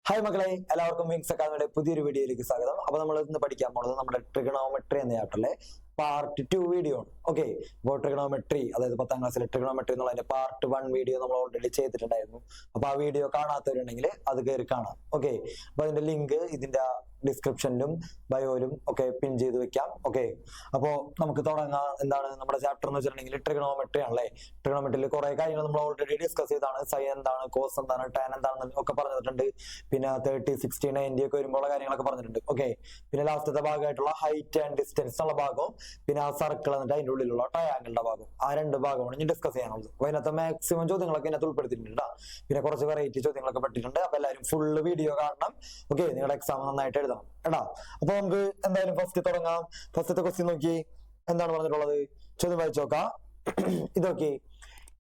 Hi മക്കളെ, എല്ലാവർക്കും wings അക്കാദമിയുടെ പുതിയൊരു വീഡിയോയിലേക്ക് സ്വാഗതം. അപ്പൊ നമ്മൾ ഇന്ന് പഠിക്കാൻ പോണത് നമ്മുടെ ട്രിഗണോമെട്രി എന്ന ചാപ്റ്ററിലെ പാർട്ട് 2 വീഡിയോ ആണ്. ഓക്കെ, അപ്പോൾ ട്രിഗണോമെട്രി, അതായത് 10ാം ക്ലാസ്സിലെ ട്രിഗണോമെട്രി എന്നുള്ളതിന്റെ പാർട്ട് 1 വീഡിയോ നമ്മൾ ഓൾറെഡി ചെയ്തിട്ടുണ്ടായിരുന്നു. അപ്പൊ ആ വീഡിയോ കാണാത്തവരുണ്ടെങ്കിൽ അത് കയറി കാണാം. ഓക്കെ, അപ്പൊ അതിന്റെ ലിങ്ക് ഇതിന്റെ ഡിസ്ക്രിപ്ഷനിലും ബയോയിലും ഒക്കെ പിൻ ചെയ്ത് വെക്കാം. ഓക്കെ, അപ്പോൾ നമുക്ക് തുടങ്ങാം. എന്താണ് നമ്മുടെ ചാപ്റ്റർ എന്ന് വെച്ചിട്ടുണ്ടെങ്കിൽ ട്രിഗണോമെട്രി ആണല്ലേ. ട്രിഗണോമെട്രിയിൽ കുറെ കാര്യങ്ങൾ നമ്മൾ ഓൾറെഡി ഡിസ്കസ് ചെയ്താണ്. സൈൻ എന്താണ്, കോസ് എന്താണ്, ടാൻ എന്താണെന്ന് ഒക്കെ പറഞ്ഞിട്ടുണ്ട്. പിന്നെ 30, 60, 90 ഒക്കെ വരുമ്പോൾ കാര്യങ്ങളൊക്കെ പറഞ്ഞിട്ടുണ്ട്. ഓക്കെ, പിന്നെ ലാസ്റ്റത്തെ ഭാഗമായിട്ടുള്ള ഹൈറ്റ് ആൻഡ് ഡിസ്റ്റൻസ് എന്നുള്ള ഭാഗവും പിന്നെ ആ സർക്കിൾ എന്നിട്ട് അതിന്റെ ഉള്ളിലുള്ള ട്രയാങ്കിളിന്റെ ഭാഗം, ആ 2 ഭാഗമാണ് ഇനി ഡിസ്കസ് ചെയ്യാനുള്ളത്. അപ്പൊ അതിനകത്ത് മാക്സിമം ചോദ്യങ്ങളൊക്കെ ഇതിനകത്ത് ഉൾപ്പെടുത്തിയിട്ടുണ്ട്. പിന്നെ കുറച്ച് വെറൈറ്റി ചോദ്യങ്ങളൊക്കെ പെട്ടിട്ടുണ്ട്. അപ്പൊ എല്ലാവരും ഫുള്ള് വീഡിയോ കാണണം. ഓക്കെ, നിങ്ങളുടെ എക്സാം നന്നായിട്ട് എഴുതണം എടാ. അപ്പൊ നമുക്ക് എന്തായാലും ഫസ്റ്റ് തുടങ്ങാം. ഫസ്റ്റത്തെ ക്വസ്റ്റ്യൻ നോക്കി എന്താണ് പറഞ്ഞിട്ടുള്ളത്, ചോദ്യം വായിച്ചു നോക്കാം. ഇതൊക്കെ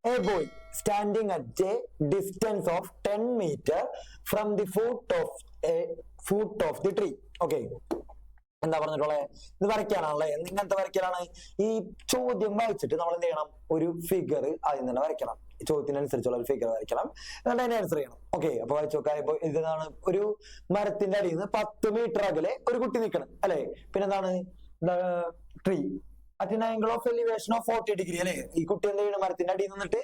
A boy standing at a distance of 10 meter from the foot of the tree. Okay, എന്താ പറഞ്ഞിട്ടുള്ളത്? ഇത് വരയ്ക്കാനാണല്ലേ. ഇങ്ങനത്തെ വരയ്ക്കാനാണ്. ഈ ചോദ്യം വായിച്ചിട്ട് നമ്മൾ എന്ത് ചെയ്യണം, ഒരു ഫിഗർ ആദ്യം തന്നെ വരയ്ക്കണം. ചോദ്യത്തിനനുസരിച്ചുള്ള ഒരു ഫിഗർ വരയ്ക്കണം, എന്നിട്ട് അതിനെ ആൻസർ ചെയ്യണം. ഓക്കെ, അപ്പൊ വായിച്ചു നോക്കാം. ഇപ്പൊ ഇതാണ് ഒരു മരത്തിന്റെ അടിയിൽ നിന്ന് 10 മീറ്റർ അകലെ ഒരു കുട്ടി നിൽക്കണം അല്ലെ. പിന്നെന്താണ് tree at an angle of elevation of 40 degree അല്ലെ. ഈ കുട്ടി എന്ത് ചെയ്യണം, മരത്തിന്റെ അടിയിൽ നിന്നിട്ട്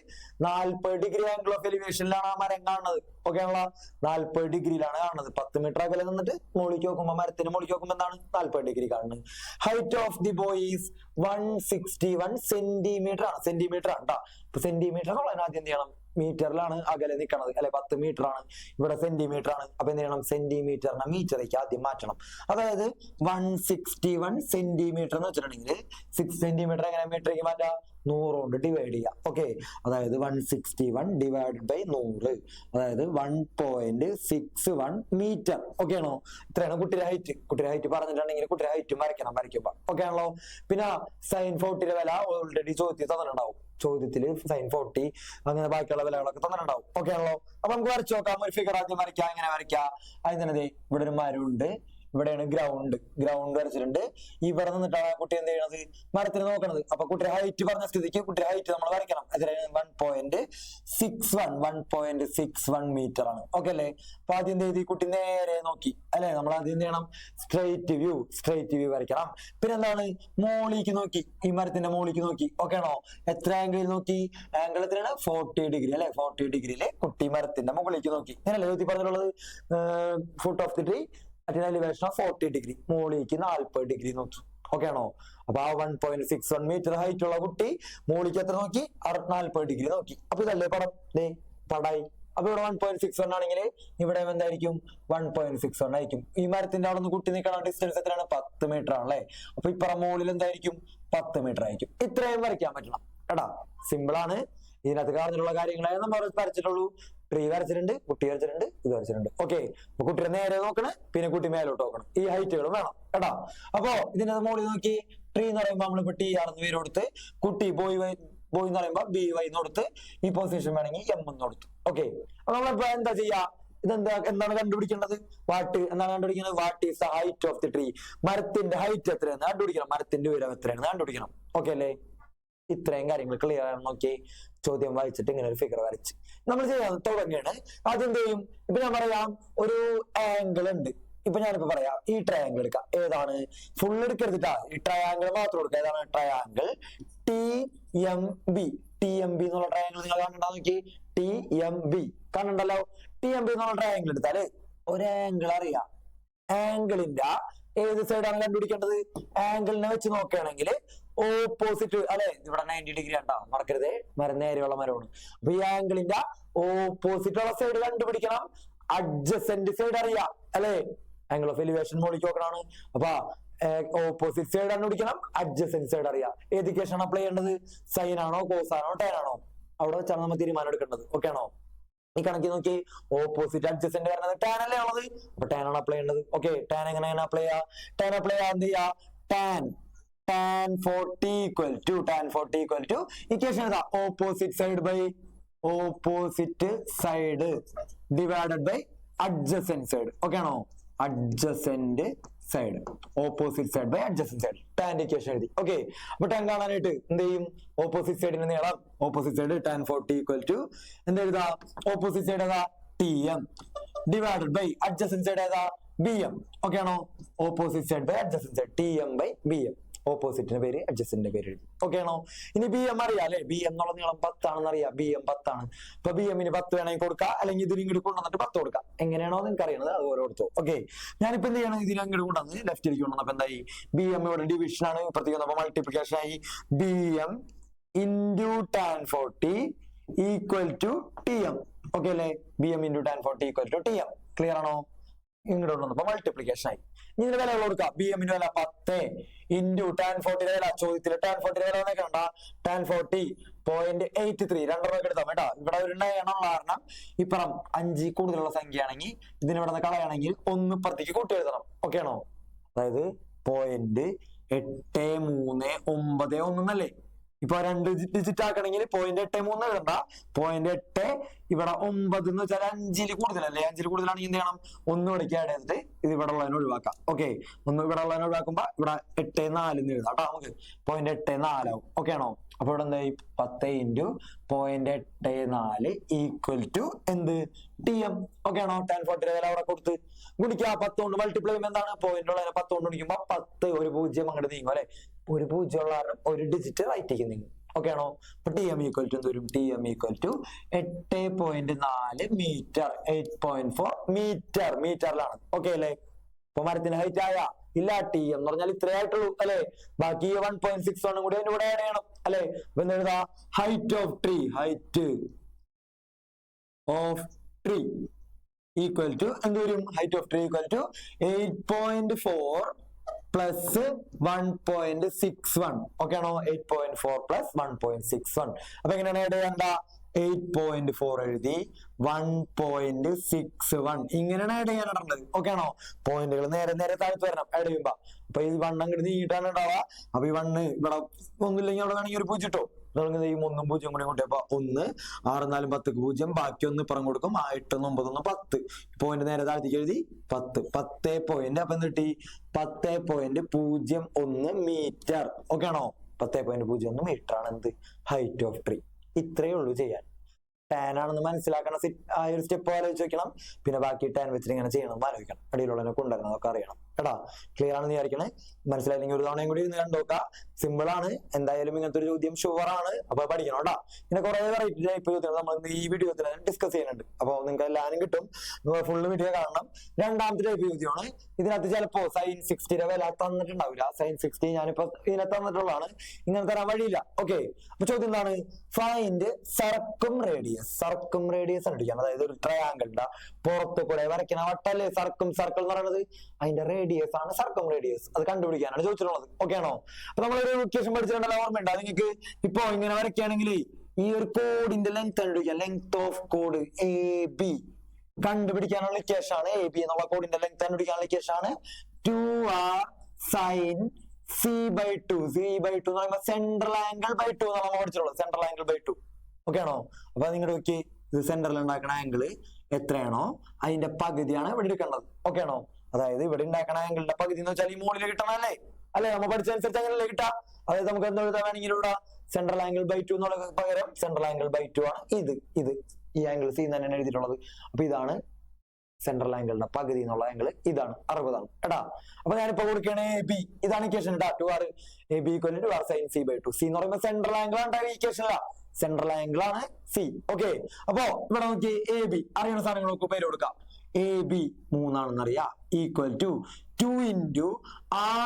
40 ഡിഗ്രി ആംഗിൾ ഓഫ് എലിവേഷനിലാണ് ആ മരം കാണുന്നത്. ഓക്കെ ആണല്ലോ, 40 ഡിഗ്രിയിലാണ് കാണുന്നത്. 10 മീറ്റർ അകലെ നിന്നിട്ട് മുകളിലേക്ക് നോക്കുമ്പോ, മരത്തിന് മുകളിലേക്ക് നോക്കുമ്പോ എന്താണ് 40 ഡിഗ്രി കാണുന്നത്. Height of the boy is 161 centimetre ആണ്. സെന്റിമീറ്റർ ആണ് കേട്ടോ. ഇപ്പൊ സെന്റിമീറ്റർ എന്നുള്ളത് ആദ്യം എന്ത് ചെയ്യണം, മീറ്ററിലാണ് അകലെ നിൽക്കണത് അല്ലെ. 10 മീറ്റർ ആണ്, ഇവിടെ സെന്റിമീറ്റർ ആണ്. അപ്പൊ എന്ത് ചെയ്യണം, സെന്റിമീറ്ററിനെ മീറ്ററേക്ക് ആദ്യം മാറ്റണം. അതായത് 161 സെന്റിമീറ്റർ എന്ന് വെച്ചിട്ടുണ്ടെങ്കിൽ 6 സെന്റിമീറ്റർ എങ്ങനെ മീറ്ററേക്ക് മാറ്റാം, 100 കൊണ്ട് ഡിവൈഡ് ചെയ്യാം. ഓക്കെ, അതായത് 161 ഡിവൈഡഡ് ബൈ 100, അതായത് 1.61 മീറ്റർ. ഓക്കെ ആണോ? ഇത്രയാണ് കുട്ടിയുടെ ഹൈറ്റ്. കുട്ടിയുടെ ഹൈറ്റ് പറഞ്ഞിട്ടുണ്ടെങ്കിൽ കുട്ടിയുടെ ഹൈറ്റ് വരയ്ക്കുമ്പോ. ഓക്കെ ആണല്ലോ. പിന്നെ sin 40 വില ഓൾറെഡി ചോദ്യത്തിൽ തന്നിട്ടുണ്ടാവും. ചോദ്യത്തില് sin 40 അങ്ങനെ ബാക്കിയുള്ള വിലകളൊക്കെ തന്നിട്ടുണ്ടാവും. ഓക്കെ ആണല്ലോ. അപ്പൊ നമുക്ക് വരച്ചു നോക്കാം. ഒരു ഫിഗർ ആദ്യം വരയ്ക്കാം. എങ്ങനെ വരയ്ക്കാം? അതിന് തന്നെ ഇവിടെ ഒരു മരമുണ്ട്, ഇവിടെയാണ് ഗ്രൗണ്ട് വരച്ചിട്ടുണ്ട്. ഇവിടെ നിന്നിട്ടാണ് കുട്ടി എന്ത് ചെയ്യണത്, മരത്തിന് നോക്കണത്. അപ്പൊ കുട്ടിയുടെ ഹൈറ്റ് പറഞ്ഞ സ്ഥിതിക്ക് കുട്ടിയുടെ ഹൈറ്റ് നമ്മൾ വരയ്ക്കണം. എത്രയാണ്? 1.61 മീറ്റർ ആണ്. ഓക്കെ അല്ലേ. അപ്പൊ ആദ്യം എന്ത് ചെയ്ത് കുട്ടി നേരെ നോക്കി അല്ലെ. നമ്മൾ ആദ്യം എന്ത് ചെയ്യണം, സ്ട്രെയിറ്റ് വ്യൂ വരയ്ക്കണം. പിന്നെ എന്താണ്, മോളിക്ക് നോക്കി, ഈ മരത്തിന്റെ മോളിക്ക് നോക്കി. ഓക്കെ ആണോ? എത്ര ആംഗിളിൽ നോക്കി? ആംഗിൾ എത്രയാണ്? 40 ഡിഗ്രി അല്ലെ. 40 ഡിഗ്രിയില് കുട്ടി മരത്തിന്റെ മുകളിലേക്ക് നോക്കി. അങ്ങനല്ലേ ചോദ്യം പറഞ്ഞിട്ടുള്ളത്. Foot of the tree at an elevation of 40 degree, മോളിക്ക് 40 ഡിഗ്രി നോക്കി. ഓക്കെ ആണോ? അപ്പൊ ആ 1.61 മീറ്റർ ഹൈറ്റ് ഉള്ള കുട്ടി മോളിക്ക് എത്ര നോക്കി? 40 ഡിഗ്രി നോക്കി. അപ്പൊ ഇതല്ലേ പടം, പടായി. അപ്പൊ ഇവിടെ 1.61 ആണെങ്കിൽ ഇവിടെ എന്തായിരിക്കും? 1.61 ആയിരിക്കും. ഈ മരത്തിന്റെ അവിടെ നിന്ന് കുട്ടി നിൽക്കണം ഡിസ്റ്റൻസ് എത്രയാണ്? 10 മീറ്റർ ആണല്ലേ. അപ്പൊ ഇപ്പുറം മോളിൽ എന്തായിരിക്കും? 10 മീറ്റർ ആയിരിക്കും. ഇത്രയും വരയ്ക്കാൻ പറ്റണം എടാ. സിമ്പിൾ ആണ്. ഇതിനകത്ത് കാണുന്നുള്ള കാര്യങ്ങളാണ് നമ്മൾ വരച്ചിട്ടുള്ളൂ. ട്രീ വരച്ചിട്ടുണ്ട്, കുട്ടി വരച്ചിട്ടുണ്ട്, ഇത് വരച്ചിട്ടുണ്ട്. ഓക്കെ, അപ്പൊ കുട്ടിയെ നേരെ നോക്കണം, പിന്നെ കുട്ടി മേലോട്ട് നോക്കണം. ഈ ഹൈറ്റുകളും വേണം കേട്ടാ. അപ്പൊ ഇതിനകത്ത് മോളിൽ നോക്കി, ട്രീ എന്ന് പറയുമ്പോൾ നമ്മളിപ്പോ ടി ആണെന്ന് പേര് കൊടുത്ത്, കുട്ടി ബോയ് എന്ന് പറയുമ്പോ BY എന്ന് കൊടുത്ത്, ഈ പൊസിഷൻ വേണമെങ്കിൽ M എന്ന് കൊടുത്തു. ഓക്കെ, അപ്പൊ നമ്മളിപ്പോ എന്താ ചെയ്യാ, എന്താണ് കണ്ടുപിടിക്കേണ്ടത്? എന്താണ് കണ്ടുപിടിക്കുന്നത്? What is the height of the tree? മരത്തിന്റെ ഹൈറ്റ് എത്രയാണെന്ന് കണ്ടുപിടിക്കണം, മരത്തിന്റെ ഉയരം എത്രയാണെന്ന് കണ്ടുപിടിക്കണം. ഓക്കെ അല്ലേ. ഇത്രയും കാര്യങ്ങൾ ക്ലിയർ ആണ്. നോക്കി ചോദ്യം വായിച്ചിട്ട് ഇങ്ങനെ ഒരു ഫിഗർ വരച്ച് നമ്മൾ ചെയ്യാൻ തുടങ്ങുകയാണ്. ആദ്യം ചെയ്യും, ഇപ്പൊ ഞാൻ പറയാം, ഒരു ആംഗിൾ ഉണ്ട്. ഇപ്പൊ ഞാനിപ്പോ പറയാം, ഈ ട്രയാംഗിൾ എടുക്കാം. ഏതാണ്? ഫുൾ എടുക്കരുതിട്ടാ, ഈ ട്രയാംഗിൾ മാത്രം എടുക്കുക. ഏതാണ്? Triangle TMB. TMB എന്നുള്ള ട്രയാംഗിൾ നിങ്ങൾ കണ്ടിട്ടുണ്ടോ? നോക്കി, TMB കണ്ടിട്ടുണ്ടല്ലോ. TMB എന്നുള്ള ട്രയാംഗിൾ എടുത്താല് ഒരു ആംഗിൾ അറിയാം. ആംഗിളിന്റെ ഏത് സൈഡാണ് കണ്ടുപിടിക്കേണ്ടത്? ആംഗിളിനെ വെച്ച് നോക്കുകയാണെങ്കിൽ ഓപ്പോസിറ്റ് അല്ലെ. ഇവിടെ 90 ഡിഗ്രി ഉണ്ടാവും, മറക്കരുതേ. മരം നേരെയുള്ള മരമാണ്. അപ്പൊ ഈ ആംഗിളിന്റെ ഓപ്പോസിറ്റ് ഉള്ള സൈഡ് കണ്ടുപിടിക്കണം. അഡ്ജസന്റ് സൈഡ് അറിയാം അല്ലെ. ആംഗിൾ ഓഫ് എലിവേഷൻ മോളിക്ക് നോക്കണാണ്. അപ്പൊ ഓപ്പോസിറ്റ് സൈഡ് കണ്ടുപിടിക്കണം, അഡ്ജസന്റ് സൈഡ് അറിയാം. ഏത് ഇക്വേഷൻ അപ്ലൈ ചെയ്യേണ്ടത്? സൈൻ ആണോ, കോസ് ആണോ, ടാൻ ആണോ? അവിടെ വെച്ചാണ് നമ്മൾ തീരുമാനം എടുക്കേണ്ടത്. ഓക്കെ ആണോ? ഈ കണക്കി നോക്കി, ഓപ്പോസിറ്റ് അഡ്ജസന്റ് വരുന്നത് ടാൻ അല്ലേ ഉള്ളത്. അപ്പൊ ടാൻ ആണ് അപ്ലൈ ചെയ്യേണ്ടത്. ഓക്കെ, ടാൻ എങ്ങനെയാണ് അപ്ലൈ ചെയ്യാ? ടാൻ അപ്ലൈ ചെയ്യാൻ എന്ത് ചെയ്യാ? tan 40 equal to ഇക്വേഷൻ ഏതാ? Opposite side divided by adjacent side. Okay ആണോ? Adjacent side, opposite side by adjacent side. Tan equation എഴുതി. ഓക്കെ, അപ്പൊ ടാൻ കാണാനായിട്ട് എന്ത് ചെയ്യും? ഓപ്പോസിറ്റ് സൈഡിന് നീളം, opposite side tan 40 equal to എന്ത് എഴുതാ? ഓപ്പോസിറ്റ് സൈഡ് ഏതാ? TM. Divided by adjacent side ഏതാ BM. ഓക്കെ ആണോ? Opposite side by adjacent side TM by BM. ഓപ്പോസിറ്റിന്റെ പേര് അഡ്ജസന്റിന്റെ പേര് എഴുതി. ഓക്കെ ആണോ? ഇനി BM അറിയാം അല്ലെ? BM എന്നുള്ള നീളം 10 ആണെന്ന് അറിയാം. BM 10 ആണ്. അപ്പൊ BM ന് 10 വേണമെങ്കിൽ കൊടുക്കാം, അല്ലെങ്കിൽ ഇതിന് ഇങ്ങോട്ട് കൊണ്ടുവന്നിട്ട് 10 കൊടുക്കാം. എങ്ങനെയാണോ നിങ്ങൾക്ക് അറിയണത് അതുപോലെ കൊടുത്തു. ഓക്കെ, ഞാനിപ്പോ എന്ത് ചെയ്യണം? ഇതിന് അങ്ങോട്ട് കൊണ്ടുവന്ന് ലെഫ്റ്റിലേക്ക് കൊണ്ടുവന്നപ്പോ എന്തായി? BM ഇവിടെ ഡിവിഷൻ ആണ്, ഇപ്പുറത്തേക്ക് വന്നപ്പോ മൾട്ടിപ്ലിക്കേഷൻ ആയി. BM into tan 40 equal to TM. Okay അല്ലേ? BM into tan 40 equal to TM. Clear ആണോ? ഇങ്ങോട്ട് കൊണ്ടുവന്നപ്പോ മൾട്ടിപ്ലിക്കേഷൻ ആയി. ഇതിന്റെ വില കൊടുക്കാം. BM ന്റെ വില 10 into tan 40 വില ചോദ്യത്തില് tan 40 വില കണ്ട tan 40.83 2 രൂപ എടുത്താൽ കേട്ടോ. ഇവിടെ ഒരു എണ്ണം കാരണം ഇപ്പുറം 5 കൂടുതലുള്ള സംഖ്യ ആണെങ്കിൽ ഇതിന് ഇവിടെ നിന്ന് കളയാണെങ്കിൽ 1 ഇപ്പുറത്തേക്ക് കൂട്ടി എഴുതണം. ഓക്കെ ആണോ? അതായത് 0.8391 എന്നല്ലേ? ഇപ്പൊ 2 ഡിജിറ്റ് ആക്കണമെങ്കിൽ 0.83 എഴുതണ്ട. 0.8 ഇവിടെ 9 എന്ന് വെച്ചാൽ 5ൽ കൂടുതലല്ലേ? 5ൽ കൂടുതലാണെങ്കിൽ എന്ത് ചെയ്യണം? 1 ഇവിടേക്ക് ആഡ് ചെയ്തിട്ട് ഇത് ഇവിടെ ഉള്ളതിനെ ഒഴിവാക്കാം. ഓക്കെ, 1 ഇവിടെ ഉള്ളതിനെ ഒഴിവാക്കുമ്പോ ഇവിടെ 8.4 എന്ന് എഴുതാം കേട്ടോ. നമുക്ക് 0.84 ആവും. ഓക്കെ ആണോ? അപ്പൊ ഇവിടെ എന്തായി? 10 into 0.84 ഈക്വൽ ടു എന്ത്? TM. ഓക്കെ ആണോ? tan 40 വില അവിടെ കൊടുത്ത് ഗുണിക്കുക. 10 കൊണ്ട് മൾട്ടിപ്ലൈ ചെയ്യുമ്പോൾ എന്താണ്? പോയിന്റ് ഉള്ളതിനെ 10 കൊണ്ട് ഗുണിക്കുമ്പോ 10 ഒരു 0 അങ്ങോട്ട് നീങ്ങും അല്ലെ? ഒരു 0 ഉള്ള കാരണം ഒരു ഡിജിറ്റ് റൈറ്റേക്ക് നീങ്ങും. ഓക്കെ ആണോ? അപ്പൊ TM ഈക്വൽ ടു എന്ത് വരും? TM equal to 8.4 metre. 8.4 metre. മീറ്ററിലാണ്. ഓക്കെ അല്ലേ? അപ്പൊ മരത്തിന് ഹൈറ്റ് ആയ ഇല്ല. TM എന്ന് പറഞ്ഞാൽ ഇത്രേ ആയിട്ടുള്ളൂ അല്ലെ? ബാക്കി 1.61 കൂടി അതിന്റെ കൂടെ ആഡ് ചെയ്യണം അല്ലെ? അപ്പൊ എന്താ എഴുതാ? Height of tree. Height of tree equal to എന്ത് വരും? Height of tree equal to 8.4 plus 1.61. Okay ആണോ? 8.4 പ്ലസ് 1.61. അപ്പൊ എങ്ങനെയാണ് ആഡ് ചെയ്യണ്ട? 8.4 എഴുതി 1.61 ഇങ്ങനെയാണ് ആഡ് ചെയ്യാനുള്ളത്. ഓക്കെ ആണോ? പോയിന്റുകൾ നേരെ നേരെ താഴ്ത്തു വരണം ആഡ് ചെയ്യുമ്പോ. അപ്പൊ ഈ 1 അങ്ങോട്ട് നീട്ടാണ് ഉണ്ടാവുക. അപ്പൊ ഈ 1 ഇവിടെ ഒന്നുമില്ലെങ്കിൽ അവിടെ വേണമെങ്കിൽ ഒരു 0 ഇട്ടോ. ഈ 1 ഉം 0 കൂടി കൂട്ടിയപ്പോ 1 6 4 10 0. ബാക്കി 1 ഇപ്പുറം കൊടുക്കും. 8 9 10. പോയിന്റ് നേരെ താഴ്ത്തിക്ക് എഴുതി 10. 10 പോയിന്റ്. അപ്പൊ എന്ത് കിട്ടി? 10.01 മീറ്റർ. ഓക്കെ ആണോ? 10.01 മീറ്റർ ആണ് എന്ത്? Height of tree. ഇത്രയേ ഉള്ളൂ ചെയ്യാൻ. ടാൻ ആണെന്ന് മനസ്സിലാക്കണം. ആ ഒരു സ്റ്റെപ്പ് ആലോചിച്ച് വെക്കണം. പിന്നെ ബാക്കി ടാൻ വെച്ചിട്ട് ഇങ്ങനെ ചെയ്യണം ആലോചിക്കണം. അടിയിലുള്ളതിനെ കൊണ്ടുവരണം. അതൊക്കെ അറിയണം കേട്ടാ. ക്ലിയർ ആണെന്ന് വിചാരിക്കണേ. മനസ്സിലായില്ലെങ്കിൽ ഒരു തവണയും കൂടി ഇന്ന് കണ്ടോക്കാം. സിമ്പിൾ ആണ്. എന്തായാലും ഇങ്ങനത്തെ ഒരു ചോദ്യം ഷുവർ ആണ്. അപ്പൊ പഠിക്കണം കേട്ടാ. പിന്നെ കുറെ വെറൈറ്റി ടൈപ്പ് ചോദ്യങ്ങൾ നമ്മൾ ഈ വീഡിയോത്തിൽ ഡിസ്കസ് ചെയ്യുന്നുണ്ട്. അപ്പൊ നിങ്ങൾക്ക് എല്ലാവരും കിട്ടും. ഫുള്ള് വീഡിയോ കാണണം. രണ്ടാമത്തെ ടൈപ്പ് ചോദ്യമാണ്. ഇതിനകത്ത് ചിലപ്പോ sin 60 വില തന്നിട്ടുണ്ടാവില്ല. sin 60 ഞാനിപ്പോ ഇതിനെ തന്നിട്ടുള്ളതാണ്. ഇങ്ങനെ തരാൻ വഴിയില്ല. ഓക്കെ, അപ്പൊ ചോദ്യം എന്താണ്? Find circum radius. Circum radius കണ്ടുപിടിക്കാം. അതായത് ഒരു ട്രയാങ്കിളിന്റെ പുറത്ത് കൂടെ വരയ്ക്കുന്ന വട്ടല്ലേ സർക്കും. സർക്കിൾ എന്ന് പറയുന്നത് അതിന്റെ റേഡിയസ് ആണ്. സർക്കും റേഡിയസ് അത് കണ്ടുപിടിക്കാനാണ് ചോദിച്ചിട്ടുള്ളത്. ഓക്കെ ആണോ? അപ്പൊ നമ്മളൊരു ഇക്വേഷൻ പഠിച്ചിട്ടുണ്ടല്ലോ, ഓർമ്മയുണ്ടോ നിങ്ങൾക്ക്? ഇപ്പൊ ഇങ്ങനെ വരയ്ക്കുകയാണെങ്കിൽ ഈ ഒരു കോഡിന്റെ ലെങ്ത് കണ്ടുപിടിക്കാം. ലെങ്ത് ഓഫ് കോഡ് AB കണ്ടുപിടിക്കാനുള്ള ഇക്വേഷൻ ആണ്. AB എന്നുള്ള കോഡിന്റെ ലെങ്ത് കണ്ടുപിടിക്കാനുള്ള ഇക്വേഷൻ ആണ് 2r sin C/2. C/2 എന്ന് പറയുമ്പോൾ സെൻട്രൽ ആംഗിൾ ബൈ 2 എന്നാണ് നമ്മൾ പഠിച്ചിട്ടുള്ളത്. Central angle by 2. ഓക്കെ ആണോ? അപ്പൊ നിങ്ങളുടെ നോക്കി ഇത് സെന്ററിൽ ഉണ്ടാക്കുന്ന ആംഗിള് എത്രയാണോ അതിന്റെ പകുതിയാണ് ഇവിടെ എടുക്കേണ്ടത്. ഓക്കെ ആണോ? അതായത് ഇവിടെ ഉണ്ടാക്കുന്ന ആംഗിളിന്റെ പകുതി എന്ന് വെച്ചാൽ ഈ മുകളിൽ കിട്ടണല്ലേ അല്ലെ? നമ്മൾ പഠിച്ചതനുസരിച്ച് അങ്ങനെയല്ലേ കിട്ടാം. അതായത് നമുക്ക് എന്താ എഴുതാൻ വേണമെങ്കിൽ ഇവിടെ സെൻട്രൽ ആംഗിൾ ബൈ 2 എന്നുള്ള പകരം സെൻട്രൽ ആംഗിൾ ബൈ 2 ആണ് ഇത് ഈ ആംഗിൾ C തന്നെയാണ് എഴുതിയിട്ടുള്ളത്. അപ്പൊ ഇതാണ് സെൻട്രൽ ആംഗിളിന്റെ പകുതി എന്നുള്ള ആംഗിൾ. ഇതാണ് 60 ആണ് കേട്ടാ. അപ്പൊ ഞാനിപ്പോ കൊടുക്കുകയാണ് AB. ഇതാണ് ഇക്വേഷൻ കേട്ടാ. 2r AB = 2r sin C/2. C എന്ന് പറയുമ്പോൾ സെൻട്രൽ ആംഗിൾ ആണ്. ഇക്വേഷൻ അല്ല, സെൻട്രൽ ആംഗിൾ ആണ് C. ഓക്കെ, അപ്പൊ ഇവിടെ നോക്കി AB അറിയുന്ന സാധനങ്ങൾക്ക് പേര് കൊടുക്കാം. AB 3 ആണെന്ന് അറിയാം. Equal to 2 into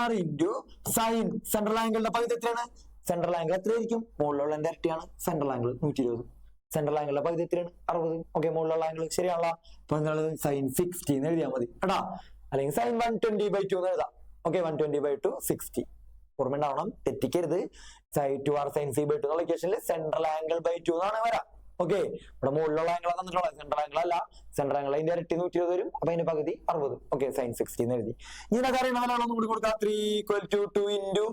r into sin. Central ആംഗിളിന്റെ പകുതി എത്രയാണ്? സെൻട്രൽ ആംഗിൾ എത്രയായിരിക്കും? മുകളിലുള്ള ഇരട്ടിയാണ് സെൻട്രൽ ആംഗിൾ 120. സെൻട്രൽ ആംഗിളിന്റെ പകുതി എത്രയാണ്? 60. ഓക്കെ, മുകളിലുള്ള ആംഗിൾ ശരിയാണല്ലോ. അപ്പൊ എന്താണ്? sin 60 എന്ന് എഴുതിയാൽ മതി കേട്ടാ. അല്ലെങ്കിൽ sin 120/2 എന്ന് എഴുതാം. ഓക്കെ, 120/2 60. ഓർമ്മ ഉണ്ടാവണം, തെറ്റിക്കരുത്. 2r sin C/2 എന്നുള്ള ഇക്വേഷനിൽ സെൻട്രൽ ആംഗിൾ ബൈ 2 എന്നാണ് വരാം. ഓക്കെ, ഇവിടെ മുകളിലുള്ള ആംഗിൾ തന്നിട്ടുള്ളത് സെൻട്രൽ ആംഗിൾ അല്ല. സെൻട്രൽ ആംഗിൾ അതിന്റെ ഇരട്ടി 120 വരും. അപ്പൊ അതിന്റെ പകുതി 60. ഓക്കെ, sin 60 എന്ന് എഴുതി. ഇതിനകത്ത് അറിയണ ഒന്നും കൂടി കൊടുക്കാം. 3 = 2 into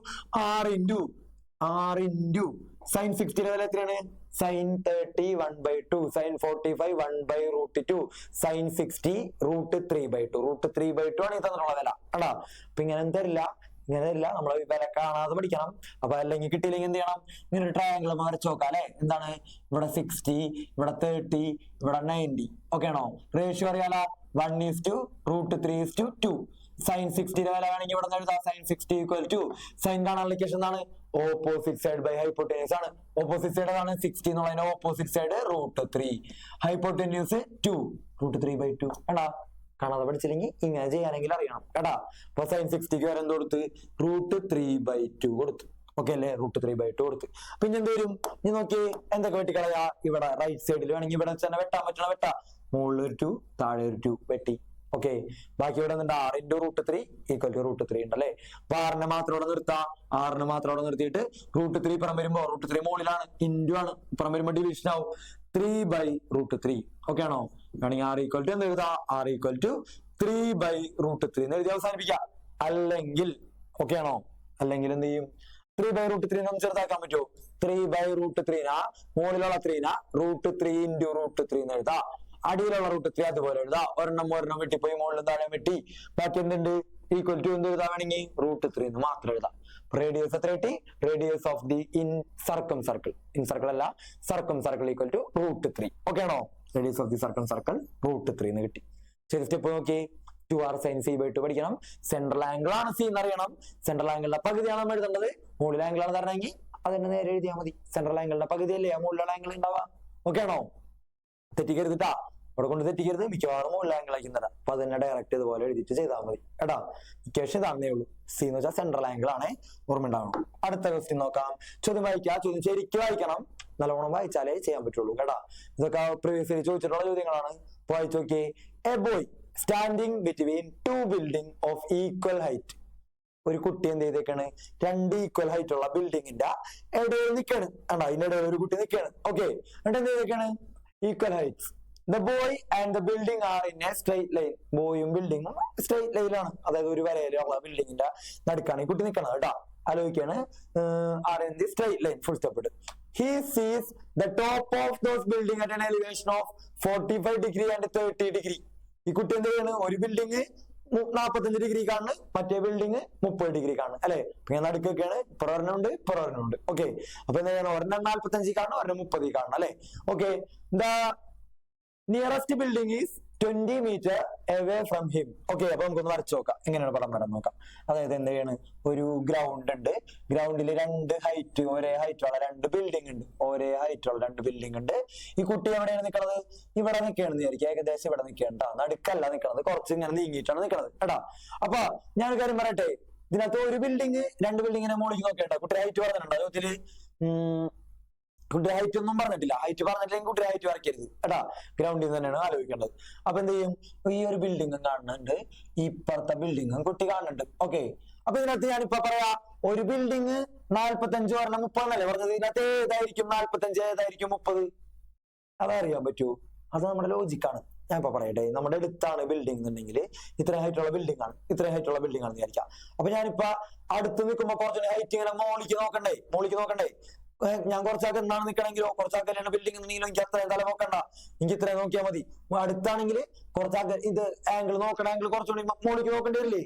r into sin 60 വില എത്രയാണ്? sin 30 1/2, sin 45 1/√2, sin 60 √3/2. √3/2 ആണ് ഈ തന്നിട്ടുള്ള വില കേട്ടാ. അപ്പൊ ഇങ്ങനെ തരില്ല, നമ്മൾ വില കാണാതെ പഠിക്കണം. അപ്പൊ അല്ലെങ്കിൽ കിട്ടിയില്ലെങ്കിൽ എന്ത് ചെയ്യണം? ഇങ്ങനെ ഒരു ട്രയാങ്കിൾ വരച്ച് നോക്കാം അല്ലെ? എന്താണ്? ഇവിടെ 60, ഇവിടെ 30, ഇവിടെ 90. ഓക്കെ ആണോ? റേഷ്യോ അറിയാലോ. 1:√3:2. sin 60 വില വേണമെങ്കിൽ ഇവിടെ നിന്ന് എഴുതാം. sin 60 = sin കാണാനുള്ള ഇക്വേഷൻ എന്താണ്? ഓപ്പോസിറ്റ് സൈഡ് ബൈ ഹൈപ്പോട്ടന്യൂസ് ആണ്. ഓപ്പോസിറ്റ് സൈഡ് ആണ് 60 എന്നുള്ളതിന്റെ ഓപ്പോസിറ്റ് സൈഡ് √3. ഹൈപ്പോട്ടന്യൂസ് 2 √3/2. എടാ കാണാതെ പഠിച്ചില്ലെങ്കിൽ ഇങ്ങനെ ചെയ്യാനെങ്കിൽ അറിയണം കേട്ടാ. അപ്പൊ sin 60 വരെ എന്ത് കൊടുത്ത്? √3/2 കൊടുത്തു. ഓക്കെ അല്ലേ? √3/2 കൊടുത്ത്. പിന്നെ എന്ത് വരും? നീ നോക്കി എന്തൊക്കെ വെട്ടിക്കളയാ? ഇവിടെ റൈറ്റ് സൈഡിൽ വേണമെങ്കിൽ ഇവിടെ തന്നെ വെട്ടാൻ പറ്റണ വെട്ടാ. മുകളിൽ ഒരു 2, താഴെ ഒരു 2 വെട്ടി. ഓക്കെ, ബാക്കി ഇവിടെ നിന്നുണ്ട് 6 × √3 = √3 ഉണ്ടല്ലേ. അപ്പൊ 6 മാത്രം ഇവിടെ നിർത്താം. 6 മാത്രം ഇവിടെ നിർത്തിയിട്ട് √3 പുറം വരുമ്പോ √3 മുകളിലാണ്, ഇൻറ്റു ആണ്, പുറം വരുമ്പോ ഡിവിഷൻ ആവും. 3/√3. ഓക്കെ ആണോ? വേണമെങ്കിൽ R = എന്ത് എഴുതാ? R = 3/√3 എന്ന് എഴുതി അവസാനിപ്പിക്കാം. അല്ലെങ്കിൽ ഓക്കെ ആണോ? അല്ലെങ്കിൽ എന്ത് ചെയ്യും? 3/√3 നമുക്ക് ചെറുതാക്കാൻ പറ്റുമോ? 3/√3 മുകളിലുള്ള 3 √3 × √3 എന്ന് എഴുതാ. അടിയിലുള്ള √3 അതുപോലെ എഴുതാ. ഒരെണ്ണം വെട്ടിപ്പോയി, മുകളിൽ താഴെ വെട്ടി. ബാക്കി എന്തുണ്ട്? ഈക്വൽ ടു എന്ത് എഴുതാ? വേണമെങ്കിൽ √3 എന്ന് മാത്രം എഴുതാം. റേഡിയസ് എത്ര കിട്ടി? Radius of the in circle അല്ല, സർക്കിൾ = √3. ഓക്കെ ആണോ? റേഡിയസ് ഓഫ് ദി സർക്കിൾ √3 എന്ന് കിട്ടി. ശരി, സ്റ്റെപ്പ് നോക്കി. 2r sin c/2 പഠിക്കണം. സെൻട്രൽ ആംഗിൾ ആണ് സി എന്നറിയണം. സെൻട്രൽ ആംഗിളിന്റെ പകുതിയാണ് നമ്മൾ എഴുതേണ്ടത്. മുകളിൽ ആംഗിൾ ആണ് തരണമെങ്കിൽ അതിന്റെ നേരെ എഴുതിയാൽ മതി. സെൻട്രൽ ആംഗിളിന്റെ പകുതിയല്ലേ മുകളിലുള്ള ആംഗിൾ ഉണ്ടാവുക. ഓക്കെ ആണോ? തെറ്റിക്കരുതിട്ടാ, അവിടെ കൊണ്ട് തെറ്റിക്കരുത്. മിക്കവാറും മുകളിൽ ആംഗിൾ ആക്കി തരാം. അപ്പൊ അതിനെ ഡയറക്റ്റ് ഇതുപോലെ എഴുതിയിട്ട് ചെയ്താൽ മതി കേട്ടാ. ഇക്വേഷൻ ഇതാന്നേ ഉള്ളൂ. സി എന്ന് വെച്ചാൽ സെൻട്രൽ ആംഗിൾ ആണ്, ഓർമ്മ ഉണ്ടാവണം. അടുത്ത ക്വസ്റ്റ്യൻ നോക്കാം. ചോദ്യം വായിക്കാം. ചോദ്യം ശരിക്കും വായിക്കണം. നല്ലോണം വായിച്ചാലേ ചെയ്യാൻ പറ്റുള്ളൂ കേട്ടാ. ഇതൊക്കെ പ്രീവിയസ്ലി ചോദിച്ചിട്ടുള്ള ചോദ്യങ്ങളാണ്. വായിച്ചു നോക്കിയേ. A boy standing between 2 building of equal height. ഒരു കുട്ടി എന്ത് ചെയ്തേക്കാണ്? 2 ഈക്വൽ ഹൈറ്റ് ഉള്ള ബിൽഡിങ്ങിന്റെ ഇടയിൽ നിൽക്കാണ്. അതിന്റെ ഇടയിൽ ഒരു കുട്ടി നിൽക്കാണ്. ഓക്കെ, എന്നിട്ട് എന്ത് ചെയ്തേക്കാണ്? Equal heights. The boy and the building are in a straight line. ബോയും ബിൽഡിങ്ങും സ്ട്രെയിറ്റ് ലൈനിലാണ്, അതായത് ഒരു വരയിലുള്ള ബിൽഡിങ്ങിന്റെ നടുക്കാണ് ഈ കുട്ടി നിൽക്കണം കേട്ടോ. ആലോചിക്കാണ്. are in the straight line. Full stop ഇട്ട്. He sees the top of those building at an elevation of 45 degree and 30 degree. ഈ കുട്ടി എന്ത് ചെയ്യാണ്? ഒരു ബിൽഡിങ് 45 ഡിഗ്രി കാണുന്നു, മറ്റേ ബിൽഡിങ് 30 ഡിഗ്രി കാണുന്നു അല്ലെ. ഇങ്ങനെ നടുക്കൊക്കെയാണ്. ഇപ്പുറമുണ്ട് ഇപ്പുറമുണ്ട്. ഓക്കെ, അപ്പൊ എന്താ ചെയ്യണം? ഒരെണ്ണം 45 കാണണം, ഒരെണ്ണം 30 കാണണം അല്ലെ. Okay, the nearest building is 20 meter away from him. Okay, അപ്പൊ നമുക്കൊന്ന് വരച്ചു നോക്കാം. എങ്ങനെയാണ് പടം വരാൻ നോക്കാം. അതായത് എന്ത് ചെയ്യാണ്? ഒരു ഗ്രൗണ്ട് ഉണ്ട്. ഗ്രൗണ്ടിൽ ഒരേ ഹൈറ്റുള്ള 2 ബിൽഡിംഗ് ഉണ്ട്. ഈ കുട്ടി എവിടെയാണ് നിൽക്കുന്നത്? ഇവിടെ നിൽക്കുകയാണെന്ന് വിചാരിക്കുക. ഏകദേശം ഇവിടെ നിൽക്കുകയാണ്. നടുക്കല്ല നിൽക്കുന്നത്, കുറച്ച് ഇങ്ങനെ നീങ്ങിയിട്ടാണ് നിൽക്കുന്നത് കേട്ടാ. അപ്പൊ ഞാൻ ഒരു കാര്യം പറയട്ടെ. ഇതിനകത്ത് ഒരു ബിൽഡിംഗ് 2 ബിൽഡിങ്ങിനെ മുകളിൽ നോക്കേണ്ട. കുട്ടി ഹൈറ്റ് പറഞ്ഞിട്ടുണ്ടോ ചോദ്യത്തില്? കുട്ടി ഹൈറ്റ് ഒന്നും പറഞ്ഞിട്ടില്ല. ഹൈറ്റ് പറഞ്ഞിട്ടില്ലെങ്കിൽ കുട്ടി ഹൈറ്റ് വരയ്ക്കരുത് കേട്ടാ. ഗ്രൗണ്ടിൽ തന്നെയാണ് ആലോചിക്കേണ്ടത്. അപ്പൊ എന്ത് ചെയ്യും? ഈ ഒരു ബിൽഡിംഗും കാണുന്നുണ്ട്, ഇപ്പുറത്തെ ബിൽഡിംഗും കുട്ടി കാണുന്നുണ്ട്. ഓക്കെ, അപ്പൊ ഇതിനകത്ത് ഞാനിപ്പോ പറയാ, ഒരു ബിൽഡിംഗ് 45 പറഞ്ഞ 30 എന്നല്ലേ പറഞ്ഞത്. ഇതിനകത്ത് ഏതായിരിക്കും 45, ഏതായിരിക്കും 30? അതറിയാൻ പറ്റൂ. അത് നമ്മുടെ ലോജിക്കാണ്. ഞാൻ ഇപ്പൊ പറയട്ടെ. നമ്മുടെ അടുത്താണ് ബിൽഡിംഗ് എന്നുണ്ടെങ്കിൽ ഇത്ര ഹൈറ്റുള്ള ബിൽഡിംഗ് ആണ് വിചാരിക്കാം. അപ്പൊ ഞാനിപ്പോ അടുത്ത് നിൽക്കുമ്പോ കുറച്ചുകൂടി ഹൈറ്റ് ഇങ്ങനെ മോളിക്ക് നോക്കണ്ടേ. ഞാൻ കുറച്ചാൾക്ക് എന്താണ് നിൽക്കണമെങ്കിലോ, കുറച്ചാൾക്കല്ലാണ് ബിൽഡിംഗ് എന്നുണ്ടെങ്കിലോ എനിക്ക് അത്ര എന്തായാലും നോക്കണ്ട. എനിക്ക് ഇത്രയും നോക്കിയാൽ മതി. അടുത്താണെങ്കിൽ കുറച്ചാൾക്ക് ഇത് ആംഗിൾ നോക്കണ ആംഗിൾ കുറച്ചുകൂടി മോളിക്ക് നോക്കേണ്ടി വരില്ലേ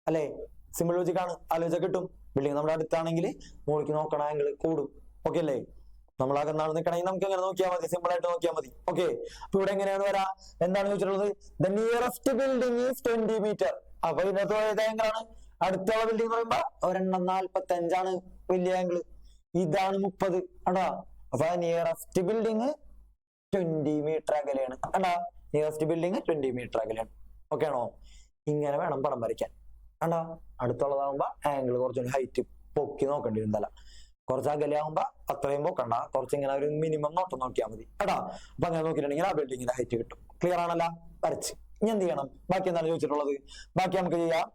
അല്ലെ. സിമ്പിൾ ലോജിക്കാണ്. ആലോചിച്ചാൽ കിട്ടും. ബിൽഡിംഗ് നമ്മുടെ അടുത്താണെങ്കിൽ മോളിക്ക് നോക്കണ ആംഗിൾ കൂടും. ഓക്കെ അല്ലേ? നമ്മളാകെ എന്താണ് നിൽക്കണമെങ്കിൽ നമുക്ക് എങ്ങനെ നോക്കിയാൽ മതി, സിമ്പിൾ ആയിട്ട് നോക്കിയാൽ മതി. ഓക്കെ, അപ്പൊ ഇവിടെ എങ്ങനെയാണ് വരാ? എന്താണ് ചോദിച്ചിട്ടുള്ളത്? The nearest building is 20 meter. അപ്പൊ ഇതിനകത്ത് ഏത് ആംഗിളാണ്? അടുത്തുള്ള ബിൽഡിംഗ് എന്ന് പറയുമ്പോ ഒരെണ്ണം 45 വലിയ ആംഗിൾ. ഇതാണ് 30 അടാ. അപ്പൊ നിയറസ്റ്റ് ബിൽഡിംഗ് 20 meter അകലെയാണ് അടാ. നിയറസ്റ്റ് ബിൽഡിംഗ് 20 meter അകലെയാണ്. ഓക്കെ ആണോ? ഇങ്ങനെ വേണം പടം വരയ്ക്കാൻ അടാ. അടുത്തുള്ളതാകുമ്പോ ആംഗിൾ കുറച്ചുകൂടി ഹൈറ്റ് പൊക്കി നോക്കേണ്ടി വരുന്നല്ല. കുറച്ച് അകലെ ആകുമ്പോ അത്രയും പൊക്കണ്ട, കുറച്ച് ഇങ്ങനെ ഒരു മിനിമം നോട്ടം നോക്കിയാൽ മതി കേട്ടാ. അപ്പൊ അങ്ങനെ നോക്കിയിട്ടുണ്ടെങ്കിൽ ആ ബിൽഡിങ്ങിന്റെ ഹൈറ്റ് കിട്ടും. ക്ലിയർ ആണല്ല? വരച്ച് ഇനി എന്ത് ചെയ്യണം? ബാക്കി എന്താണ് ചോദിച്ചിട്ടുള്ളത്? ബാക്കി നമുക്ക് ചെയ്യാം.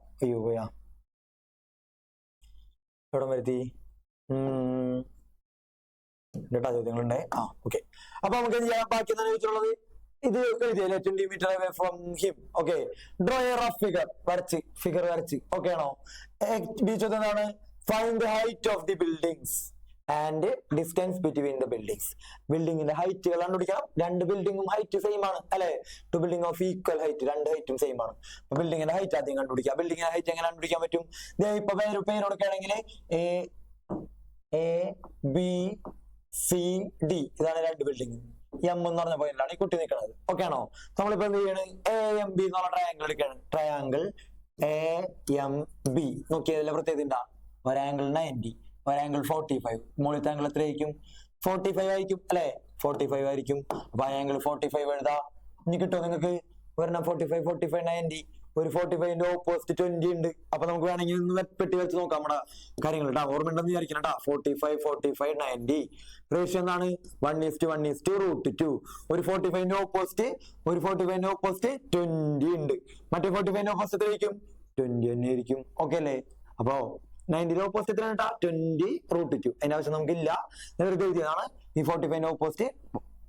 പോയാ എവിടെ വരുത്തി? ചോദ്യങ്ങളുണ്ട്. ഓക്കെ, അപ്പൊ നമുക്ക് എന്ത് ചെയ്യാം? ബാക്കി എന്താണ് ചോദിച്ചിട്ടുള്ളത്? ഇത് എഴുതിയല്ലേ 20 meter away from him. Okay, draw a rough figure. Figure വരച്ച്. ഓക്കെ ആണോ? ബി ചോദ്യം എന്താണ്? Find the height of the buildings and distance between the buildings. ബിൽഡിംഗിന്റെ ഹൈറ്റുകൾ കണ്ടുപിടിക്കണം. 2 ബിൽഡിംഗും ഹൈറ്റ് സെയിം ആണ് അല്ലെ. 2 ബിൽഡിംഗ് ഓഫ് ഈക്വൽ ഹൈറ്റ്, 2 ഹൈറ്റും സെയിം ആണ്. അപ്പൊ ബിൽഡിംഗിന്റെ ഹൈറ്റ് ആദ്യം കണ്ടുപിടിക്കാം. ബിൽഡിംഗിന്റെ ഹൈറ്റ് എങ്ങനെ കണ്ടുപിടിക്കാൻ പറ്റും? ഇപ്പൊ പേര് കൊടുക്കുകയാണെങ്കിൽ A B C D ഇതാണ് 2 ബിൽഡിംഗ്. എം എന്ന് പറഞ്ഞ പോയിന്റിലാണ് ഈ കുട്ടി നിൽക്കുന്നത്. ഓക്കെ ആണോ? നമ്മളിപ്പോ എന്ത് ചെയ്യണ്? AMB എന്നുള്ള ട്രയാങ്കിൾ എടുക്കുകയാണ്. ട്രയാങ്കിൾ AMB നോക്കിയതിലെ പ്രത്യേകത ഉണ്ടാ? ഒരാംഗിൾ 90, ഒരാംഗിൾ 45. മുകളിലത്തെ ആംഗിൾ എത്രയായിരിക്കും? 45 ആയിരിക്കും അല്ലെ? 45 ആയിരിക്കും. അപ്പൊ ആംഗിൾ 45 എഴുതാ. ഇനി കിട്ടുമോ നിങ്ങൾക്ക്? ഒരെണ്ണം 45, 45, 90. ഒരു 45ന്റെ ഓപ്പോസിറ്റ് 20 ഉണ്ട്. അപ്പൊ നമുക്ക് വേണമെങ്കിൽ ഒന്ന് പെട്ടി വെച്ച് നോക്കാം നമ്മുടെ കാര്യങ്ങൾ കേട്ടോ. ഓർമ്മ ഉണ്ടെന്ന് വിചാരിക്കണം കേട്ടോ. 45, 45, 90. റേഷ്യോ എന്താണ്? 1:1:√2. ഒരു 45ന്റെ ഓപ്പോസിറ്റ് 20 ഉണ്ട്. മറ്റേ 45ന്റെ ഓപ്പോസിറ്റ് എത്രയായിരിക്കും? 20 തന്നെ ആയിരിക്കും. ഓക്കെ അല്ലേ? അപ്പോ 90ന്റെ ഓപ്പോസിറ്റ് എത്രയാണ് കേട്ടോ? 20√2. അതിന്റെ ആവശ്യം നമുക്കില്ല. നേരത്തെ എഴുതിയതാണ്. ഈ 45ന്റെ ഓപ്പോസിറ്റ്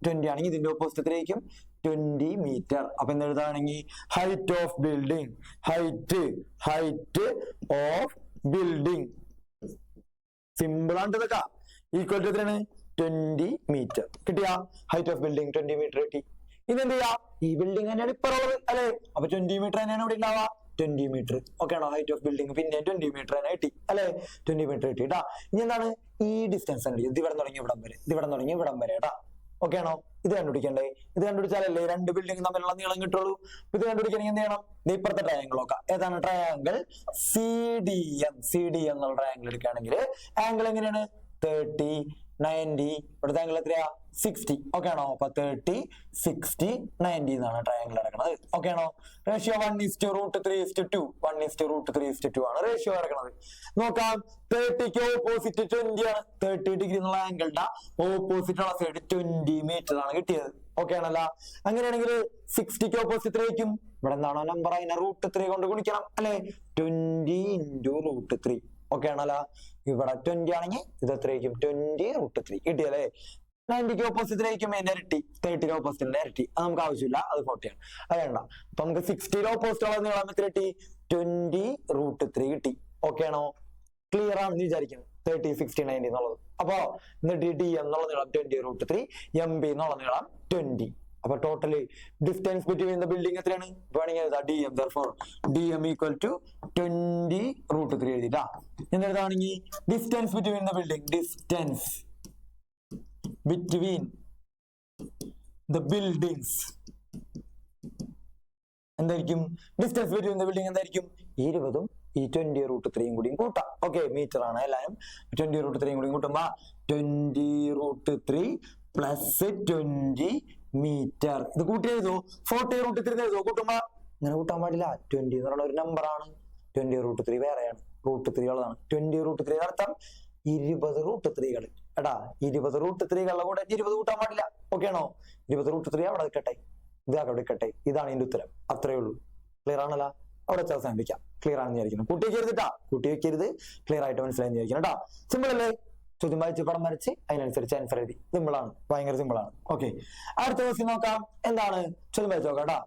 20 ആണെങ്കിൽ ഇതിന്റെ ഓപ്പോസിറ്റ് എത്രയായിരിക്കും? 20 മീറ്റർ. അപ്പൊ എന്താ എഴുതാണെങ്കിൽ height of building, height of building simple ആണ് ഇതൊക്കെ. ഈക്വൽ ടു എത്രയാണ്? 20 മീറ്റർ. കിട്ടിയാ? ഹൈറ്റ് ഓഫ് ബിൽഡിംഗ് 20 മീറ്റർ കിട്ടി. ഇനി എന്ത് ചെയ്യാ? ഈ ബിൽഡിംഗ് തന്നെയാണ് ഇപ്പൊ ഉള്ളത് അല്ലെ? അപ്പൊ 20 മീറ്റർ തന്നെയാണ് ഇവിടെ ഉണ്ടാവുക. 20 മീറ്റർ. ഓക്കെ ആണോ? ഹൈറ്റ് ഓഫ് ബിൽഡിംഗ് പിന്നെ 20 മീറ്റർ തന്നെ കിട്ടി അല്ലെ? 20 മീറ്റർ കിട്ടി കേട്ടാ. ഇനി എന്താണ് ഈ ഡിസ്റ്റൻസ്? ഇത് ഇവിടെ തുടങ്ങി ഇവിടം വരെ, ഇത് ഇവിടെ തുടങ്ങി ഇവിടം വരെ കേട്ടാ. ഓക്കെ ആണോ? ഇത് കണ്ടുപിടിക്കണ്ടേ? ഇത് കണ്ടുപിടിച്ചാലല്ലേ രണ്ട് ബിൽഡിംഗ് തമ്മിലുള്ള നീളം കിട്ടുള്ളൂ. ഇത് കണ്ടുപിടിക്കണമെങ്കിൽ എന്ത് ചെയ്യണം? ഇപ്പുറത്തെ ട്രയാങ്കിൾ നോക്കാം. ഏതാണ്? Triangle CDM. CDM എന്നുള്ള ട്രയാങ്കിൾ എടുക്കുകയാണെങ്കിൽ ആംഗിൾ എങ്ങനെയാണ്? 30, 90. ഇവിടുത്തെ ആംഗിൾ എത്രയാ? 60. ഓക്കെ ആണോ? അപ്പൊ 30, 60, 90 എന്നാണ് ട്രയാങ്കിൾ നടക്കുന്നത്. ഓക്കെ ആണോ? റേഷ്യോ 1:√3:2. 1:√3:2 ആണ് റേഷ്യോ നടക്കുന്നത്. നോക്കാം. 30ക്ക് ഓപ്പോസിറ്റ് 20 ആണ്. 30 ഡിഗ്രി എന്നുള്ള ആംഗിളിന്റെ ഓപ്പോസിറ്റ് ഉള്ള സൈഡ് 20 മീറ്റർ ആണ് കിട്ടിയത്. ഓക്കെ ആണല്ലോ? അങ്ങനെയാണെങ്കിൽ 60ക്ക് ഓപ്പോസിറ്റ് എത്രയായിരിക്കും? ഇവിടെ എന്താണോ നമ്പർ അതിനെ √3 കൊണ്ട് ഗുണിക്കണം അല്ലെ? 20 × √3. ഓക്കെ ആണല്ലോ? ഇവിടെ 20 ആണെങ്കിൽ ഇത് എത്രയായിരിക്കും? 20√3 കിട്ടിയല്ലേ? 90ക്ക് ഓപ്പോസിറ്റിലായിരിക്കും അതിന്റെ ഇരട്ടി, 30ക്ക് ഓപ്പോസിറ്റിന്റെ ഇരട്ടി. അത് നമുക്ക് ആവശ്യമില്ല, അത് 40 ആണ്. അത് വേണ്ട. അപ്പൊ നമുക്ക് 60യുടെ ഓപ്പോസിറ്റ് ഉള്ള നീളം എത്ര കിട്ടി? 20√3 കിട്ടി. ഓക്കെ ആണോ? ക്ലിയർ ആണെന്ന് വിചാരിക്കുന്നു. 30, 60, 90 എന്നുള്ളത്. അപ്പൊ എന്നിട്ട് DM എന്നുള്ള നീളം 20√3, MB എന്നുള്ള നീളം 20. അപ്പൊ total distance between the building എത്രയാണ്? വേണമെങ്കിൽ DM. therefore DM = 20√3 എഴുതിട്ടാ. എന്തെഴുതാണെങ്കിൽ distance between the building, distance between the buildings എന്തായിരിക്കും? ഡിസ്റ്റൻസ് ബിറ്റ്വീൻ ദ ബിൽഡിംഗ് എന്തായിരിക്കും? 20ഉം ഈ 20√3 കൂടിയും കൂട്ടാം. ഓക്കെ, മീറ്റർ ആണ് എല്ലാരും. 20√3 കൂടിയും കൂട്ടുമ്പോ 20√3 പ്ലസ് 20 മീറ്റർ. ഇത് കൂട്ടി എഴുതോ? 40√3 എഴുതോ? കൂട്ടുമ്പോ ഇങ്ങനെ കൂട്ടാൻ പാടില്ല. 20 എന്ന് പറയുന്ന ഒരു നമ്പർ ആണ്. 20√3 വേറെയാണ്. √3 ഉള്ളതാണ്. 20√3 അർത്ഥം 20√3 എടാ. 20√3 കൂടെ 20 കൂട്ടാൻ പാടില്ല. ഓക്കെ ആണോ? 20√3 അവിടെ നിൽക്കട്ടെ, ഇത് അവിടെ നിൽക്കട്ടെ. ഇതാണ് ഇതിന്റെ ഉത്തരം. അത്രേ ഉള്ളൂ. ക്ലിയർ ആണല്ലോ? അവിടെ അവസാനിപ്പിക്കാം. ക്ലിയർ ആണെന്ന് വിചാരിക്കണം. കൂട്ടി വെക്കരുത്, കൂട്ടി വെക്കരുത്. ക്ലിയർ ആയിട്ട് മനസ്സിലായി വിചാരിക്കണം കേട്ടോ. സിമ്പിൾ അല്ലേ? ചോദ്യം വായിച്ച് പടം വരച്ച് അതിനനുസരിച്ച് ആൻസർ എഴുതി. സിമ്പിൾ ആണ്, ഭയങ്കര സിമ്പിൾ ആണ്. ഓക്കെ, അടുത്ത ക്വസ്റ്റ്യൻ നോക്കാം. എന്താണ്? ചോദ്യം വായിച്ച് നോക്കാം കേട്ടോ.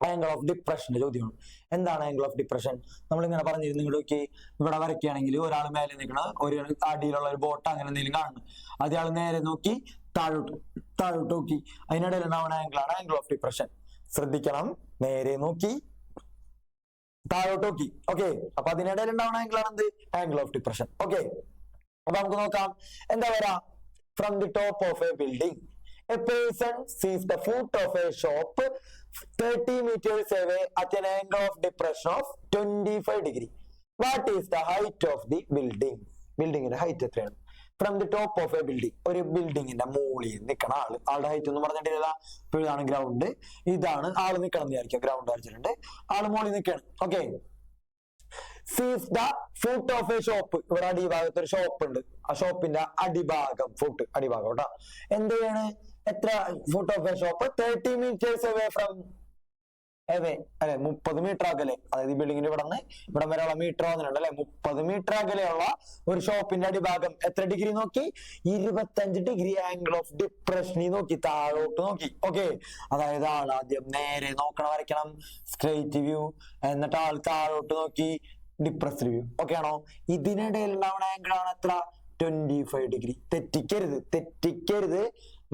ആംഗിൾ ഓഫ് ഡിപ്രഷന്റെ ചോദ്യമാണ്. എന്താണ് ആംഗിൾ ഓഫ് ഡിപ്രഷൻ? നമ്മളിങ്ങനെ പറഞ്ഞിരുന്നു. ഇങ്ങോട്ട് ഇവിടെ വരയ്ക്കുകയാണെങ്കിൽ ഒരാൾ മേലെ നിൽക്കണം, ഒരു അടിയിലുള്ള ഒരു ബോട്ട് അങ്ങനെ എന്തെങ്കിലും കാണുന്നു. അയാൾ നേരെ നോക്കി താഴോട്ട് നോക്കി. അതിനിടയിൽ ഉണ്ടാവുന്ന ആംഗിളാണ് ആംഗിൾ ഓഫ് ഡിപ്രഷൻ. ശ്രദ്ധിക്കണം. നേരെ നോക്കി താഴോട്ട് നോക്കി. ഓക്കെ, അപ്പൊ അതിനിടയിൽ ഉണ്ടാവുന്ന ആംഗിളാണ് എന്ത്? Angle of depression. ഓക്കെ, അപ്പൊ നമുക്ക് നോക്കാം. എന്താ പറയാ? From the top of A building a person sees the foot of a shop 30 meters away at an angle of depression of 25 degree. What is the height of the building? ബിൽഡിങ്ങിന്റെ height എത്രയാണ്? From the top of A building, ഒരു ബിൽഡിങ്ങിന്റെ മുകളിൽ നിൽക്കണ ആളുടെ height എന്ന് പറഞ്ഞിട്ടില്ല. ഇപ്പൊ ഇതാണ് ഗ്രൗണ്ട്, ഇതാണ് ആള് നിൽക്കണം എന്ന് വിചാരിക്കാം. ഗ്രൗണ്ട് വരച്ചിട്ടുണ്ട്, ആള് മുകളിൽ നിൽക്കണം. Okay, sees the foot of a shop. ഇവിടെ അടിഭാഗത്ത് ഒരു ഷോപ്പ് ഉണ്ട്. ആ ഷോപ്പിന്റെ അടിഭാഗം, ഫുട്ട് അടിഭാഗം കേട്ടോ. എന്ത് ചെയ്യാണ്? എത്ര? Foot of a shop 30 meters away from അല്ലെ 30 മീറ്റർ അകലെ. അതായത് ഈ ബിൽഡിങ്ങിന്റെ ഇവിടെ നിന്ന് ഇവിടെ വരെയുള്ള മീറ്റർ വന്നിട്ടുണ്ട് അല്ലെ. 30 മീറ്റർ അകലെയുള്ള ഒരു ഷോപ്പിന്റെ അടിഭാഗം എത്ര ഡിഗ്രി നോക്കി? 25 ഡിഗ്രി ആംഗിൾ ഓഫ് ഡിപ്രഷൻ നോക്കി, താഴോട്ട് നോക്കി. ഓക്കെ, അതായത് ആൾ ആദ്യം നേരെ നോക്കണം, വരയ്ക്കണം, സ്ട്രെയിറ്റ് വ്യൂ. എന്നിട്ട് ആൾ താഴോട്ട് നോക്കി, ഡിപ്രസ്ഡ് വ്യൂ. ഓക്കെ ആണോ? ഇതിനിടയിൽ ഉണ്ടാവുന്ന ആംഗിൾ ആണ് എത്ര? 25 ഡിഗ്രി. തെറ്റിക്കരുത്.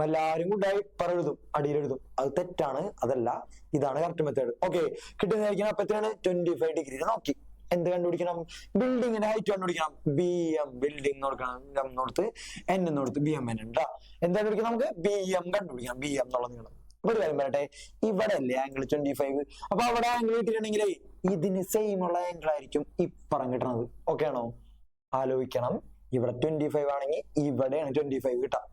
എല്ലാരും കൂടായി എഴുതും, അടിയിലെഴുതും. അത് തെറ്റാണ്, അതല്ല, ഇതാണ് കറക്റ്റ് മെത്തേഡ്. ഓക്കെ, കിട്ടുന്നതായിരിക്കണം. അപ്പൊ എത്രയാണ്? 25 ഡിഗ്രി നോക്കി. എന്ത് കണ്ടുപിടിക്കണം? ബിൽഡിങ്ങിന്റെ ഹൈറ്റ് കണ്ടുപിടിക്കണം. ബി എം ബിൽഡിംഗ് കൊടുക്കണം, എം കൊടുത്ത് എൻ എന്ന് കൊടുത്ത് ബി എം എൻ ഉണ്ടാ. എന്താ കണ്ടുപിടിക്കണം? നമുക്ക് ബി എം കണ്ടുപിടിക്കണം, ബി എം എന്നുള്ള നീളം. ഒരു കാര്യം പറയട്ടെ, ഇവിടെ അല്ലേ ആംഗിൾ 25. അപ്പൊ അവിടെ ആംഗിൾ കിട്ടിയിട്ടുണ്ടെങ്കിലേ ഇതിന് സെയിം ഉള്ള ആംഗിൾ ആയിരിക്കും ഇപ്പുറം കിട്ടണത്. ഓക്കെ ആണോ? ആലോചിക്കണം. ഇവിടെ 25 ആണെങ്കിൽ ഇവിടെയാണ് 25 കിട്ടാം.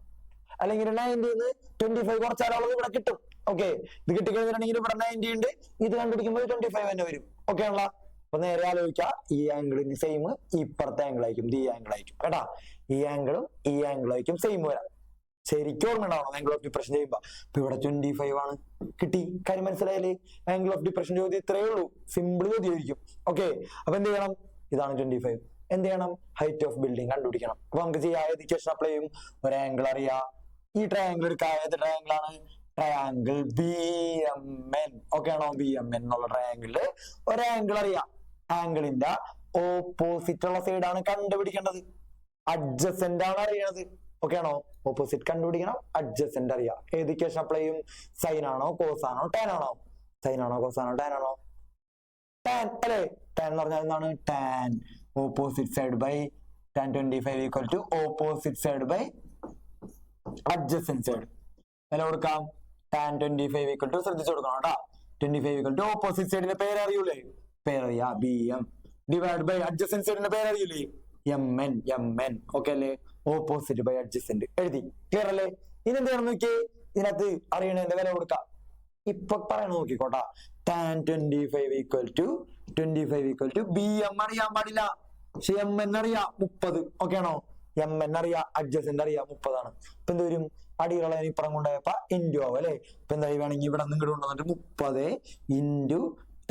അല്ലെങ്കിൽ 90 25 കുറച്ചാലുള്ളത് ഇവിടെ കിട്ടും. ഓക്കെ, ഇത് കിട്ടിക്കഴിഞ്ഞിട്ടുണ്ടെങ്കിൽ ഇവിടെ 90 ഉണ്ട്, ഇത് കണ്ടുപിടിക്കുമ്പോൾ 25 തന്നെ വരും. ഓക്കെ ആണല്ലോ? അപ്പൊ നേരെ ആലോചിക്കുക, ഈ ആംഗിളിന് സെയിം ഇപ്പുറത്തെ ആംഗിൾ ആയിരിക്കും, ഈ ആംഗിൾ ആയിരിക്കും കേട്ടാ. ഈ ആംഗിളും ഈ ആംഗിളും ആയിരിക്കും സെയിം വരാം. ശരിക്കും ഓർമ്മ ഉണ്ടാവണം ആംഗിൾ ഓഫ് ഡിപ്രഷൻ ചെയ്യുമ്പോ. അപ്പൊ ഇവിടെ 25 ആണ് കിട്ടി. കാര്യം മനസ്സിലായാലേ? ആംഗിൾ ഓഫ് ഡിപ്രഷൻ ചോദ്യം ഇത്രയേ ഉള്ളൂ, സിമ്പിൾ ചോദ്യമായിരിക്കും. ഓക്കെ, അപ്പൊ എന്ത് ചെയ്യണം? ഇതാണ് 25. എന്ത് ചെയ്യണം? ഹൈറ്റ് ഓഫ് ബിൽഡിംഗ് കണ്ടുപിടിക്കണം. അപ്പൊ നമുക്ക് ചെയ്യാം, ഏത് ഇക്വേഷൻ അപ്ലൈ ചെയ്യും? ഒരു ആംഗിൾ അറിയാം, ഈ ട്രയാംഗിൾ എടുക്കാം. ഏത് ട്രയാംഗിൾ ആണ്? Triangle B M N. Okay ആണോ? ബി എം എൻ എന്നുള്ള ട്രയാംഗിളില് ഒരു ആംഗിൾ അറിയാം. ആംഗിളിന്റെ ഓപ്പോസിറ്റ് ഉള്ള സൈഡാണ് കണ്ടുപിടിക്കേണ്ടത്. അഡ്ജസെന്റ് ആണ് അറിയണത്. ഓക്കെ ആണോ? ഓപ്പോസിറ്റ് കണ്ടുപിടിക്കണം, അഡ്ജസെന്റ് അറിയാം. ഏത് ഇക്വേഷൻ അപ്ലൈ ചെയ്യും? സൈൻ ആണോ, കോസ് ആണോ, ടാൻ ആണോ? സൈൻ ആണോ, കോസ് ആണോ, ടാൻ ആണോ? ടാൻ അല്ലേ? ടാൻ എന്ന് പറഞ്ഞാൽ എന്താണ്? Tan opposite side by tan 25 equal to opposite side by adjacent side. വില കൊടുക്കാം. ടാൻ 25 ഈക്വൽ ടു, ശ്രദ്ധിച്ചു കൊടുക്കണം കേട്ടോ, 25 ഈക്വൽ ടു ഓപ്പോസിറ്റ് സൈഡിന്റെ പേര് അറിയൂലേ? പേരറിയാ, B M divide by adjacent സൈഡിന്റെ പേര് അറിയൂലേ? M N. M N. Okay അല്ലേ? ഓപ്പോസിറ്റ് ബൈ അഡ്ജസെന്റ് എഴുതി. ക്ലിയർ അല്ലേ? ഇനി എന്താണെന്ന് നോക്കിയേ, ഇതിനകത്ത് അറിയണതിന്റെ വില കൊടുക്കാം. ഇപ്പൊ പറയണ നോക്കിക്കോട്ടാ. Tan 25 equal to B M അറിയാൻ പാടില്ല, പക്ഷെ എം എൻ അറിയാം 30. ഓക്കെ ആണോ? എം എൻ അറിയാം, അഡ്ജസെന്റ് അറിയാം 30 ആണ്. ഇപ്പൊ എന്ത് വരും? അടിയുള്ള ഇപ്പുറം കൊണ്ടുപോയപ്പോ ഇൻഡു ആവും അല്ലെ? ഇപ്പൊ എന്തായി? വേണമെങ്കിൽ ഇവിടെ നിന്ന് ഇങ്ങോട്ട് കൊണ്ടുവന്നിട്ട് 30 into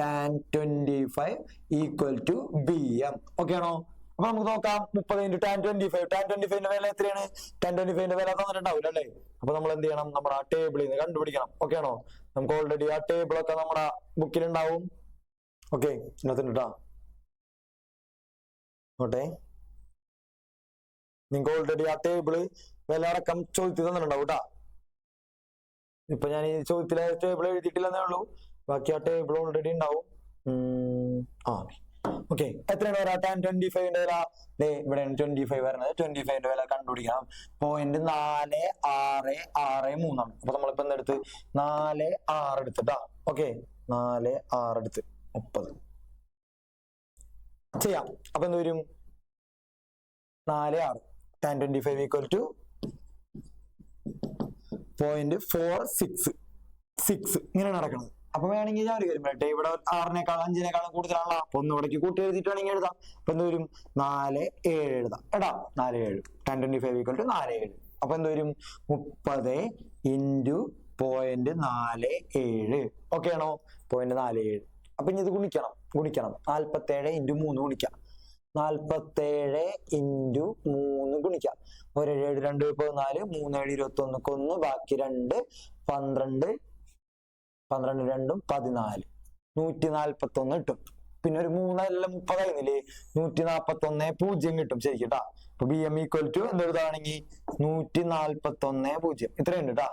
tan 25 equal to B M. Okay ആണോ? അപ്പൊ നമുക്ക് നോക്കാം. 30 ഇൻറ്റു ടാൻ 25. ടാൻ 25ന്റെ വില എത്രയാണ്? ടാൻ 25ന്റെ വില തന്നിട്ടുണ്ടാവില്ല അല്ലേ? അപ്പൊ നമ്മൾ എന്ത് ചെയ്യണം? നമ്മുടെ ആ ടേബിളിൽ നിന്ന് കണ്ടുപിടിക്കണം. ഓക്കെ ആണോ? നമുക്ക് ഓൾറെഡി ആ ടേബിൾ ഒക്കെ നമ്മുടെ ബുക്കിൽ ഉണ്ടാവും. ഓക്കെ, ഇതിനകത്തുണ്ട്. ഓട്ടെ, നിങ്ങൾക്ക് ഓൾറെഡി ആ ടേബിള് വില അടക്കം ചോദ്യത്തിൽ തന്നിട്ടുണ്ടാവും കേട്ടാ. ഇപ്പൊ ഞാൻ ഈ ചോദ്യത്തിലെ ടേബിൾ എഴുതിയിട്ടില്ലെന്നേ ഉള്ളൂ, ബാക്കി ആ ടേബിൾ ഓൾറെഡി ഉണ്ടാവും. ഓക്കെ, എത്രയാണ് വരാ? ടാൻ 25ന്റെ വില ഇവിടെ 25 വരുന്നത്. 25ന്റെ വില കണ്ടുപിടിക്കണം. 0.4663 ആണ്. അപ്പൊ നമ്മളിപ്പോ എന്തെടുത്ത്? 4.6 എടുത്തിട്ടാ. ഓക്കെ, 4.6 എടുത്ത് 30 ചെയ്യാം. അപ്പൊ എന്ത് വരും? 4.6 ടാൻ 25 ഈക്വൽ ടു 0.466 ഇങ്ങനെയാണ് നടക്കുന്നത്. അപ്പൊ വേണമെങ്കിൽ ഞാൻ ഒരു കാര്യം പറയട്ടെ, ഇവിടെ 6നേക്കാളും 5നേക്കാളും കൂടുതലാണല്ലോ. അപ്പൊ ഒന്ന് ഇവിടേക്ക് കൂട്ടി എഴുതിയിട്ടാണെങ്കിൽ എഴുതാം. അപ്പൊ എന്ത് വരും? 4.7 എഴുതാം. എടാ 4.7 ടാൻ 25 ഈക്വൽ ടു 4.7. അപ്പൊ എന്ത് വരും? 30 ഇൻറ്റു 0.47. ഓക്കെ ആണോ? 0.47. അപ്പൊ ഇനി ഇത് ഗുണിക്കണം. 47 ഇൻറ്റു 3 ഗുണിക്കാം. 47 ഇൻറ്റു 3 ഗുണിക്കാം. 1 7 2 14, 3 7 21 1, ബാക്കി 2 12, 12 2 14, 141 കിട്ടും. പിന്നെ ഒരു 3 എല്ലാം 30 ആയിരുന്നില്ലേ? 141 0 കിട്ടും ശരിക്കും കേട്ടാ. അപ്പൊ ബി എം ഈക്വൽ ടു എന്തെഴുതാണെങ്കിൽ 141 0 ഇത്രയുണ്ട് കേട്ടാ.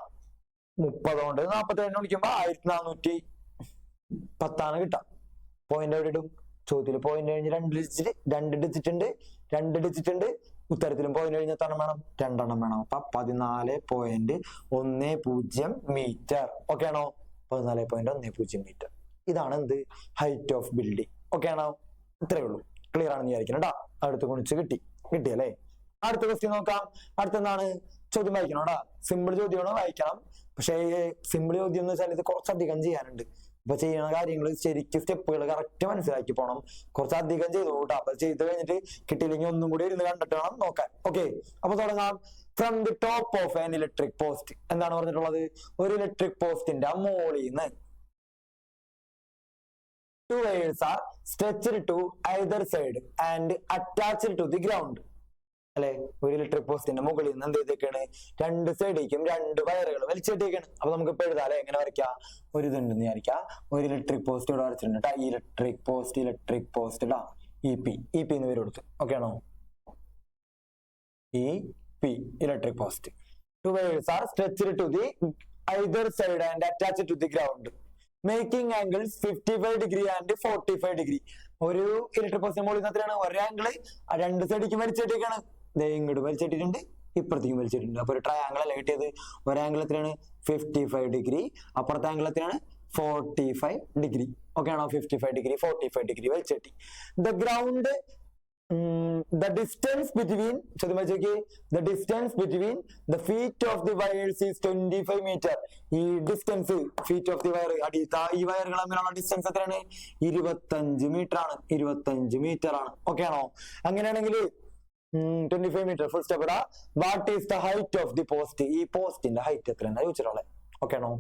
30 കൊണ്ട് 47 വിളിക്കുമ്പോ 1410 കിട്ടാം. പോയിന്റ് എവിടെ ഇടും? ചോദ്യത്തില് പോയിന്റ് കഴിഞ്ഞ് 2 ഡിജിറ്റ് ഉണ്ട്. ഉത്തരത്തിലും പോയിന്റ് കഴിഞ്ഞ എത്ര വേണം? 2 എണ്ണം വേണം. അപ്പൊ 14.10 മീറ്റർ. ഓക്കെ ആണോ? 14.10 മീറ്റർ. ഇതാണ് എന്ത്? Height of building. ഓക്കെ ആണോ? ഇത്രയേ ഉള്ളൂ. ക്ലിയർ ആണെന്ന് വിചാരിക്കണം കേട്ടാ. അടുത്ത് ഗുണിച്ച് കിട്ടിയല്ലേ? അടുത്ത ക്വസ്റ്റ്യൻ നോക്കാം. അടുത്തെന്താണ്? ചോദ്യം വായിക്കണം കേട്ടാ. സിമ്പിൾ ചോദ്യമാണ്, വായിക്കണം. പക്ഷേ സിമ്പിൾ ചോദ്യം എന്ന് വെച്ചാൽ ഇത് കുറച്ചധികം ചെയ്യാനുണ്ട്. അപ്പൊ ചെയ്യണ കാര്യങ്ങൾ ശരിക്കും സ്റ്റെപ്പുകൾ കറക്റ്റ് മനസ്സിലാക്കി പോണം. കുറച്ചധികം ചെയ്തു കൂട്ടാ. അപ്പൊ ചെയ്ത് കഴിഞ്ഞിട്ട് കിട്ടിയില്ലെങ്കിൽ ഒന്നും കൂടി ഇരുന്ന് കണ്ടിട്ട് വേണം നോക്കാൻ. ഓക്കെ, അപ്പൊ തുടങ്ങാം. From the top of an electric post. എന്താണ് പറഞ്ഞിട്ടുള്ളത്? ഒരു ഇലക്ട്രിക് പോസ്റ്റിന്റെ മോളിൽ നിന്ന് 2 wires are stretched to either side and attached to the ground. അല്ലെ? ഒരു ഇലക്ട്രിക് പോസ്റ്റിന്റെ മുകളിൽ നിന്ന് എന്ത് ചെയ്തേക്കാണ്? 2 സൈഡിലേക്കും 2 വയറുകൾ വലിച്ചിട്ടേക്കാണ്. അപ്പൊ നമുക്ക് ഇപ്പൊ എഴുതാം അല്ലെ? എങ്ങനെ വരയ്ക്കാം? ഒരു ഇതുണ്ടെന്ന് വിചാരിക്കാം. ഒരു ഇലക്ട്രിക് പോസ്റ്റ് ഇവിടെ വരച്ചിട്ടുണ്ട് കേട്ടോ. ഇലക്ട്രിക് പോസ്റ്റ് ഇടാ. ഇ പി എന്ന് പേര് കൊടുത്തു. ഓക്കെ ആണോ? Electric post. 2 wires are stretched to the either side and attached to the ground. Making angles 55 degree and 45 degree. ഒരു ഇലക്ട്രിക് പോസ്റ്റിന്റെ മുകളിൽ നിന്ന് എത്രയാണ്? ഒരു ആംഗിള് രണ്ട് സൈഡിലേക്ക് വലിച്ചിട്ടേക്കാണ്. ഇങ്ങോട്ട് വലിച്ചിട്ടിട്ടുണ്ട്, ഇപ്പുറത്തേക്കും വലിച്ചിട്ടുണ്ട്. അപ്പൊ ഒരു ട്രയാംഗിൾ അല്ല കിട്ടിയത്. ഒരു ആംഗിൾ എത്രയാണ്? 55 ഡിഗ്രി. അപ്പുറത്തെ ആംഗിൾ എത്രയാണ്? 45 ഡിഗ്രി. ഓക്കെ ആണോ? 55 ഡിഗ്രി 45 ഡിഗ്രി വലിച്ചിട്ടി. The ground the distance between the distance between the feet of the wires is 25 meter. ഈ distance feet of the wire ഈ വയറുകൾ തമ്മിലുള്ള ഡിസ്റ്റൻസ് എത്രയാണ്? 25 മീറ്റർ ആണ്. 25 മീറ്റർ ആണ്. ഓക്കെ ആണോ? അങ്ങനെയാണെങ്കിൽ 25 മീറ്റർ. ഫുൾ സ്റ്റെപ്പ് ഇടാ. What is the height of the post? ഈ പോസ്റ്റിന്റെ ഹൈറ്റ് എത്രയാണ് ചോദിച്ചിട്ടുള്ളത്. ഓക്കെ ആണോ?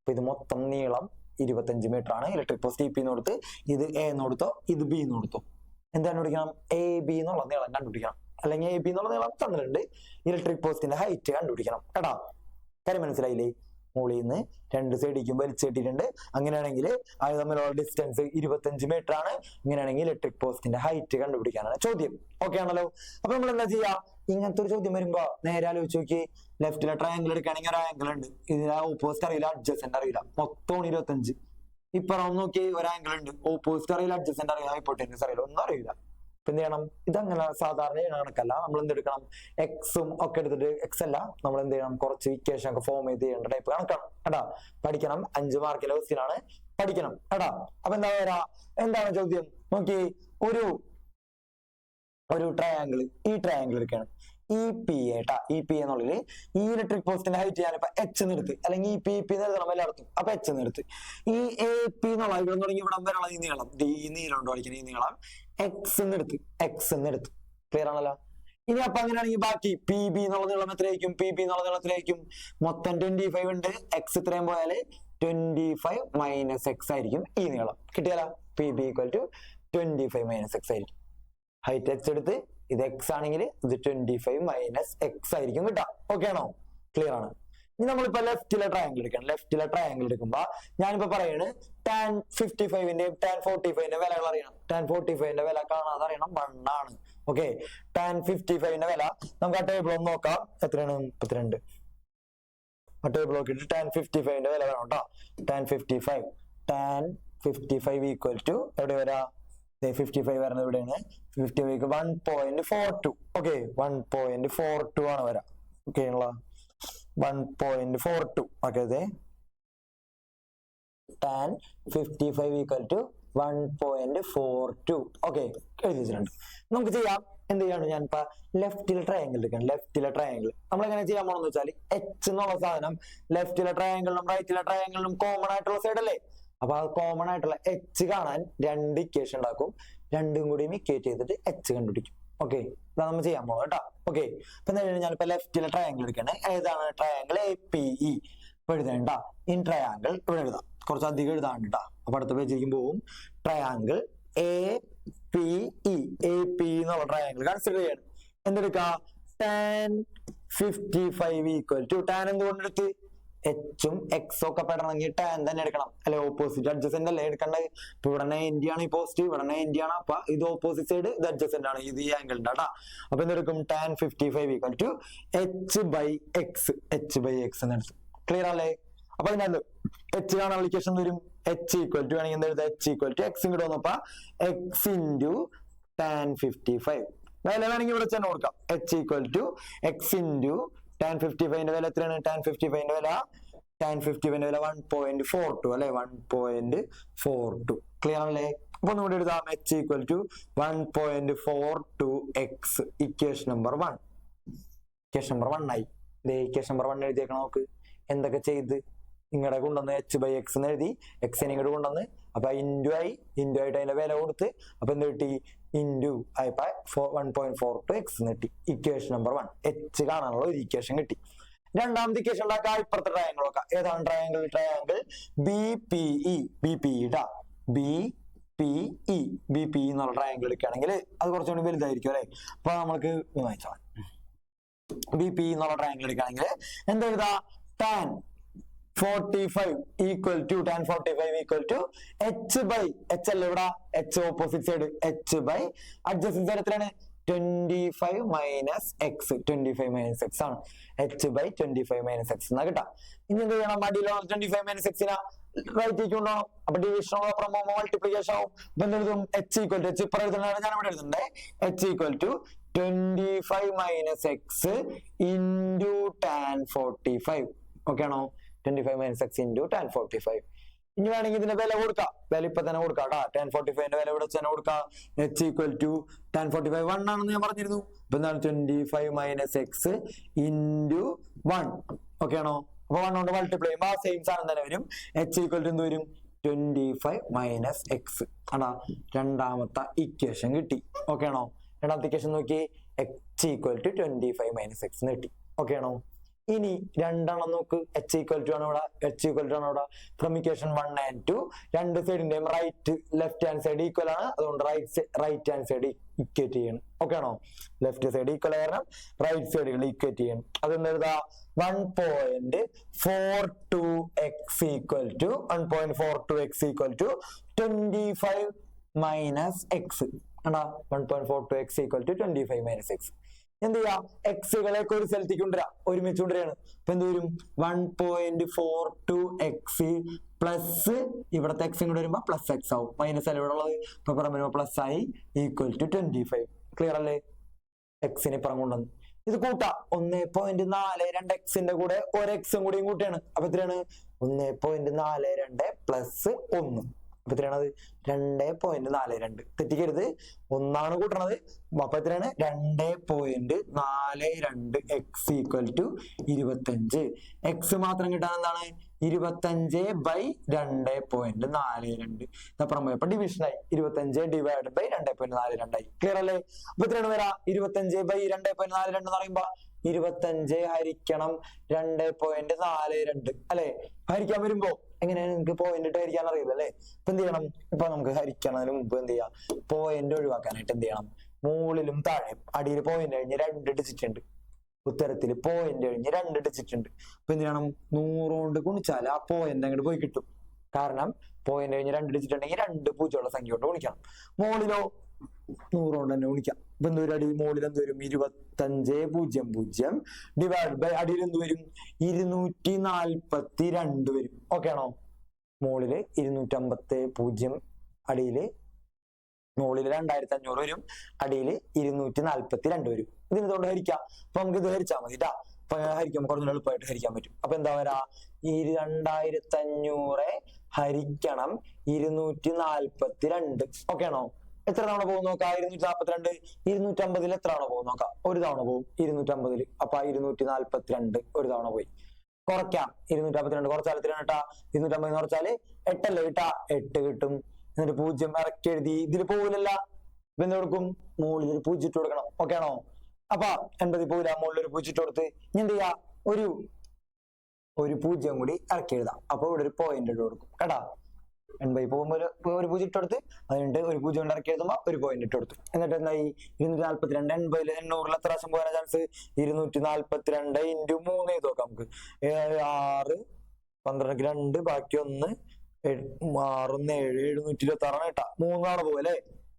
അപ്പൊ ഇത് മൊത്തം നീളം 25 മീറ്റർ ആണ്. ഇലക്ട്രിക് പോസ്റ്റ് ഇ പി എന്ന് കൊടുത്ത്, ഇത് എ എന്ന് കൊടുത്തോ, ഇത് ബി എന്ന് കൊടുത്തോ. എന്താണ് കണ്ടുപിടിക്കണം? എ ബി എന്നുള്ള നീളം കണ്ടുപിടിക്കണം. അല്ലെങ്കിൽ എ ബി എന്നുള്ള നീളം തന്നിട്ടുണ്ട്. ഇലക്ട്രിക് പോസ്റ്റിന്റെ ഹൈറ്റ് കണ്ടുപിടിക്കണം കേട്ടാ. കാര്യം മനസ്സിലായില്ലേ? മുകളിൽ നിന്ന് രണ്ട് സൈഡിലേക്കും വലിച്ചിട്ടിട്ടുണ്ട്. അങ്ങനെയാണെങ്കിൽ അത് തമ്മിലുള്ള ഡിസ്റ്റൻസ് 25 മീറ്റർ ആണ്. ഇങ്ങനെയാണെങ്കിൽ ഇലക്ട്രിക് പോസ്റ്റിന്റെ ഹൈറ്റ് കണ്ടുപിടിക്കാനാണ് ചോദ്യം. ഓക്കെ ആണല്ലോ? അപ്പൊ നമ്മൾ എന്താ ചെയ്യാ? ഇങ്ങനത്തെ ഒരു ചോദ്യം വരുമ്പോ നേരെ ആലോചിച്ച് നോക്കി. ലെഫ്റ്റിലെ ട്രയാംഗിൾ എടുക്കുകയാണെങ്കിൽ ഒരു ആംഗിൾ ഉണ്ട്. ഇതിന് ഓപ്പോസിറ്റ് അറിയില്ല, അഡ്ജസന്റ് അറിയില്ല. മൊത്തം 25. ഇപ്പുറം നോക്കി ഒരു ആംഗിൾ ഉണ്ട്. ഓപ്പോസിറ്റ് അറിയില്ല, അഡ്ജസന്റ് അറിയില്ല, ഹൈപ്പോട്ടൻസ് അറിയില്ല, ഒന്നും അറിയില്ല. ഇപ്പൊ എന്ത് ചെയ്യണം? ഇതങ്ങനെ സാധാരണ കണക്കല്ല. നമ്മൾ എന്തെടുക്കണം? എക്സും ഒക്കെ എടുത്തിട്ട്, എക്സ് അല്ല, നമ്മൾ എന്ത് ചെയ്യണം? കുറച്ച് ഇക്വേഷൻ ഒക്കെ ഫോം ചെയ്ത് ചെയ്യേണ്ട ടൈപ്പ് കണക്കാണ് കേട്ടാ. പഠിക്കണം. 5 മാർക്കിലെ ക്വസ്റ്റ്യൻ ആണ്. പഠിക്കണം കേട്ടാ. അപ്പൊ എന്താ പറയാ? എന്താണ് ചോദ്യം? നോക്കി, ഒരു ട്രയാംഗിൾ, ഈ ട്രയാംഗിൾ എടുക്കുകയാണ്. ഇ പി ഏട്ടാ. ഇ പി എന്നുള്ളിൽ ഈ ഇലക്ട്രിക് പോസ്റ്റിന്റെ ഹൈറ്റ് ഞാനിപ്പോ എച്ച് നിർത്ത്, അല്ലെങ്കിൽ ഇ പി എഴുതണം എല്ലായിടത്തും. അപ്പൊ എച്ച് നിർത്ത്. ഈ എ പി എന്നുള്ള ഇവിടെ തുടങ്ങി ഇവിടം വരെയുള്ള ഈ നീളം, ഈ നീളം കൊണ്ട് പഠിക്കണം. ഈ നീളം എക്സ് എന്നെടുത്ത്. ക്ലിയർ ആണല്ലോ? ഇനി അപ്പൊ അങ്ങനെയാണെങ്കിൽ ബാക്കി പി ബി എന്നുള്ള നീളം എത്രയായിരിക്കും? പി ബി എന്നുള്ള നീളം എത്രയായിരിക്കും? മൊത്തം 25 ഉണ്ട്. എക്സ് ഇത്രയും പോയാല് 25 മൈനസ് എക്സ് ആയിരിക്കും ഈ നീളം. കിട്ടിയാലോ? P B equal to 25 minus X ആയിരിക്കും. ഹൈറ്റ് എച്ച് എടുത്ത്, ഇത് എക്സ് ആണെങ്കിൽ ഇത് 25 മൈനസ് എക്സ് ആയിരിക്കും കിട്ടാം. ഓക്കെ ആണോ? ക്ലിയർ ആണ്? ഇനി നമ്മളിപ്പോ ലെഫ്റ്റിലെ ട്രയാംഗിൾ എടുക്കണം. ലെഫ്റ്റിലെ ട്രയാംഗിൾ എടുക്കുമ്പോ ഞാനിപ്പോ പറയാണ് tan 55ന്റെയും tan 45ന്റെ വിലകൾ അറിയണം. tan 45ന്റെ വില കാണാതെ അറിയണം. 1 ആണ്. ഓക്കെ. tan 55ന്റെ വില നമുക്ക് ആ ടേബിൾ ഒന്ന് നോക്കാം. എത്രയാണ്? 32. ആ ടേബിൾ നോക്കിയിട്ട് tan 55ന്റെ വില വേണം കേട്ടോ. tan 55 ഈക്വൽ ടു എവിടെ വരാ? 55 വരുന്നത് ഇവിടെയാണ്. 55 1.42. ഓക്കെ, 1.42 ആണ് വരാം. ഓക്കെ ആണല്ലോ? 1.42. ഓക്കെ, അതെ. tan 55 equal to 1.42. ഓക്കെ, എഴുതി വെച്ചിട്ടുണ്ട്. നമുക്ക് ചെയ്യാം. എന്ത് ചെയ്യാണ്? ഞാനിപ്പോ ലെഫ്റ്റിലെ ട്രയാംഗിൾ എടുക്കണം. ലെഫ്റ്റിലെ ട്രയാംഗിൾ നമ്മൾ എങ്ങനെ ചെയ്യാൻ പോണെന്ന് വെച്ചാൽ, എച്ച് എന്നുള്ള സാധനം ലെഫ്റ്റിലെ ട്രയാംഗിളിനും റൈറ്റിലെ ട്രയാംഗിളിനും കോമൺ ആയിട്ടുള്ള സൈഡ് അല്ലേ? അപ്പൊ ആ കോമൺ ആയിട്ടുള്ള എച്ച് കാണാൻ 2 ഇക്വേഷൻ ഉണ്ടാക്കും. രണ്ടും കൂടി ഇക്വേറ്റ് ചെയ്തിട്ട് എച്ച് കണ്ടുപിടിക്കും. ഓക്കെ, ഇതാ നമ്മൾ ചെയ്യാൻ പോകും കേട്ടോ. ഓക്കെ, അപ്പൊ എന്താ ഞാനിപ്പോ ലെഫ്റ്റിലെ ട്രയാംഗിൾ എടുക്കണേ. ഏതാണ്? Triangle A P E. ഇപ്പൊ എഴുതേണ്ട ഇൻ ട്രയാംഗിൾ ഇവിടെ എഴുതാം. കുറച്ചധികം എഴുതാണ്ട് കേട്ടോ. അപ്പൊ അടുത്ത പേജിലേക്ക് പോവും. Triangle A P E. A P എന്നുള്ള ട്രയാംഗിൾ കൺസിഡർ ചെയ്യണം. എന്തെടുക്കാം? tan 55 ഈക്വൽ ടു, ടാൻ എന്തുകൊണ്ടെടുത്ത്? എച്ചും എക്സും ഒക്കെ പെടണമെങ്കിൽ ടാൻ തന്നെ എടുക്കണം അല്ലെ? ഓപ്പോസിറ്റ് അഡ്ജസന്റ് അല്ലേ എടുക്കേണ്ടത്? ഇപ്പൊ ഇവിടെ 90 ആണ് ഈ പോസ്റ്റ്, ഇവിടെ 90 ആണ്. അപ്പൊ ഇത് ഓപ്പോസിറ്റ് സൈഡ്, ഇത് അഡ്ജസന്റ് ആണ്. ഇത് ഈ ആംഗിളിന്റെ കേട്ടാ. അപ്പൊ എന്തെടുക്കും? tan 55 equal to H by X. H by X എന്നെടുത്തു. ക്ലിയർ അല്ലേ? അപ്പൊ അതിനകത്ത് എച്ച് കാണാൻ ഇക്വേഷൻ വരും. എച്ച് ഈക്വൽ ടു വേണമെങ്കിൽ എന്താ? എച്ച് ഈക്വൽ ടു എക്സ് ഇങ്ങോട്ട് വന്നപ്പോ എക്സ് ഇൻറ്റു tan 55. വില വേണമെങ്കിൽ ഇവിടെ തന്നെ കൊടുക്കാം. H equal to X into tan 55ന്റെ വില എത്രയാണ്? tan 55ന്റെ വില 1.42 അല്ലെ? 1.42. ക്ലിയർ അല്ലേ? അപ്പൊ ഒന്നുകൂടി എഴുതാം. H equal to 1.42 X. Equation number 1. Equation number 1 ആയി. ഇക്വേഷൻ നമ്പർ 1 എഴുതിയേക്കണം. നോക്ക് എന്തൊക്കെ ചെയ്ത്. ഇങ്ങടെ കൊണ്ടുവന്ന് എച്ച് ബൈ എക്സ് എന്ന് എഴുതി. എക്സിനെ ഇങ്ങോട്ട് കൊണ്ടുവന്ന് അപ്പൊ ഇൻറ്റു ആയിട്ട് അതിന്റെ വില കൊടുത്ത് അപ്പൊ എന്ത് കിട്ടി? ഇൻറ്റു ആയപ്പോ 1.42 എക്സ് കിട്ടി. Equation number 1. എച്ച് കാണാനുള്ള ഒരു ഇക്വേഷൻ കിട്ടി. രണ്ടാമത്തെ ഇക്വേഷൻ ഉണ്ടാക്കാം. ഇപ്പുറത്തെ ട്രയാംഗിൾ നോക്കാം. ഏതാണ് triangle? Triangle B P E. B P E B P എന്നുള്ള ട്രയാംഗിൾ എടുക്കുകയാണെങ്കിൽ അത് കുറച്ചുകൂടി വലുതായിരിക്കും അല്ലെ? അപ്പൊ നമ്മൾക്ക് വായിച്ചാൽ ബി പി എന്നുള്ള ട്രയാംഗിൾ എടുക്കുകയാണെങ്കിൽ എന്തെഴുതാ? tan 45 equal to tan 45 equal to H by H അല്ല ഇവിടെ? H opposite side. H by adjacent side എത്രയാണ്? 25 മൈനസ് എക്സ്. 25 മൈനസ് എക്സ് ആണ്. എച്ച് ബൈ 25 മൈനസ് എക്സ് എന്നാ കിട്ടാം. ഇനി എന്ത് ചെയ്യണം? അടിയിലുള്ള 25 മൈനസ് എക്സിനാ റൈറ്റ് ഉണ്ടോ? അപ്പൊ ഡിവിഷൻ മൾട്ടിപ്ലിക്കേഷൻ ആവും. അപ്പൊ എന്തെഴുതും? എച്ച് ഈക്വൽ ടു, എച്ച് ഇപ്പറ എഴുതുന്നതാണ് ഞാൻ ഇവിടെ എഴുതുന്നുണ്ട്. H equal to 25 minus X into tan 45. Okay ആണോ? 25 മൈനസ് എക്സ് ഇൻറ്റു ടാൻ 45. ഇനി വേണമെങ്കിൽ ഇതിന്റെ വില കൊടുക്കാം. വില ഇപ്പൊ തന്നെ കൊടുക്കാം കേട്ടോ. ടാൻ 45ന്റെ വില ഇവിടെ തന്നെ കൊടുക്കാം. എച്ച് ഈക്വൽ ടു ടാൻ 45 1 ആണെന്ന് ഞാൻ പറഞ്ഞിരുന്നു. അപ്പൊ എന്താണ് 25 മൈനസ് എക്സ് ഇൻറ്റു 1. ഓക്കെ ആണോ? അപ്പൊ 1 കൊണ്ട് മൾട്ടിപ്ലൈ ചെയ്യുമ്പോൾ ആ സെയിം സാധനം തന്നെ വരും. എച്ച് ഈക്വൽ ടു എന്ത് വരും? 25 മൈനസ് എക്സ് ആണോ? രണ്ടാമത്തെ ഇക്വേഷൻ കിട്ടി. ഓക്കെ ആണോ? രണ്ടാമത്തെ ഇക്വേഷൻ നോക്കി, H equal to 25 minus X കിട്ടി. ഓക്കെ ആണോ? ഇനി രണ്ടെണ്ണം നോക്ക്. എച്ച് ഈക്വൽ ടു ആണ് ഇവിടെ, എച്ച് ഈക്വൽ ടു ആണ് ഇവിടെ. ഫ്രം ഇക്വേഷൻ 1 and 2 രണ്ട് സൈഡിന്റെയും ലെഫ്റ്റ് ഹാൻഡ് സൈഡ് ഈക്വൽ ആണ്. അതുകൊണ്ട് റൈറ്റ് ഹാൻഡ് സൈഡ് ഇക്വേറ്റ് ചെയ്യണം. ഓക്കെ ആണോ? ലെഫ്റ്റ് സൈഡ് ഈക്വൽ കാരണം റൈറ്റ് സൈഡുകൾ ഇക്വേറ്റ് ചെയ്യണം. അതെന്താ എഴുതാ? 1.42x equal to 25 minus X ആണോ? 1.42x equal to 25 minus X. എന്ത് ചെയ്യാ? എക്സുകളൊക്കെ ഒരു സ്ഥലത്തേക്ക് കൊണ്ടുവരാം, ഒരുമിച്ച് കൊണ്ടുവരാണ്. അപ്പൊ എന്ത് വരും? 1.42x പ്ലസ് ഇവിടത്തെ എക്സും കൂടെ വരുമ്പോ പ്ലസ് എക്സ് ആവും. മൈനസ് അല്ല ഇവിടെ ഉള്ളത്, ഇപ്പൊ പുറം വരുമ്പോ പ്ലസ് ആയി ഈക്വൽ ടു 25. ക്ലിയർ അല്ലേ? എക്സിന് പുറം കൊണ്ടുവന്നു. ഇത് കൂട്ടാം. 1.42 എക്സിന്റെ കൂടെ ഒരു എക്സും കൂടിയും കൂട്ടിയാണ്. അപ്പൊ എത്രയാണ്? 1.42 പ്ലസ് 1. അപ്പൊ എത്രയാണത്? 2.42. തെറ്റിക്കരുത്, ഒന്നാണ് കൂട്ടണത്. അപ്പൊ എത്രയാണ്? 2.42 എക്സ് ഈക്വൽ ടു 25. എക്സ് മാത്രം കിട്ടാൻ എന്താണ്? 25/2.42. അപ്പുറം പോയപ്പോ ഡിവിഷനായി. 25 ഡിവൈഡ് ബൈ 2.42 ആയി. ക്ലിയർ അല്ലേ? അപ്പൊ എത്രയാണ് വരാ? 25/2.42 എന്ന് പറയുമ്പോ 25 ഹരിക്കണം 2.42 അല്ലെ? ഹരിക്കാൻ വരുമ്പോ എങ്ങനെയാണ്? നിങ്ങൾക്ക് പോയിന്റ് ഇട്ട് ഹരിക്കാൻ അറിയില്ല അല്ലെ? അപ്പൊ എന്ത് ചെയ്യണം? ഇപ്പൊ നമുക്ക് ഹരിക്കണതിന് മുമ്പ് എന്ത് ചെയ്യാം? പോയിന്റ് ഒഴിവാക്കാനായിട്ട് എന്ത് ചെയ്യണം? മുകളിലും താഴെയും അടിയിൽ പോയിന്റ് കഴിഞ്ഞ് 2 ഡിജിറ്റ് ഉണ്ട്. ഉത്തരത്തിൽ പോയിന്റ് കഴിഞ്ഞ് 2 ഡിജിറ്റ് ഉണ്ട്. അപ്പൊ എന്ത് ചെയ്യണം? 100 കൊണ്ട് ഗുണിച്ചാൽ ആ പോയിന്റ് അങ്ങോട്ട് പോയി കിട്ടും. കാരണം പോയിന്റ് കഴിഞ്ഞ് 2 ഡിജിറ്റ് ഉണ്ടെങ്കിൽ 2 പൂജ്യമുള്ള സംഖ്യ കൊണ്ട് ഗുണിക്കണം. മുകളിലോ 100 കൊണ്ട് തന്നെ ഗുണിക്കാം. അപ്പൊ എന്തൊരു അടി? മുകളിൽ എന്ത് വരും? 2500 ഡിവൈഡ് ബൈ അടിയിൽ എന്ത് വരും? 242 വരും. ഓക്കെ ആണോ? മുകളില് 250, അടിയില് മുകളില് 2500 വരും, അടിയിൽ 242 വരും. ഇതിനോട് ഹരിക്കാം. അപ്പൊ നമുക്ക് ഇത് ഹരിച്ചാൽ മതി ട്ടാ. അപ്പൊ ഹരിക്കുമ്പോൾ കുറഞ്ഞ എളുപ്പമായിട്ട് ഹരിക്കാൻ പറ്റും. അപ്പൊ എന്താ വരാ? 2500 ഹരിക്കണം 242. ഓക്കെ ആണോ? എത്ര തവണ പോകും നോക്കാം? 242. 250 എത്ര തവണ പോകും നോക്കാം? ഒരു തവണ പോകും 250. അപ്പൊ 242 ഒരു തവണ പോയി. കുറയ്ക്കാം. 252 കുറച്ചാൽ എത്രയാണ് കേട്ടാ? 250 കുറച്ചാല് 8 അല്ലേ കിട്ടാ? 8 കിട്ടും. എന്നിട്ട് 0 ഇറക്കി എഴുതി. ഇതിൽ പോകില്ലല്ല, എന്ത് കൊടുക്കും? മുകളിൽ ഒരു 0 ഇട്ട് കൊടുക്കണം. ഓക്കെ ആണോ? അപ്പൊ 80 പോകില്ല, മുകളിൽ ഒരു 0 ഇട്ട് കൊടുത്ത് ഇനി എന്ത് ചെയ്യാ? ഒരു 0 കൂടി ഇറക്കി എഴുതാം. അപ്പൊ ഇവിടെ ഒരു പോയിന്റ് ഇട്ട് കൊടുക്കും കേട്ടാ. 80 പോകുമ്പോ ഒരു 0 ഇട്ട് കൊടുത്ത്, അതിനുണ്ട് ഒരു 0 കൊണ്ട് ഇറക്കി എഴുതുമ്പോ ഒരു പോയിന്റ് ഇട്ട് കൊടുത്തു. എന്നിട്ട് എന്തായി? 242. 80 800 എത്ര പ്രാവശ്യം പോകാൻ ചാൻസ്? 242 ഇൻറ്റു 3 ചെയ്ത് നോക്കാം നമുക്ക്. 7 6 12 2 ബാക്കി 1 6 1 7 726 കേട്ടാ. 3 തവണ പോകും അല്ലെ?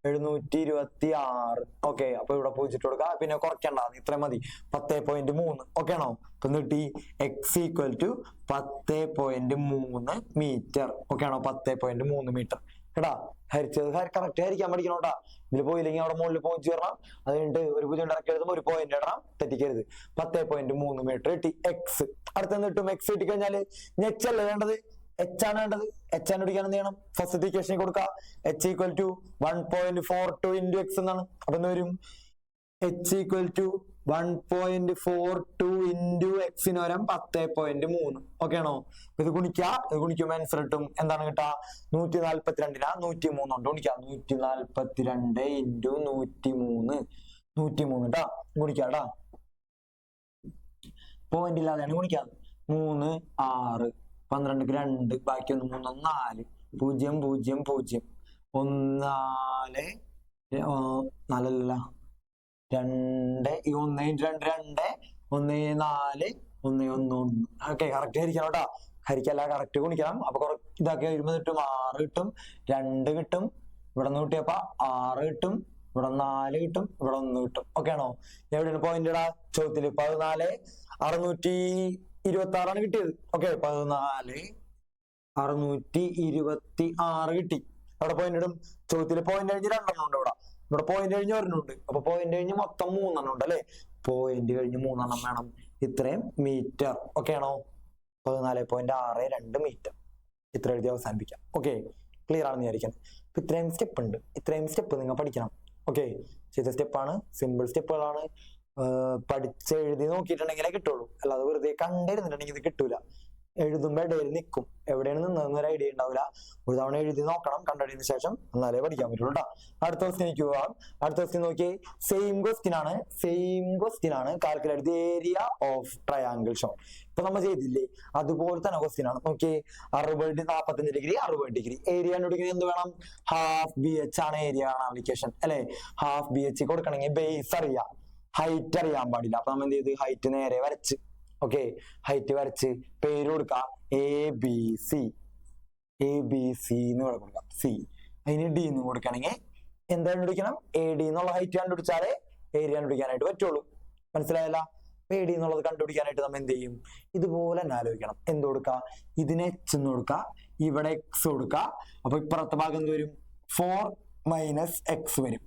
726. ഓക്കെ. അപ്പൊ ഇവിടെ 0 ഇട്ട് കൊടുക്കാം. പിന്നെ കുറയ്ക്കണ്ട, ഇത്രയും മതി. 10.3. ഓക്കെ ആണോ? അപ്പൊ കിട്ടി X equal to 10.3 metre. Okay ആണോ? 10.3 മീറ്റർ കേട്ടാ. ഹരിച്ചത് കറക്റ്റ് ഹരിക്കാൻ പഠിക്കണോട്ടാ. ഇതിൽ പോയില്ലെങ്കിൽ അവിടെ മുകളിൽ പോയിന്റ് ചേരണം. അത് കഴിഞ്ഞിട്ട് ഒരു 0 ഇറക്കി എഴുതുമ്പോൾ ഒരു പോയിന്റ് ഇടണം. തെറ്റിക്കരുത്. 10.3 മീറ്റർ കിട്ടി എക്സ്. അടുത്ത കിട്ടും എക്സ് കിട്ടിക്കഴിഞ്ഞാല് എച്ച് അല്ലേ വേണ്ടത്? എച്ച് ആണ് വേണ്ടത്. എച്ച് ആണ് പിടിക്കാൻ എന്ത് ചെയ്യണം? ഫസ്റ്റ് ഇക്വേഷൻ കൊടുക്കാം. H equal to 1.42 into X എന്നാണ്. അപ്പൊ എന്ത് വരും? എച്ച് ഈക്വൽ ടു 1.42 ഇൻറ്റു എക്സിന് വരാം 10.3. ഓക്കെ ആണോ? ഇത് ഗുണിക്കാം. ഇത് ഗുണിക്കുമ്പോൾ ആൻസർ കിട്ടും. എന്താണ് കിട്ടാ? 142 103 കൊണ്ട് ഗുണിക്കാം. 142 ഇൻറ്റു 103 കേട്ടാ. ഗുണിക്കാട്ടാ. പോയിന്റ് ഇല്ലാതെയാണ് ഗുണിക്കാം. 3 6 12 2 ബാക്കി 1 3 4 0 0 0 1 4 4 2 ഈ 1 2 2 1 4 1 1 1. ഓക്കെ. കറക്റ്റ് ഹരിക്കണം കേട്ടോ. ഹരിക്കല്ല, കറക്റ്റ് ഗുണിക്കണം. അപ്പൊ ഇതാക്കി വരുമ്പോ കിട്ടും 6 കിട്ടും, 2 കിട്ടും, ഇവിടെ നിന്ന് കിട്ടിയപ്പോ 6 കിട്ടും, ഇവിടെ 4 കിട്ടും, ഇവിടെ 1 കിട്ടും. ഓക്കെ ആണോ? എവിടെയാണ് പോയിന്റ് ഇടാ? ചോദ്യത്തില് 14 626 കിട്ടിയത്. ഓക്കെ. 14 626 കിട്ടി. അവിടെ പോയിന്റ് ഇടും. ചോദ്യത്തില് പോയിന്റ് കഴിഞ്ഞ് 2 ഉണ്ട്. ഇവിടെ പോയിന്റ് കഴിഞ്ഞ് 1 ഉണ്ട്. അപ്പൊ പോയിന്റ് കഴിഞ്ഞ് മൊത്തം 3 ഉണ്ട് അല്ലെ. പോയിന്റ് കഴിഞ്ഞ് 3 വേണം. ഇത്രയും മീറ്റർ. ഓക്കെ ആണോ? 14.62 മീറ്റർ. ഇത്ര എഴുതി അവസാനിപ്പിക്കാം. ഓക്കെ, ക്ലിയർ ആണെന്ന് വിചാരിക്കണം. അപ്പൊ ഇത്രയും സ്റ്റെപ്പ് ഉണ്ട്. ഇത്രയും സ്റ്റെപ്പ് നിങ്ങൾ പഠിക്കണം. ഓക്കെ, ചെയ്ത സ്റ്റെപ്പാണ്, സിമ്പിൾ സ്റ്റെപ്പുകളാണ്. പഠിച്ചെഴുതി നോക്കിയിട്ടുണ്ടെങ്കിലേ കിട്ടുള്ളൂ. അല്ലാതെ വെറുതെ കണ്ടിരുന്നിട്ടുണ്ടെങ്കിൽ ഇത് കിട്ടൂല. എഴുതുമ്പോ ഇടയിൽ നിൽക്കും. എവിടെയാണ് നിന്നൊരു ഐഡിയ ഉണ്ടാവില്ല. ഒരു തവണ എഴുതി നോക്കണം, കണ്ടതിന് ശേഷം എന്നാലേ പഠിക്കാൻ പറ്റുള്ളൂ കേട്ടോ. അടുത്ത ക്വസ്റ്റ്യനിലേക്ക് പോവാം. അടുത്ത ക്വസ്റ്റ്യൻ നോക്കി, സെയിം ക്വസ്റ്റ്യൻ ആണ്. Calculate the area of triangle shown. ഇപ്പൊ നമ്മൾ ചെയ്തില്ലേ, അതുപോലെ തന്നെ ക്വസ്റ്റ്യൻ ആണ്. നോക്കി, 45 ഡിഗ്രി 60 ഡിഗ്രി. ഏരിയ കണ്ടുപിടിക്കുന്നത് എന്ത് വേണം? ഹാഫ് BH ആണ് ഏരിയ ആണ് ആപ്ലിക്കേഷൻ അല്ലെ. ഹാഫ് BH കൊടുക്കണമെങ്കിൽ ബേസ് അറിയാം, ഹൈറ്റ് അറിയാൻ പാടില്ല. അപ്പൊ നമ്മൾ എന്ത് ചെയ്ത് ഹൈറ്റ് നേരെ വരച്ച്, ഓക്കെ, ഹൈറ്റ് വരച്ച് പേര് കൊടുക്കാം ABC എന്ന് കൊടുക്കാം. സി അതിന് D എന്ന് കൊടുക്കണമെങ്കിൽ എന്താ കണ്ടുപിടിക്കണം? AD എന്നുള്ള ഹൈറ്റ് കണ്ടുപിടിച്ചാലേ ഏരിയ കണ്ടുപിടിക്കാനായിട്ട് പറ്റുള്ളൂ. മനസ്സിലായല്ല? AD എന്നുള്ളത് കണ്ടുപിടിക്കാനായിട്ട് നമ്മൾ എന്ത് ചെയ്യും? ഇതുപോലെ തന്നെ ആലോചിക്കണം. എന്ത് കൊടുക്കുക? ഇതിന് H എന്ന് കൊടുക്കുക, ഇവിടെ X കൊടുക്കുക. അപ്പൊ ഇപ്പുറത്തെ ഭാഗം എന്ത് വരും? 4 - X വരും.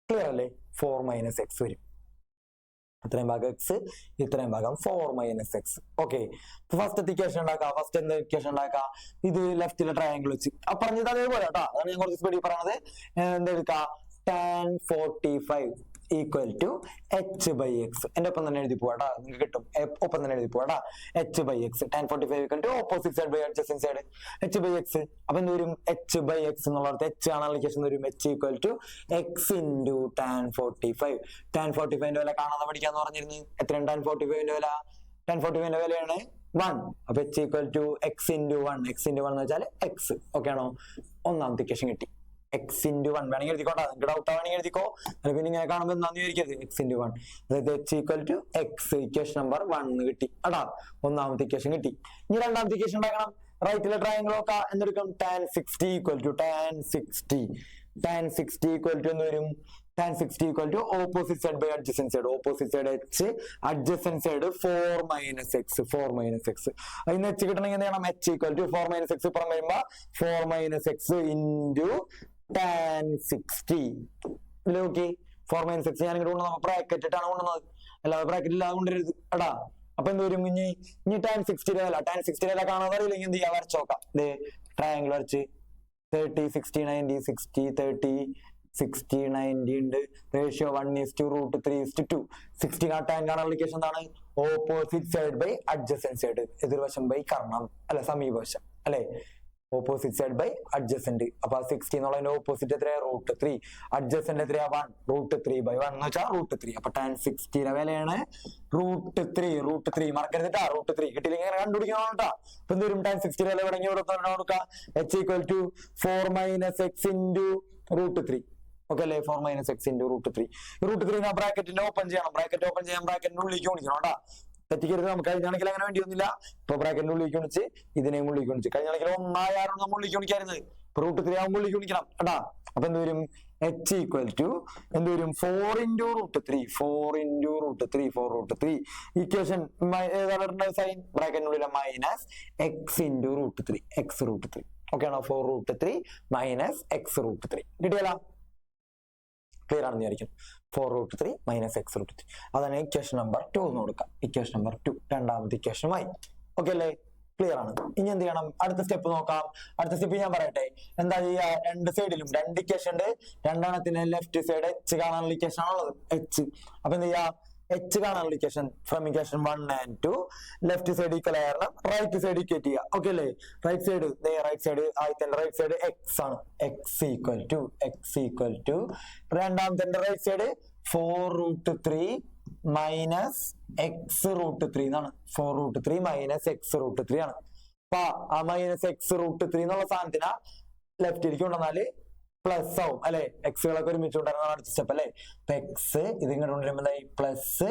ക്ലിയർ അല്ലേ? 4 - X വരും. ഇത്രയും ഭാഗം X, ഇത്രയും ഭാഗം 4 - X. ഓക്കെ, ഫസ്റ്റ് ഇക്വേഷൻ ഉണ്ടാക്കാം. ഫസ്റ്റ് എന്താ ഇക്വേഷൻ ഉണ്ടാക്കാം? ഇത് ലെഫ്റ്റിലെ ട്രയാങ്കിൾ വെച്ച് പറഞ്ഞത് അതേപോലെ കേട്ടോ. അതാണ് ഞാൻ കുറച്ച് സ്പീഡിൽ പറയണത്. എന്തെടുക്കാം? tan 45 = h/x. എന്റെ ഒപ്പം തന്നെ എഴുതി പോവാട്ടാ, നിങ്ങൾക്ക് കിട്ടും. ഒപ്പം തന്നെ എഴുതി പോവാട്ടാ. h/x. tan 45 = opposite side by adjacent side, h/x. അപ്പൊ എന്ത് വരും? h/x എന്നുള്ളത് h ആണ് ആപ്ലിക്കേഷൻ വരും. h = x × tan 45. tan 45ന്റെ വില കാണാതെ പഠിക്കാന്ന് പറഞ്ഞിരുന്നു. എത്രയാണ് tan 45ന്റെ വില? tan 45ന്റെ വിലയാണ് 1. അപ്പൊ h = x × 1. x × 1 എന്ന് വെച്ചാൽ x. ഓക്കെ ആണോ? ഒന്നാമത്തെ ഇക്വേഷൻ കിട്ടി. x × 1 വേണമെങ്കിൽ എഴുതിക്കോട്ടെ. നിങ്ങൾക്ക് ഡൗട്ട് ആണെങ്കിൽ എഴുതിക്കോ. അല്ലെങ്കിൽ പിന്നെ ഇങ്ങനെ കാണുമ്പോൾ എന്താന്ന് വിചാരിക്കരുത്. x × 1, അതായത് h = x. ഇക്വേഷൻ നമ്പർ 1 കിട്ടി. അടാ, ഒന്നാമത്തെ ഇക്വേഷൻ കിട്ടി. ഇനി രണ്ടാമത്തെ ഇക്വേഷൻ ഉണ്ടാക്കണം. റൈറ്റിലെ ട്രയാങ്കിൾ നോക്കാം. എന്തെടുക്കും? tan 60 എന്ത് വരും? tan 60 = opposite side by adjacent side. Opposite side h, adjacent side 4 - X. 4 - X. അതിന് h കിട്ടണമെങ്കിൽ എന്ത് ചെയ്യണം? h = 4 - X പുറം വരുമ്പോ 4 - X × tan 60. നോക്കി, 4 - X ഞാൻ ഇങ്ങോട്ട് കൊണ്ടുവന്നത് ബ്രാക്കറ്റ് ഇട്ടാണ് കൊണ്ടുവന്നത്, അല്ലാതെ ബ്രാക്കറ്റ് ഇല്ലാതെ കൊണ്ടുവരരുത്. എടാ, അപ്പൊ എന്ത് വരും? ഇനി tan 60 അല്ല, tan 60 കാണാതെ അറിയില്ലെങ്കിൽ എന്ത് ചെയ്യാൻ? വരച്ച് നോക്കാം. ട്രയാങ്കിൾ വരച്ച് 30 60 90 60 30 60 90 ഉണ്ട്. റേഷ്യോ 1:√3:2. 60 tan കാണാൻ ആപ്ലിക്കേഷൻ എന്താണ്? Opposite side by adjacent side. എതിർവശം ബൈ കർണം അല്ലെ, സമീപവശം അല്ലെ. Opposite side by adjacent. അപ്പൊ 60 എന്നുള്ളതിന്റെ ഓപ്പോസിറ്റ് എത്രയാ? √3. അഡ്ജസന്റ് എത്രയാ? 1. √3/1 എന്ന് വെച്ചാൽ √3. അപ്പൊ tan 60യുടെ വിലയാണ് √3. മറക്കരുതിട്ടാ, √3 കിട്ടിയില്ലെങ്കിൽ കണ്ടുപിടിക്കണം കേട്ടാ. അപ്പൊ എന്ത് വരും? tan 60യുടെ വില തുടങ്ങി ഇവിടെ കൊടുക്കാം. h = 4 - X × √3. ഓക്കെ അല്ലേ? 4 - X × √3. √3 ബ്രാക്കറ്റിന്റെ ഓപ്പൺ ചെയ്യണം. ബ്രാക്കറ്റ് ഓപ്പൺ ചെയ്യാൻ ബ്രാക്കറ്റിന്റെ ഉള്ളിലേക്ക് കുണിക്കണം കേട്ടാ. തെറ്റിക്കരുത്. നമുക്ക് കഴിഞ്ഞാണെങ്കിൽ അങ്ങനെ വേണ്ടിയൊന്നുമില്ല. ഇപ്പൊ ബ്രാക്കറ്റിന്റെ ഉള്ളിലേക്ക് കുണിച്ച് ഇതിനെയും ഉള്ളിലേക്ക് കുണിച്ച്. കഴിഞ്ഞാണെങ്കിൽ 1 ആയിരുന്നു നമ്മൾ ഉള്ളിലേക്ക് കുണിക്കായിരുന്നത്. ഇപ്പൊ √3 ആകുമ്പോൾ ഉള്ളിലേക്ക് കുണിക്കണം കേട്ടാ. അപ്പൊ എന്ത് വരും? h = എന്ത് വരും? 4 × √3. ഇക്വേഷൻ ഏതാണ് സൈൻ? ബ്രാക്കറ്റിനുള്ളിലെ -x × √3. ഓക്കെ ആണോ? 4√3 - x √3 കിട്ടിയല്ല? ക്ലിയർ ആണെന്ന് വിചാരിക്കും. 4√3 - x √3. അതാണ് ഇക്വേഷൻ നമ്പർ 2 എന്ന് കൊടുക്കാം. ഇക്വേഷൻ നമ്പർ 2 രണ്ടാമത്തെ ഇക്വേഷനുമായി. ഓക്കെ അല്ലേ? ക്ലിയർ ആണ്. ഇനി എന്ത് ചെയ്യണം? അടുത്ത സ്റ്റെപ്പ് നോക്കാം. അടുത്ത സ്റ്റെപ്പ് ഞാൻ പറയട്ടെ. എന്താ ചെയ്യുക? രണ്ട് സൈഡിലും 2 ഇക്വേഷൻ ഉണ്ട്. രണ്ടെണ്ണത്തിന് ലെഫ്റ്റ് സൈഡ് h കാണാനുള്ള ഇക്വേഷൻ ആണുള്ളത്. h. അപ്പൊ എന്ത് ചെയ്യാ? h കാണാനുള്ള equation from equation 1 and 2 left side equal ആയിരുന്നു, റൈറ്റ് സൈഡ് ഇക്വേറ്റ് ചെയ്യുക. ഓക്കെ അല്ലേ? റൈറ്റ് സൈഡ് ആദ്യത്തെ റൈറ്റ് സൈഡ് x ആണ്. x = രണ്ടാമത്തെ റൈറ്റ് സൈഡ് 4√3 - x √3 എന്നാണ്. 4√3 - x √3 ആണ്. അപ്പൊ ആ -x √3 എന്നുള്ള സാധനത്തിനാ ലെഫ്റ്റിലേക്ക് കൊണ്ടുവന്നാല് പ്ലസ് ആവും അല്ലെ. എക്സുകളൊക്കെ ഒരുമിച്ച് കൊണ്ടുവരുന്ന അടുത്ത സ്റ്റെപ്പ് അല്ലെ. എക്സ് ഇത് ഇങ്ങോട്ട് കൊണ്ടുവരുമ്പോ പ്ലസ്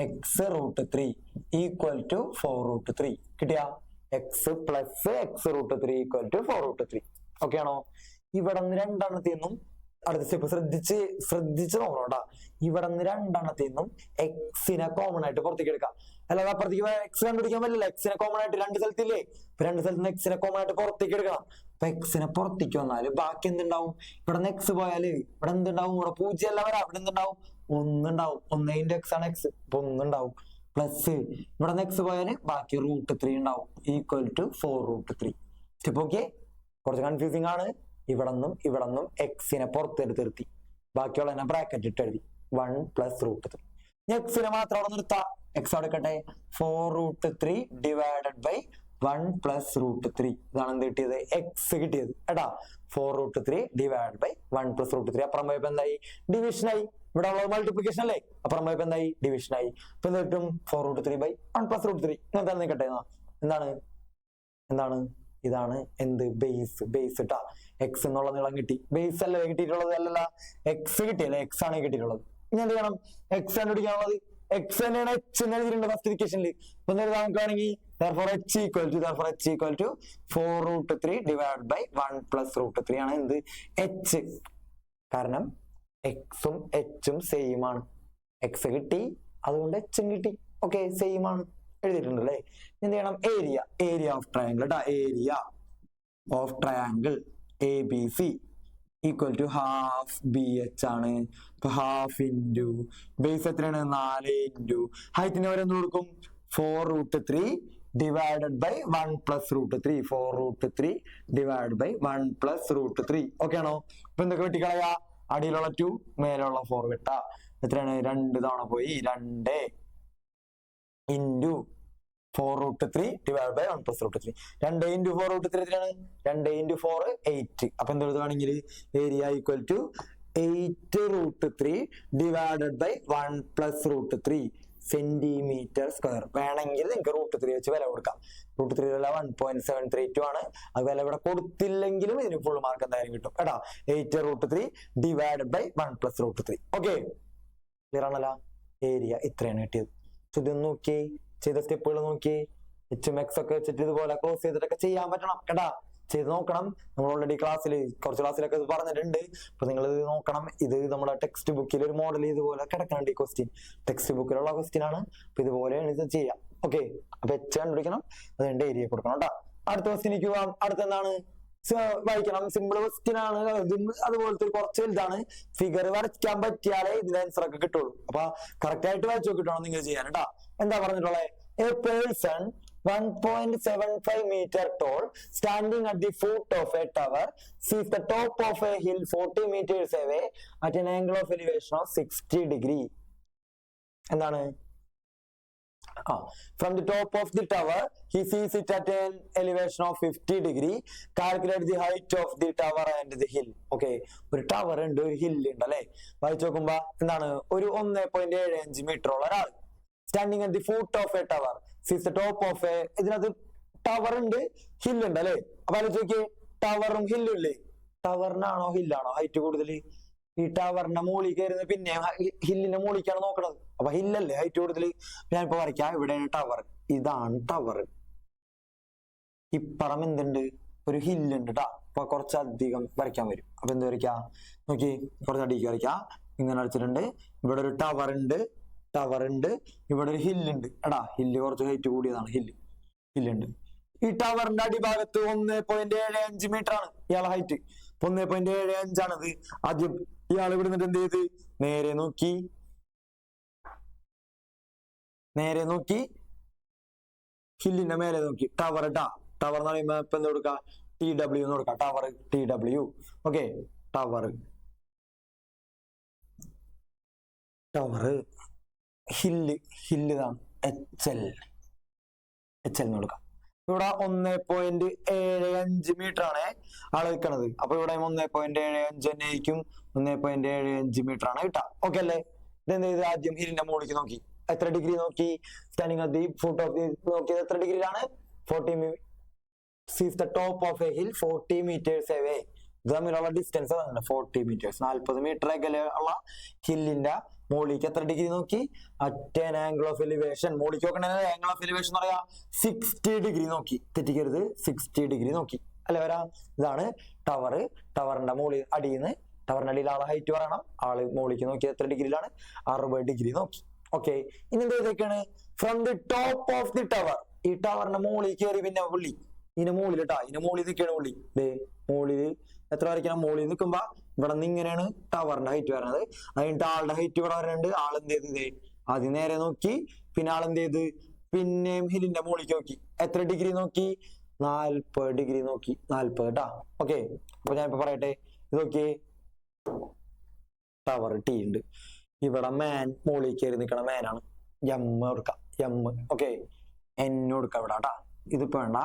x √3 = 4√3 കിട്ടിയ? x + x √3 = 4√3. ഓക്കെ ആണോ? ഇവിടെ നിന്ന് രണ്ടെണ്ണത്തിൽ അടുത്ത സ്റ്റെപ്പ് ശ്രദ്ധിച്ച് നോക്കണം കേട്ടാ. ഇവിടെ നിന്ന് രണ്ടെണ്ണത്തിൽ നിന്നും എക്സിനെ കോമൺ ആയിട്ട് പുറത്തേക്ക് എടുക്കാം. അല്ലാതെ അപ്പുറത്തേക്ക് എക്സ് കണ്ടുപിടിക്കാൻ പറ്റില്ല. എക്സിനെ കോമൺ ആയിട്ട് രണ്ട് സ്ഥലത്തില്ലേ, രണ്ട് സ്ഥലത്ത് നിന്ന് എക്സിനെ കോമൺ ആയിട്ട് പുറത്തേക്ക് എടുക്കണം. അപ്പൊ എക്സിനെ പുറത്തേക്ക് വന്നാല് ബാക്കി എന്തുണ്ടാവും? ഇവിടെ നിന്ന് എക്സ് പോയാല് ഇവിടെ എന്തുണ്ടാവും? ഇവിടെ 0 അല്ല വരാം, ഇവിടെ എന്തുണ്ടാവും? 1 ഉണ്ടാവും. 1 x ആണ് എക്സ്, അപ്പൊ 1 ഉണ്ടാവും. പ്ലസ് ഇവിടെ നിന്ന് എക്സ് പോയാല് ബാക്കി √3 ഉണ്ടാവും, ഈക്വൽ ടു 4√3. Step okay? കുറച്ച് കൺഫ്യൂസിങ് ആണ്. ഇവിടെ നിന്നും എക്സിനെ പുറത്തെടുത്ത് നിർത്തി, ബാക്കിയുള്ള ബ്രാക്കറ്റ് ഇട്ട് എഴുതി 1 + √3. എക്സിനെ മാത്രം അവിടെ നിർത്താം. എക്സ് എടുക്കട്ടെ, 4√3 ഡിവൈഡഡ് ബൈ 1 + √3. ഇതാണ് എന്ത് കിട്ടിയത്? എക്സ് കിട്ടിയത് കേട്ടാ. 4√3 ഡിവൈഡ് ബൈ 1 + √3. അപ്പുറം പോയപ്പോ എന്തായി? ഡിവിഷനായി. ഇവിടെ ഉള്ളത് മൾട്ടിപ്ലിക്കേഷൻ അല്ലേ, അപ്പുറം പോയപ്പോ എന്തായി? ഡിവിഷനായി. അപ്പൊ എന്ത് കിട്ടും? 4√3 ബൈ 1 + √3. എന്താ നിൽക്കട്ടെ? എന്താണ് ഇതാണ് എന്ത്? ബേസ് ഇട്ടാ. എക്സ് എന്നുള്ള നീളം കിട്ടി. ബേസ് അല്ലേ കിട്ടിയിട്ടുള്ളത്? അല്ലല്ല, എക്സ് കിട്ടിയല്ലേ, എക്സ് ആണ് കിട്ടിയിട്ടുള്ളത്. ഇനി എന്ത് ചെയ്യണം? എക്സ് കണ്ടുപിടിക്കാനുള്ളത് എക്സ് തന്നെയാണ് എച്ച് എന്ന് എഴുതിയിട്ടുണ്ട് ഫസ്റ്റ് ഇക്വേഷനിൽ. അപ്പൊ എന്തായാലും നമുക്കാണെങ്കിൽ h equal to 4√3 divide by 1 + √3 ആണ് എന്ത്? എച്ച്. കാരണം എക്സും എച്ചും സെയിം ആണ്. എക്സ് കിട്ടി, അതുകൊണ്ട് എച്ചും കിട്ടി. ഓക്കെ, സെയിം ആണ് എഴുതിയിട്ടുണ്ട് അല്ലേ. എന്ത് ചെയ്യണം? ഏരിയ ഓഫ് ട്രയാങ്കിൾ കേട്ടാ. Area of triangle ABC equal to half BH ആണ്. ഇപ്പൊ ഹാഫ് ഇൻറ്റു ബേസ് എത്രയാണ്? 4 ഇൻറ്റു ഹൈറ്റിന് വരെ എന്ത് കൊടുക്കും? 4√3 divided by 1 + √3. 4√3 divide by 1 + √3. Okay ആണോ? ഇപ്പൊ എന്തൊക്കെ വെട്ടിക്കളയാ? അടിയിലുള്ള 2, മേലുള്ള 4 വെട്ടാ. എത്രയാണ്? 2 തവണ പോയി. 2 ഇൻറ്റു 4√3 ഡിവൈഡ് ബൈ 1 + √3. 2 ഇൻറ്റു 4√3 എത്രയാണ്? 2 ഇൻറ്റു 4 8. അപ്പൊ എന്ത് എഴുതുകയാണെങ്കിൽ area equal to 8√3 divided by 1 + √3 centimetre square. വേണമെങ്കിൽ നിങ്ങൾക്ക് √3 വെച്ച് വില കൊടുക്കാം. √3 വില 1.732 ആണ്. അത് വില ഇവിടെ കൊടുത്തില്ലെങ്കിലും ഇതിന് ഫുൾ മാർക്ക് എന്തായാലും കിട്ടും കേട്ടാ. 8√3 ഡിവൈഡഡ് ബൈ 1 + √3. ഓക്കെ, ക്ലിയർ ആണല്ലോ? ഏരിയ ഇത്രയാണ് കിട്ടിയത്. ഇത് നോക്കി ചെയ്ത സ്റ്റെപ്പുകൾ നോക്കി, HM X ഒക്കെ വെച്ചിട്ട് ഇതുപോലെ ക്ലോസ് ചെയ്തിട്ടൊക്കെ ചെയ്യാൻ പറ്റണം കേട്ടാ. ചെയ്ത് നോക്കണം. നമ്മൾ ഓൾറെഡി കുറച്ച് ക്ലാസ്സിലൊക്കെ ഇത് പറഞ്ഞിട്ടുണ്ട്. അപ്പൊ നിങ്ങൾ ഇത് നോക്കണം. ഇത് നമ്മുടെ ടെക്സ്റ്റ് ബുക്കിൽ ഒരു മോഡൽ ഇതുപോലെ കിടക്കുന്നുണ്ട്. ഈ ക്വസ്റ്റ്യൻ ടെക്സ്റ്റ് ബുക്കിലുള്ള ക്വസ്റ്റ്യൻ ആണ്. അപ്പൊ ഇതുപോലെയാണ് ഇത് ചെയ്യാം. ഓക്കെ, അപ്പൊ H കണ്ടുപിടിക്കണം, അതുകൊണ്ട് ഏരിയ കൊടുക്കണം കേട്ടോ. അടുത്ത ക്വസ്റ്റ്യനിലേക്ക് പോവാം. അടുത്ത എന്താണ്? വായിക്കണം. സിമ്പിൾ ക്വസ്റ്റ്യൻ ആണ്. അതുപോലത്തെ കുറച്ച് വലുതാണ്. ഫിഗർ വരയ്ക്കാൻ പറ്റിയാലേ ഇതിന്റെ ആൻസർ ഒക്കെ കിട്ടുള്ളൂ. അപ്പൊ കറക്റ്റ് ആയിട്ട് വരച്ചു നോക്കിയിട്ടാണ് നിങ്ങൾ ചെയ്യാൻ കേട്ടോ. എന്താ പറഞ്ഞിട്ടുള്ളത്? A person 1.75 meter tall standing at the foot of a tower sees the top of a hill 40 meters away at an angle of elevation of 60 degree. എന്താണ്? From the top of the tower he sees it at an elevation of 50 degree. Calculate the height of the tower and the hill. Okay, ഒരു tower ഉണ്ട്, ഒരു hill ഉണ്ട് അല്ലെ. വായിച്ചു നോക്കുമ്പോ എന്താണ്? ഒരു 1.75 മീറ്റർ ഉള്ള ഒരാൾ standing at the foot of A tower സീസ് ദ ടോപ്പ് ഓഫ് എ. ഇതിനകത്ത് ടവർ ഉണ്ട്, ഹില്ല് ഉണ്ട് അല്ലെ. അപ്പൊ ആലോചിച്ച് നോക്കിയേ, ടവറും ഹില്ലും ഇല്ലേ? ടവറിനാണോ ഹില്ലാണോ ഹൈറ്റ് കൂടുതൽ? ഈ ടവറിന്റെ മുകളിൽ കയറുന്നത് പിന്നെ ഹില്ലിന്റെ മുകളിലേക്കാണ് നോക്കണത്. അപ്പൊ ഹില്ലല്ലേ ഹൈറ്റ് കൂടുതൽ. ഞാനിപ്പോ വരയ്ക്കാം. ഇവിടെയാണ് ടവർ, ഇതാണ് ടവർ. ഇപ്പുറം എന്തുണ്ട്? ഒരു ഹില്ലുണ്ട് കേട്ടാ. അപ്പൊ കുറച്ചധികം വരയ്ക്കാൻ വരും. അപ്പൊ എന്ത് വരയ്ക്കാം? നോക്കി, കുറച്ചടിക്ക് വരയ്ക്കാം. ഇങ്ങനെ വരച്ചിട്ടുണ്ട്. ഇവിടെ ഒരു ടവർ ഉണ്ട്, ഇവിടെ ഒരു ഹില്ലുണ്ട് എടാ. ഹില്ല് കുറച്ച് ഹൈറ്റ് കൂടിയതാണ്. ഹില്ലുണ്ട്. ഈ ടവറിന്റെ അടിഭാഗത്ത് 1.75 മീറ്റർ ആണ് ഇയാളെ ഹൈറ്റ്. 1.75 ആണത്. ആദ്യം ഇയാൾ ഇവിടെ നിന്നിട്ട് എന്ത് ചെയ്ത്? നേരെ നോക്കി ഹില്ലിന്റെ മേലെ നോക്കി. ടവർ ഇട്ടാ. ടവർ എന്ന് പറയുമ്പോ ഇപ്പൊ എന്ത് കൊടുക്കാം? TW എന്ന് കൊടുക്കാം. Tower TW. Okay, tower hill ഇതാണ് HL എന്ന് കൊടുക്കാം. ഇവിടെ 1.75 മീറ്റർ ആണ് ആള് നിൽക്കണത്. അപ്പൊ ഇവിടെ 1.75 തന്നെ ആയിരിക്കും. 1.75 മീറ്റർ ആണ് കിട്ടാം. ഓക്കെ അല്ലേ? ഇതെന്ത് ചെയ്ത്? ആദ്യം ഹില്ലിന്റെ മുകളിലേക്ക് നോക്കി. എത്ര ഡിഗ്രി നോക്കി? Standing at the foot of the നോക്കിയത് എത്ര ഡിഗ്രിയിലാണ്? 40 sees the top of a hill 40 meters away. ഇത് തമ്മിലുള്ള ഡിസ്റ്റൻസ് 40 meters. 40 മീറ്റർ അകലെ ഉള്ള ഹില്ലിന്റെ മുകളിലേക്ക് എത്ര ഡിഗ്രി നോക്കി? At an angle of elevation. മുകളിലേക്ക് നോക്കണ ആംഗിൾ ഓഫ് എലിവേഷൻ എന്ന് പറയാ 60 ഡിഗ്രി നോക്കി. തെറ്റിക്കരുത്, 60 ഡിഗ്രി നോക്കി അല്ലെ വരാ. ഇതാണ് ടവർ. ടവറിന്റെ മുകളിൽ അടിയിൽ നിന്ന് ടവറിന്റെ അടിയിൽ ആളെ ഹൈറ്റ് പറയണം. ആള് മുകളിലേക്ക് നോക്കിയത് എത്ര ഡിഗ്രിയിലാണ്? 60 ഡിഗ്രി നോക്കി. ഓക്കെ, ഇനി എന്ത് ചെയ്തേക്കാണ്? From the top of the tower, ഈ ടവറിന്റെ മുകളിൽ കയറി പിന്നെ പുള്ളി ഇതിന്റെ മുകളിൽ കേട്ടാ, ഇതിന്റെ മുകളിൽ നിൽക്കുകയാണ് പുള്ളി. ദേ മുകളില് എത്ര വരയ്ക്കണം? മുകളിൽ നിൽക്കുമ്പോ ഇവിടെ നിന്ന് ഇങ്ങനെയാണ് ടവറിന്റെ ഹൈറ്റ് വരുന്നത്. അതിന്റെ ആളുടെ ഹൈറ്റ് ഇവിടെ വരുന്നുണ്ട്. ആളെന്ത് ചെയ്ത് ആദ്യം നേരെ നോക്കി, പിന്നെ ആളെന്ത് ചെയ്ത് പിന്നെയും ഹില്ലിന്റെ മുകളിലേക്ക് നോക്കി. എത്ര ഡിഗ്രി നോക്കി? 40 ഡിഗ്രി നോക്കി. 40 കേട്ടാ. ഓക്കെ, അപ്പൊ ഞാൻ ഇപ്പൊ പറയട്ടെ, ഇത് നോക്കിയേ, ടവർ ടി ഉണ്ട്. ഇവിടെ മാൻ മുകളിൽ കയറി നിൽക്കണ മാനാണ്. എം കൊടുക്കാം, എം. ഓക്കെ, എൻ കൊടുക്കാം ഇവിടെ കേട്ടാ. ഇതിപ്പോ വേണ്ട,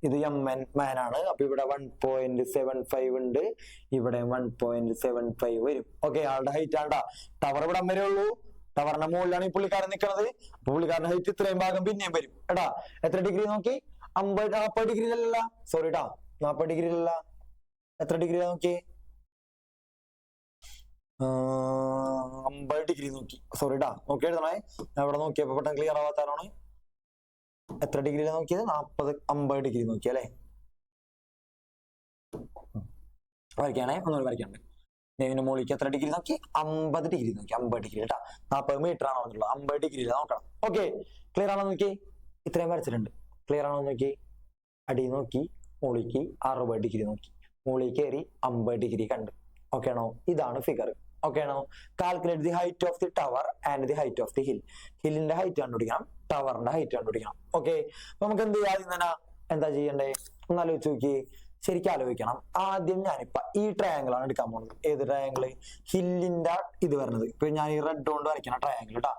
ഇത് എം എൻ മാനാണ്. അപ്പൊ ഇവിടെ 1.75 ഉണ്ട്, ഇവിടെ 1.75 വരും. ഓക്കെ, ആളുടെ ഹൈറ്റ് ആണ്ടാ. ടവർ ഇവിടെ വരെ ഉള്ളൂ. ടവറിന്റെ മുകളിലാണ് ഈ പുള്ളിക്കാരൻ നിൽക്കുന്നത്. അപ്പൊ പുള്ളിക്കാരന്റെ ഹൈറ്റ് ഇത്രയും ഭാഗം പിന്നെയും വരും എടാ. എത്ര ഡിഗ്രി നോക്കി? 40 ഡിഗ്രിയിലല്ല, സോറി ട്ടാ, 40 ഡിഗ്രിയിലല്ല. എത്ര ഡിഗ്രി നോക്കി? 50 ഡിഗ്രി നോക്കി. സോറി ട്ടാ, നോക്കി എഴുതണേ. ഞാൻ ഇവിടെ നോക്കിയപ്പോ പെട്ടെന്ന് ക്ലിയർ ആവാത്തതാണ്. എത്ര ഡിഗ്രിയിലാണ് നോക്കിയത്? 50 ഡിഗ്രി നോക്കി അല്ലെ. വരയ്ക്കാണേ, ഒന്നുകൂടി വരയ്ക്കാണ്ട്. ഇതിന്റെ മുകളിലേക്ക് എത്ര ഡിഗ്രി നോക്കി? 50 ഡിഗ്രി നോക്കി. 50 ഡിഗ്രി കേട്ടാ. 40 മീറ്റർ ആണോ എന്നുള്ളത് 50 ഡിഗ്രിയിൽ നോക്കണം. ഓക്കെ, ക്ലിയർ ആണോ നോക്കി? ഇത്രയും വരച്ചിട്ടുണ്ട്. ക്ലിയർ ആണോ നോക്കി? അടി നോക്കി, മുകളിലേക്ക് 60 ഡിഗ്രി നോക്കി, മുകളിൽ കയറി 50 ഡിഗ്രി കണ്ട്. ഓക്കെ ആണോ? ഇതാണ് ഫിഗർ. ഓക്കെ ആണോ? Calculate the height of the tower and the height of the hill. ഹില്ലിന്റെ ഹൈറ്റ് കണ്ടുപിടിക്കണം, ടവറിന്റെ ഹൈറ്റ് കണ്ടുപിടിക്കണം. ഓക്കെ, അപ്പൊ നമുക്ക് എന്ത് ചെയ്യാം? തന്നെ എന്താ ചെയ്യണ്ടേ? ഒന്ന് ആലോചിച്ച് നോക്കി, ശരിക്കും ആലോചിക്കണം. ആദ്യം ഞാനിപ്പോ ഈ ട്രയാങ്കിൾ ആണ് എടുക്കാൻ പോകുന്നത്. ഏത് ട്രയാങ്കിള്? ഹില്ലിന്റെ ഇത് വരുന്നത്. ഇപ്പൊ ഞാൻ ഈ റെഡ് കൊണ്ട് വരയ്ക്കുന്ന ട്രയാങ്കിൾ കേട്ടാ.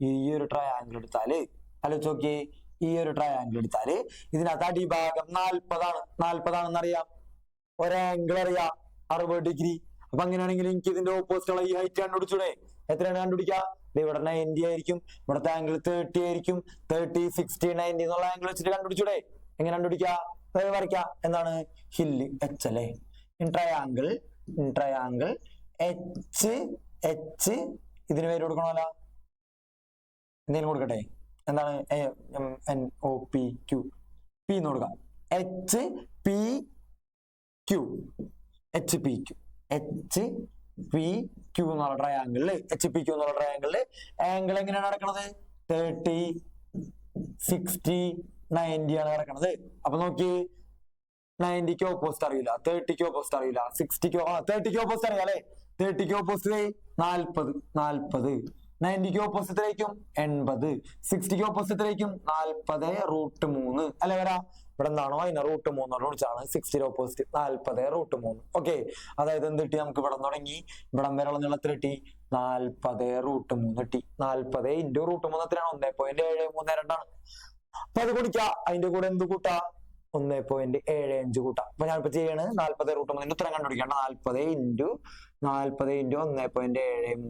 ഈ ഒരു ട്രയാങ്കിൾ എടുത്താല് ആലോചിച്ച് നോക്കി, ഈ ഒരു ട്രയാങ്കിൾ എടുത്താല് ഇതിനകത്ത് അടിഭാഗം 40 ആണ്. 40 ആണെന്ന് അറിയാം. ഒരാംഗിൾ അറിയാം 60 ഡിഗ്രി. അപ്പൊ അങ്ങനെയാണെങ്കിൽ എനിക്ക് ഇതിന്റെ ഓപ്പോസിറ്റ് ഉള്ള ഈ ഹൈറ്റ് കണ്ടുപിടിച്ചൂടെ? എത്രയാണ് കണ്ടുപിടിക്കുക? ഇവിടെ 90 ആയിരിക്കും, ഇവിടുത്തെ ആംഗിൾ 30 ആയിരിക്കും. 30, 60, 90 എന്നുള്ള ആംഗിൾ വെച്ചിട്ട് കണ്ടുപിടിച്ചൂടെ? എങ്ങനെ കണ്ടുപിടിക്കുക? വരയ്ക്കാം. എന്താണ്? ഹില്ല് എച്ച് അല്ലേ. ട്രയാങ്കിൾ എച്ച് ഇതിന് പേര് കൊടുക്കണമല്ലോ. എന്തെങ്കിലും കൊടുക്കട്ടെ? എന്താണ്? NOPQ, പി എന്ന് കൊടുക്കാം. HPQ എന്നുള്ള ട്രയാങ്കിളില് ആംഗിൾ എങ്ങനെയാണ് നടക്കുന്നത്? 30, 60, 90 ആണ് നടക്കുന്നത്. അപ്പൊ നോക്കി, 90ക്ക് ഓപ്പോസിറ്റ് അറിയില്ല, 30ക്ക് ഓപ്പോസിറ്റ് അറിയില്ല, 30ക്ക് ഓപ്പോസിറ്റ് അറിയാം അല്ലെ. 30ക്ക് ഓപ്പോസിറ്റ് 40, 90ക്ക് ഓപ്പോസിറ്റ് ആയിരിക്കും 80, 60ക്ക് ഓപ്പോസിറ്റ് ആയിരിക്കും 40√3 അല്ലെ വരാ. ഇവിടെ എന്താണോ അതിനെ √3 വിളിച്ചാണ് 60 ഓപ്പോസിറ്റ് 40√3. ഓക്കെ, അതായത് എന്ത് കിട്ടി നമുക്ക്? ഇവിടെ തുടങ്ങി ഇവിടെ വരെയുള്ള നീളം എത്ര കിട്ടി? 40√3 കിട്ടി. 40 × √3 എത്രയാണ്? 1.732 ആണ്. അപ്പൊ അത് കുടിക്കാം. അതിന്റെ കൂടെ എന്ത് കൂട്ടാ? 1.75 കൂട്ടാം. അപ്പൊ ഞാനിപ്പോ ചെയ്യാണ് 40√3 ഉത്തരം കണ്ടുപിടിക്കേണ്ട. 40 × 1.73.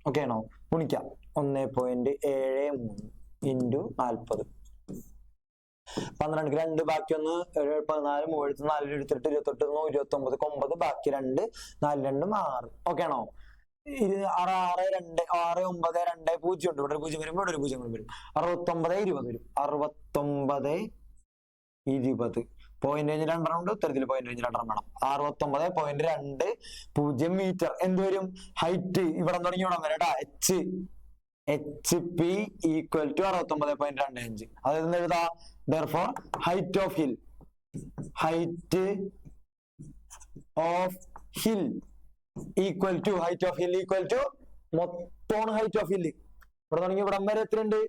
ഓക്കെ ആണോ? ഗുണിക്കാം. 1.73 × 40. 12 2 ബാക്കി 1 7 14 4 28 28 29 9 ബാക്കി 2 4 2 6. ഓക്കെ ആണോ? 6 6 2 6 9 2 0 ഉണ്ട്. ഇവിടെ 0 വരുമ്പോ ഇവിടെ 0 വരും. 69 20 വരും. 69 20 പോയിന്റ് കഴിഞ്ഞ് 2 ഉണ്ട്. ഉത്തരത്തിൽ പോയിന്റ് കഴിഞ്ഞ് 2 വേണം. 69.20 മീറ്റർ എന്ത് വരും? ഹൈറ്റ് ഇവിടെ തുടങ്ങി ഇവിടെ വരെ HP equal to 69.25. അതായത് എഴുതാ, therefore height of hill equal to മൊത്തമാണ് height of hill. ഇവിടെ തുടങ്ങി ഇവിടെ വരെ എത്ര ഉണ്ട്?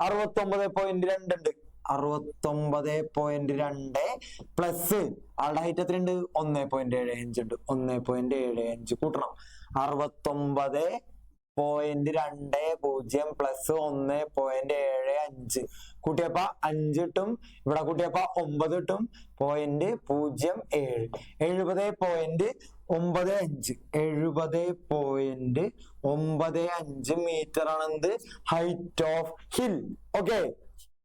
69.2 ഉണ്ട്. 69.2 പ്ലസ് ആളുടെ ഹൈറ്റ് എത്ര ഉണ്ട്? 1.75 ഉണ്ട്. 1.75 കൂട്ടണം. 69.20 പ്ലസ് 1.75 കൂട്ടിയപ്പോ 5 കിട്ടും. ഇവിടെ കൂട്ടിയപ്പോ 9 കിട്ടും. 0.07 70.95 മീറ്റർ ആണ് എന്ത്? Height of hill. ഓക്കെ,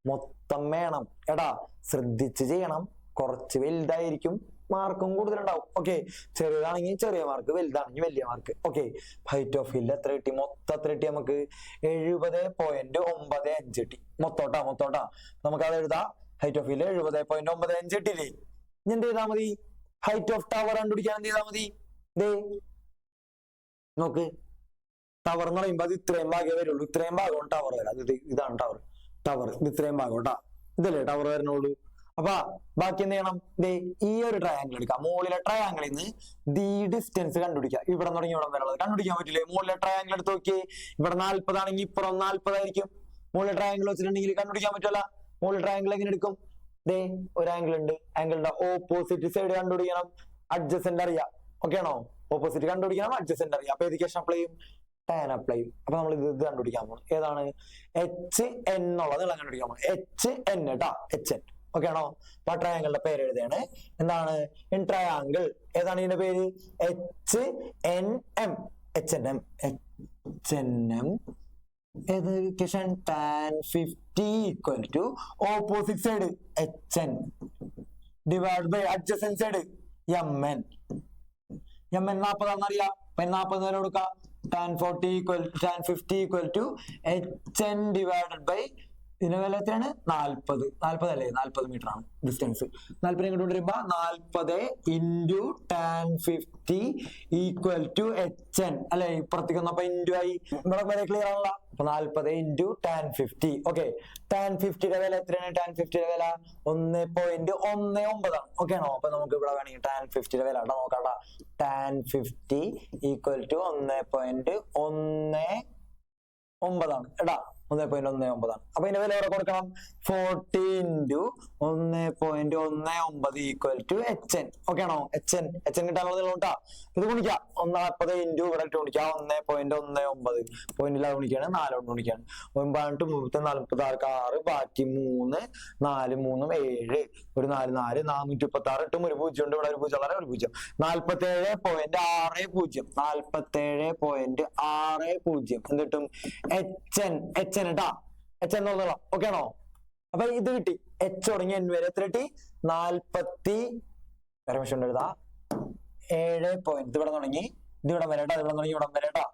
മൊത്തം വേണം എടാ, ശ്രദ്ധിച്ച് ചെയ്യണം. കുറച്ച് വലുതായിരിക്കും, മാർക്കും കൂടുതലുണ്ടാവും. ഓക്കെ, ചെറിയതാണെങ്കിൽ ചെറിയ മാർക്ക്, വലുതാണെങ്കിൽ വലിയ mark. Okay, height of hill എത്ര കിട്ടി? മൊത്തം എത്ര കിട്ടി നമുക്ക്? 70.95 കിട്ടി. മൊത്തോട്ടാ നമുക്ക് അത് എഴുതാം. ഹൈറ്റ് ഓഫ് ഹിൽ 70.95 കിട്ടിയില്ലേ? ഇനി എന്ത് ചെയ്താൽ മതി? ഹൈറ്റ് ഓഫ് ടവർ കണ്ടുപിടിക്കാൻ എന്ത് ചെയ്താൽ മതി? നോക്ക്, ടവർ എന്ന് പറയുമ്പോൾ അത് ഇത്രയും ഭാഗമേ വരുള്ളൂ. ഇത്രയും ഭാഗമാണ് ടവർ വരാം. ഇതാണ് ടവർ. ടവർ ഇത് ഇത്രയും ഭാഗം കേട്ടാ. ഇതല്ലേ ടവർ വരുന്നുള്ളൂ. അപ്പൊ ബാക്കി എന്ത് ചെയ്യണം? ഈ ഒരു ട്രയാങ്കിൾ എടുക്കാം. മുകളിലെ ട്രയാങ്കിളിൽ നിന്ന് ദി ഡിസ്റ്റൻസ് കണ്ടുപിടിക്കാം. ഇവിടെ തുടങ്ങി ഇവിടെ വരെയുള്ളത് കണ്ടുപിടിക്കാൻ പറ്റില്ലേ? മുകളിലെ ട്രയാങ്കിൾ എടുത്ത് നോക്കി. ഇവിടെ 40 ആണെങ്കിൽ ഇപ്പുറം 40 ആയിരിക്കും. മുകളിലെ ട്രയാങ്കിൾ വെച്ചിട്ടുണ്ടെങ്കിൽ കണ്ടുപിടിക്കാൻ പറ്റില്ല. മുകളിലെ ട്രയാങ്കിൾ എങ്ങനെ എടുക്കും? ഒരു ആംഗിൾ ഉണ്ട്. ആംഗിളിന്റെ ഓപ്പോസിറ്റ് സൈഡ് കണ്ടുപിടിക്കണം. അഡ്ജസന്റ് അറിയാം. ഓക്കെ ആണോ? ഓപ്പോസിറ്റ് കണ്ടുപിടിക്കണം, അഡ്ജസന്റ് അറിയാം. അപ്പൊ ഏതൊക്കെ അപ്ലൈ ചെയ്യും? ടാൻ അപ്ലൈ ചെയ്യും. അപ്പൊ നമ്മൾ ഇത് കണ്ടുപിടിക്കാൻ പോകും. ഏതാണ്? HN എന്നുള്ളത് നീളം കണ്ടുപിടിക്കാൻ പോകും. HN കേട്ടാ. HN. ഓക്കെ ആണോ? അപ്പൊ ട്രയാങ്കിളിന്റെ പേര് എഴുതുകയാണ്. എന്താണ്? ട്രയാങ്കിൾ. ഏതാണ് ഇതിന്റെ പേര്? HNM. HNM. HNM. Education tan 50 equal to opposite side HN divided by adjacent side MN. MN 40 ആണെന്നറിയാം. 40 നേരം കൊടുക്കാം. tan 50 equal to HN divided by ഇതിന്റെ വില എത്രയാണ്? 40 അല്ലേ? 40 മീറ്റർ ആണ് ഡിസ്റ്റൻസ്. 40 ഇങ്ങോട്ട് കൊണ്ടുവരുമ്പോ 40 into tan 50 equal to HN അല്ലെ? ഇപ്പുറത്തേക്ക് വന്നപ്പോ ഇൻറ്റു ആയി. ഇവിടെ വരെ ക്ലിയർ ആണല്ലോ. അപ്പൊ 40 into tan 50. ഓക്കെ, tan 50യുടെ വില എത്രയാണ്? tan 50യുടെ വില 1.19 ആണ്. ഓക്കെ ആണോ? അപ്പൊ നമുക്ക് ഇവിടെ വേണമെങ്കിൽ tan 50യുടെ വില നോക്കാം. tan 50 equal to 1.19 ആണ് കേട്ടാ. 1.19 ആണ്. അപ്പൊ ഇതിന്റെ വില എവിടെ കൊടുക്കണം? 40 into 1.19 equal to HN. Okay ആണോ? HN കിട്ടാനുള്ളത് കേട്ടാ. ഇത് ഗുണിക്കാം. 40 into ഇവിടെ ഗുണിക്കാം. 1.19 പോയിന്റിലാണ് ഗുണിക്കാണ്. 4 കൊണ്ട് ഗുണിക്കാണ്. 9 × 46 6 ബാക്കി 3 4 3 7 ഒരു 4 4 436 ഇട്ടും ഒരു 0 ഉണ്ട്. ഇവിടെ ഒരു 0 വളരെ ഒരു 0. 47.60 47.60 എന്ത് കിട്ടും? HN കേട്ടാ. HN എന്നുള്ളതാണ്. ഓക്കെ ആണോ? അപ്പൊ ഇത് കിട്ടി. H തുടങ്ങി N വരെ എത്ര കിട്ടി? 40 എഴുതാ 7 പോയിന്റ്. ഇവിടെ തുടങ്ങി ഇതിവിടെ വരട്ടാ. ഇവിടെ തുടങ്ങി ഇവിടെ വരട്ടാ.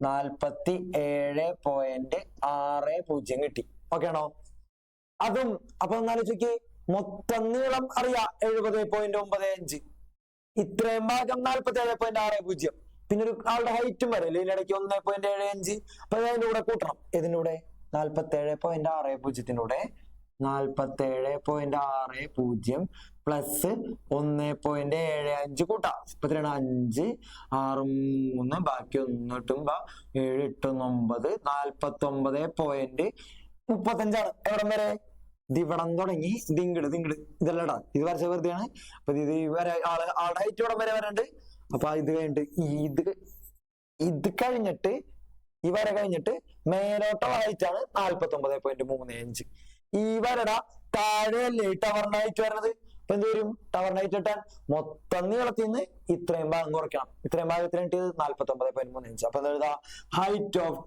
47.60 കിട്ടി. ഓക്കെ ആണോ? അതും അപ്പൊ എന്നാലോചിക്ക്. മൊത്തം നീളം അറിയാം 70.95. ഇത്രയും ഭാഗം 47.60. പിന്നെ ഒരു ആളുടെ ഹൈറ്റും വരല്ലേ ഇതിനിടയ്ക്ക് 1.75. അപ്പൊ അതിന്റെ കൂടെ കൂട്ടണം. ഇതിന്റെ കൂടെ 47.60 47.60 പ്ലസ് 1.75 കൂട്ടാം. ഇപ്പൊ 5 6 3 ബാക്കി 1 ഇട്ടുമ്പോ 7 8 9 49.35 ആണ്. എവിടം വരെ? ഇവിടം തുടങ്ങി ദിങ്കിട് ഇതല്ലടാ. ഇത് വരച്ച വെറുതെയാണ്. അപ്പൊ ഇത് വരെ ആളുടെ ഹൈറ്റ് ഇവിടം വരെ വരണ്ട്. അപ്പൊ ഇത് കഴിഞ്ഞിട്ട് ഇത് കഴിഞ്ഞിട്ട് ഈ വര കഴിഞ്ഞിട്ട് മേലോട്ടുള്ള ഹൈറ്റ് ആണ് 49.35. ഈ വരട താഴെയല്ലേ ടവറിന്റെ ഹൈറ്റ് വരുന്നത്. അപ്പൊ എന്ത് വരും? ടവറിന്റെ ഹൈറ്റ് ഇട്ടാൽ മൊത്തം നീളത്തിൽ നിന്ന് ഇത്രയും ഭാഗം കുറയ്ക്കണം. ഇത്രയും ഭാഗത്തിന് കിട്ടിയത് 49.35. അപ്പൊ എന്താ എഴുതാ? Height of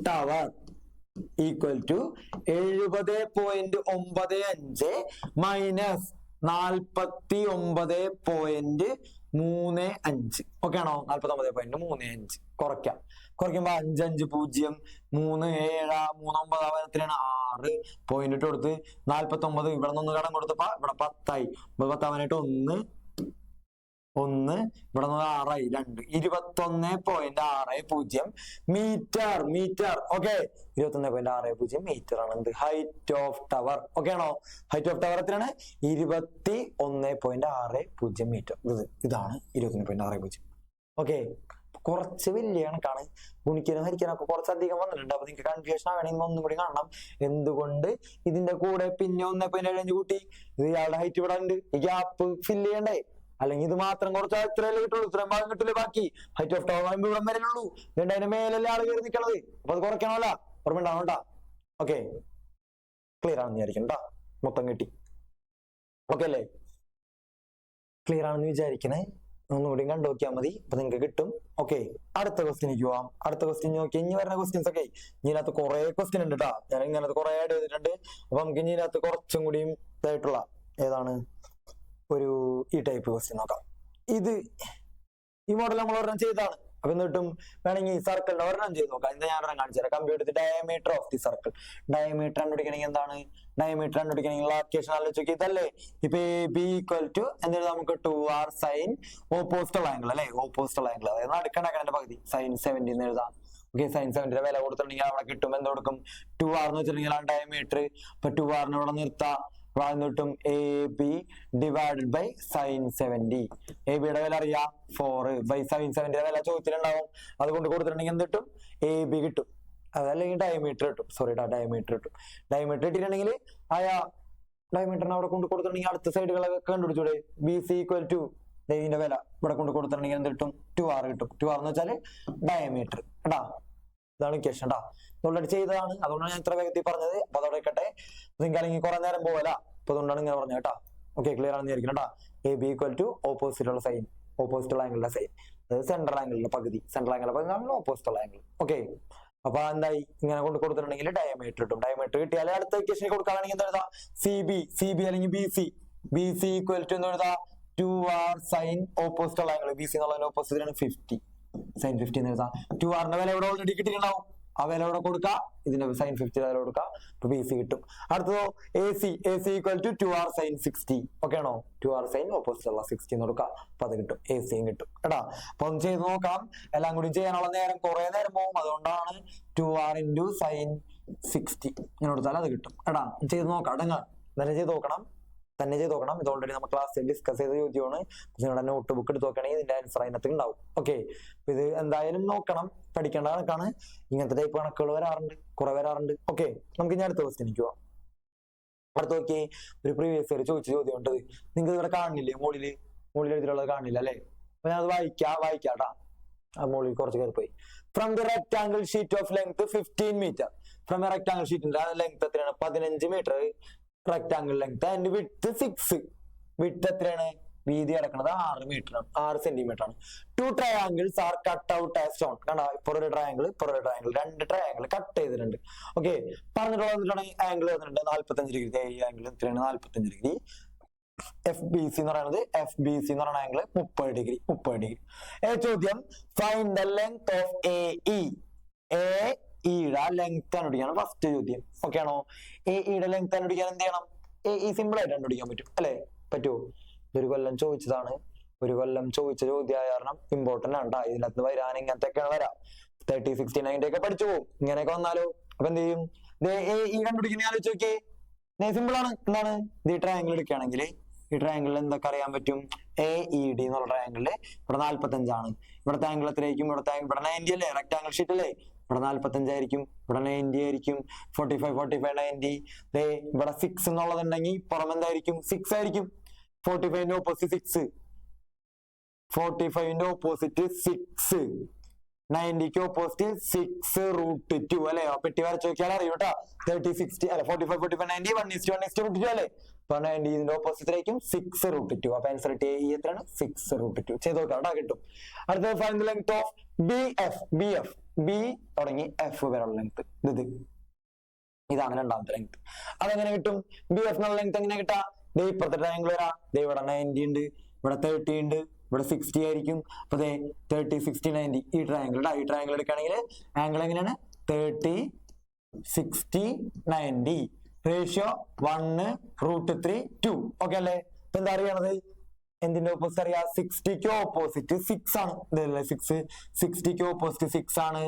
tower equal to 70.95 minus 49.35. Okay ആണോ? 49.35 കുറയ്ക്കാം. കുറയ്ക്കുമ്പോ 5 5 0 3 7 3 9 എത്രയാണ്? 6 പോയിന്റ് ഇട്ട് കൊടുത്ത് 49. ഇവിടെ നിന്ന് കടം കൊടുത്തപ്പോ ഇവിടെ 10 ആയി. 10 ആവാനായിട്ട് 1 ഇവിടെ നിന്ന് 6 ആയി. 2 21.60 മീറ്റർ. ഓക്കെ, 21.60 മീറ്റർ ആണ് എന്ത്? Height of tower. ഓക്കെ ആണോ? ഹൈറ്റ് ഓഫ് ടവർ എത്രയാണ്? 21.60 മീറ്റർ. ഇതാണ് 21.60. ഓക്കെ, കുറച്ച് വലിയ കണക്കാണ്. ഗുണിക്കാനും ഹരിക്കാനൊക്കെ കുറച്ചധികം വന്നിട്ടുണ്ട്. അപ്പൊ നിങ്ങൾക്ക് കൺഫ്യൂഷൻ ആവണമെങ്കിൽ ഒന്നും കൂടി കാണണം. എന്തുകൊണ്ട് ഇതിന്റെ കൂടെ പിന്നെ 1.75 കൂട്ടി? ഇത് ഇയാളുടെ ഹൈറ്റ് ഇവിടെ ഉണ്ട്. ഈ ഗ്യാപ്പ് ഫില്ല് ചെയ്യണ്ടേ? അല്ലെങ്കിൽ ഇത് മാത്രം കുറച്ച് ഇത്രയല്ലേ കിട്ടുള്ളൂ. ഇത്രയും ഭാഗം കിട്ടില്ല. ബാക്കി ഹൈറ്റ് ഓഫ് ടവർ ആകുമ്പോൾ ഇവിടെ വരലുള്ളൂ. ഇതിന്റെ അതിന്റെ മേലല്ലേ ആള് കയറി നിൽക്കണത്. അപ്പൊ അത് കുറയ്ക്കണമല്ല. ഓർമ്മ ഉണ്ടാവും കേട്ടാ. ഓക്കെ, ക്ലിയർ ആണെന്ന് വിചാരിക്കണം കേട്ടാ. മൊത്തം കിട്ടി. ഓക്കെ അല്ലേ? ക്ലിയർ ആണെന്ന് വിചാരിക്കണേ. ഒന്നുകൂടി കണ്ടു നോക്കിയാൽ മതി. അപ്പൊ നിങ്ങൾക്ക് കിട്ടും. ഓക്കെ, അടുത്ത ക്വസ്റ്റ്യനിലേക്ക് പോവാം. അടുത്ത ക്വസ്റ്റ്യൻ നോക്കി. ഇനി വരുന്ന ക്വസ്റ്റ്യൻസ് ഒക്കെ ഇതിനകത്ത് കുറെ ക്വസ്റ്റ്യൻ ഉണ്ട് കേട്ടാ. ഞാൻ ഇങ്ങനത്തെ കുറെ ആഡ് ചെയ്തിട്ടുണ്ട്. അപ്പൊ നമുക്ക് ഇനി ഇതിനകത്ത് കുറച്ചും കൂടിയും ഇതായിട്ടുള്ള ഏതാണ് ഈ ടൈപ്പ് ക്വസ്റ്റ്യൻ നോക്കാം. ഈ മോഡൽ നമ്മൾ ഒരെണ്ണം ചെയ്താണ്. അപ്പൊ എന്നിട്ടും വേണമെങ്കിൽ സർക്കിളിന്റെ ഒരെണ്ണം ചെയ്ത് നോക്കാം. എന്താ ഞാൻ ഒരെണ്ണം കാണിച്ചു തരാം. Computer diameter of the circle. Diameter കണ്ടുപിടിക്കണമെങ്കിൽ എന്താണ്? ഡയമീറ്റർ കണ്ടുപിടിക്കണമെങ്കിൽ ലൊക്കേഷൻ ആലോചിച്ച് നോക്കി. ഇതല്ലേ ഇപ്പൊ ബി ഈക്വൽ ടു എന്തായാലും നമുക്ക് 2r സൈൻ ഓപ്പോസിറ്റൽ ആംഗിൾ അല്ലെ, ഓപ്പോസിറ്റൽ ആംഗിൾ അതായത് നടുക്കണക്കന്റെ പകുതി സൈൻ 70 എന്ന് എഴുതാം. ഓക്കെ, സൈൻ 70 വില കൊടുത്തിട്ടുണ്ടെങ്കിൽ അവിടെ കിട്ടും എന്ത് കൊടുക്കും? 2r എന്ന് വെച്ചിട്ടുണ്ടെങ്കിൽ ആ ഡയമീറ്റർ. അപ്പൊ 2r ഇവിടെ നിർത്താം. കിട്ടും A B divided by sine 70. A ബിയുടെ വില അറിയാം 4 ബൈ സൈൻ 70 വില ചോദിച്ചിട്ടുണ്ടാവും. അതുകൊണ്ട് കൊടുത്തിട്ടുണ്ടെങ്കിൽ എന്ത് കിട്ടും? എ ബി കിട്ടും. അതല്ലെങ്കിൽ ഡയമീറ്റർ കിട്ടും. സോറി ഡയമീറ്റർ കിട്ടും. ഡയമീറ്റർ കിട്ടിയിട്ടുണ്ടെങ്കിൽ ഡയമീറ്ററിനെ അവിടെ കൊണ്ട് കൊടുത്തിട്ടുണ്ടെങ്കിൽ അടുത്ത സൈഡുകളൊക്കെ കണ്ടുപിടിച്ചൂടെ? ബി സി ഈക്വൽ ടു ഇതിന്റെ വില ഇവിടെ കൊണ്ട് കൊടുത്തിട്ടുണ്ടെങ്കിൽ എന്ത് കിട്ടും? 2r കിട്ടും. 2r എന്ന് വെച്ചാല് ഡയമീറ്റർ കേട്ടാ. ഇതാണ് ഇക്വേഷൻ ട്ടാ. ഓൾറെഡി ചെയ്തതാണ്, അതുകൊണ്ടാണ് ഞാൻ ഇത്ര വേഗത്തിൽ പറഞ്ഞത്. അപ്പൊ അതോടെ ഇരിക്കട്ടെ, നിങ്ങൾക്ക് അല്ലെങ്കിൽ കുറെ നേരം പോവല. അപ്പൊ അതുകൊണ്ടാണ് ഇങ്ങനെ പറഞ്ഞത് കേട്ടാ. ഓക്കെ, ക്ലിയർ ആണെന്ന് വിചാരിക്കണം കേട്ടാ. A B equal to opposite ഉള്ള സൈൻ, ഓപ്പോസിറ്റ് ആംഗിളിന്റെ സൈൻ, അതായത് സെൻട്രൽ ആംഗിളിന്റെ പകുതി, സെൻട്രൽ ആംഗിളിന്റെ പകുതി ഓപ്പോസിറ്റ് ആംഗിൾ. ഓക്കെ, അപ്പൊ എന്തായി ഇങ്ങനെ കൊണ്ട് കൊടുത്തിട്ടുണ്ടെങ്കിൽ ഡയമീറ്റർ കിട്ടും. ഡയമീറ്റർ കിട്ടിയാൽ അടുത്ത ഇക്വേഷൻ കൊടുക്കുകയാണെങ്കിൽ എന്താ എഴുതാ? സി ബി അല്ലെങ്കിൽ ബി സി ഈക്വൽ ടു എന്ന് എഴുതാ 2r sine opposite angle. B C എന്നുള്ളതിന്റെ ഓപ്പോസിറ്റ് 50 സൈൻ 50 എന്ന് എഴുതാം. 2r ന്റെ വില ഇവിടെ ഓൾറെഡി കിട്ടിയിട്ടുണ്ടാവും. ആ വില ഇവിടെ കൊടുക്കാം, ഇതിന്റെ സൈൻ 50 വില കൊടുക്കാം. അപ്പൊ ബി സി കിട്ടും. അടുത്തതോ A C equal to 2r sine 60. Okay ആണോ? 2r സൈൻ ഓപ്പോസിറ്റ് ഉള്ള 60 എന്ന് കൊടുക്കാം. അപ്പൊ അത് കിട്ടും, എ സിയും കിട്ടും കേട്ടാ. അപ്പൊ ഒന്ന് ചെയ്ത് നോക്കാം. എല്ലാം കൂടി ചെയ്യാനുള്ള നേരം കുറെ നേരം പോകും. അതുകൊണ്ടാണ് 2r ഇൻറ്റു സൈൻ 60 ഇങ്ങനെ കൊടുത്താൽ അത് കിട്ടും കേട്ടാ. ചെയ്ത് നോക്കാം. അടങ്ങാൻ തന്നെ ചെയ്ത് നോക്കണം. ഇത് ഓൾറെഡി നമ്മൾ ക്ലാസ്സിൽ ഡിസ്കസ് ചെയ്ത ചോദ്യമാണ്. നിങ്ങളുടെ നോട്ട് ബുക്ക് എടുത്ത് നോക്കുകയാണെങ്കിൽ ഇതിന്റെ ആൻസർ അതിനകത്ത് ഉണ്ടാവും. ഓക്കെ, ഇത് എന്തായാലും നോക്കണം, പഠിക്കേണ്ട കണക്കാണ്. ഇങ്ങനത്തെ ടൈപ്പ് കണക്കുകൾ കുറെ വരാറുണ്ട്. ഓക്കെ, നമുക്ക് ഇനി അടുത്ത ക്വസ്റ്റ്യനിലേക്ക് പോവാം. അടുത്ത് നോക്കി ഒരു പ്രീവിയസ് ഇയർ ചോദിച്ച ചോദ്യം ഉണ്ട്. നിങ്ങൾക്ക് ഇവിടെ കാണില്ലേ? മോളിൽ എഴുതിയിട്ടുള്ളത് കാണില്ല അല്ലെ? അപ്പൊ ഞാൻ അത് വായിക്കാട്ടാ. ആ മോളിൽ കുറച്ച് കയറി പോയി. From the rectangle sheet of length 15 metre. From a rectangle ഷീറ്റിന്റെ ലെങ്ത് എത്രയാണ്? 15 metre rectangle length and width 6. Width എത്രയാണ്? വീതി കിടക്കുന്നത് 6 മീറ്റർ ആണ്, 6 സെന്റിമീറ്റർ ആണ്. 2 triangles are cut out as shown. കണ്ടോ, ഇപ്പോൾ ഒരു ട്രയാങ്കിൾ 2 ട്രയാങ്കിൾ കട്ട് ചെയ്തിട്ടുണ്ട്. ഓക്കെ, പറഞ്ഞിട്ടുള്ള ആംഗിൾ വന്നിട്ടുണ്ട് 45 ഡിഗ്രി. ഈ ആംഗിൾ എത്രയാണ്? 45 ഡിഗ്രി. എഫ് ബി സി എന്ന് പറയുന്ന ആംഗിൾ 30 ഡിഗ്രി. ചോദ്യം, find the length of A ഇയുടെ ലെങ്ത് കണ്ടുപിടിക്കാണ് ഫസ്റ്റ് ചോദ്യം. ഓക്കെ ആണോ? എ ഇയുടെ ലെങ്ത് കണ്ടുപിടിക്കാൻ എന്ത് ചെയ്യണം? എ ഇ സിമ്പിൾ ആയിട്ട് കണ്ടുപിടിക്കാൻ പറ്റും അല്ലെ? പറ്റുമോ? ഇതൊരു കൊല്ലം ചോദിച്ചതാണ്. ഒരു കൊല്ലം ചോദിച്ച ചോദ്യമായ കാരണം ഇമ്പോർട്ടന്റ് ആണ്. ഇതിനകത്ത് വരാൻ ഇങ്ങനത്തെയൊക്കെയാണ് വരാം. 30, 60, 90 ഒക്കെ പഠിച്ചു പോകും. ഇങ്ങനെയൊക്കെ വന്നാലോ? അപ്പൊ എന്ത് ചെയ്യും? എ ഇ കണ്ടുപിടിക്കുന്ന ആലോചിച്ച് നോക്കിയേ. സിമ്പിൾ ആണ്. എന്താണ്? ഈ ട്രയാങ്കിൾ എടുക്കുകയാണെങ്കിൽ ഈ ട്രയാങ്കിളിൽ എന്തൊക്കെ അറിയാൻ പറ്റും? എ ഇ ഡി എന്നുള്ള ട്രയാങ്കിളില് ഇവിടെ 45 ആണ്. ഇവിടുത്തെ ആംഗിൾ എത്രയായിരിക്കും? ഇവിടെ 90 അല്ലേ? റെക്ടാംഗിൾ ഷീറ്റ് അല്ലേ? ഇവിടെ 45 ആയിരിക്കും, ഇവിടെ 90 ആയിരിക്കും. 45, 90. ഇവിടെ 6 എന്നുള്ളതുണ്ടെങ്കിൽ പുറം എന്തായിരിക്കും? 6 ആയിരിക്കും. 45ന്റെ ഓപ്പോസിറ്റ് 6. 45ന്റെ ഓപ്പോസിറ്റ് 6. 90ക്ക് ഓപ്പോസിറ്റ് 6√2 അല്ലെ? പെട്ടി വരച്ച് നോക്കിയാൽ അറിയും കേട്ടോ. 30, 60 അല്ലെ? 45, 90 1:1:2 അല്ലെ? അപ്പൊ 90 ഇതിന്റെ ഓപ്പോസിറ്റ് ആയിരിക്കും 6√2. അപ്പൊ ആൻസർ എത്രയാണ്? 6√2. ചെയ്ത് നോക്കാം കേട്ടോ, കിട്ടും. അടുത്തത് find the length of B തുടങ്ങി എഫ് വരെയുള്ള ലെങ്ത്. ഇതാണ് രണ്ടാമത്തെ ലെങ്ത്. അതെങ്ങനെ കിട്ടും? ബി എഫ് എന്നുള്ള ലെങ്ത് എങ്ങനെ കിട്ടാ? ഇപ്പുറത്തെ ട്രയാങ്കിൾ വരാം. ഇവിടെ 90 ഉണ്ട്, ഇവിടെ 30 ഉണ്ട്, ഇവിടെ 60 ആയിരിക്കും. അപ്പൊ 30, 60, 90 ഈ ട്രയാങ്കിൾ എടുക്കുകയാണെങ്കിൽ ആംഗിൾ എങ്ങനെയാണ്? 30, 60, 90. റേഷ്യോ 1√3, 2. ഓക്കെ അല്ലേ? ഇപ്പൊ എന്താ അറിയണത്? എന്തിന്റെ ഓപ്പോസിറ്റ് അറിയാം? 60ക്ക് ഓപ്പോസിറ്റ് 6 ആണ്. ഇതല്ലേ 6? 60ക്ക് ഓപ്പോസിറ്റ് 6 ആണ്.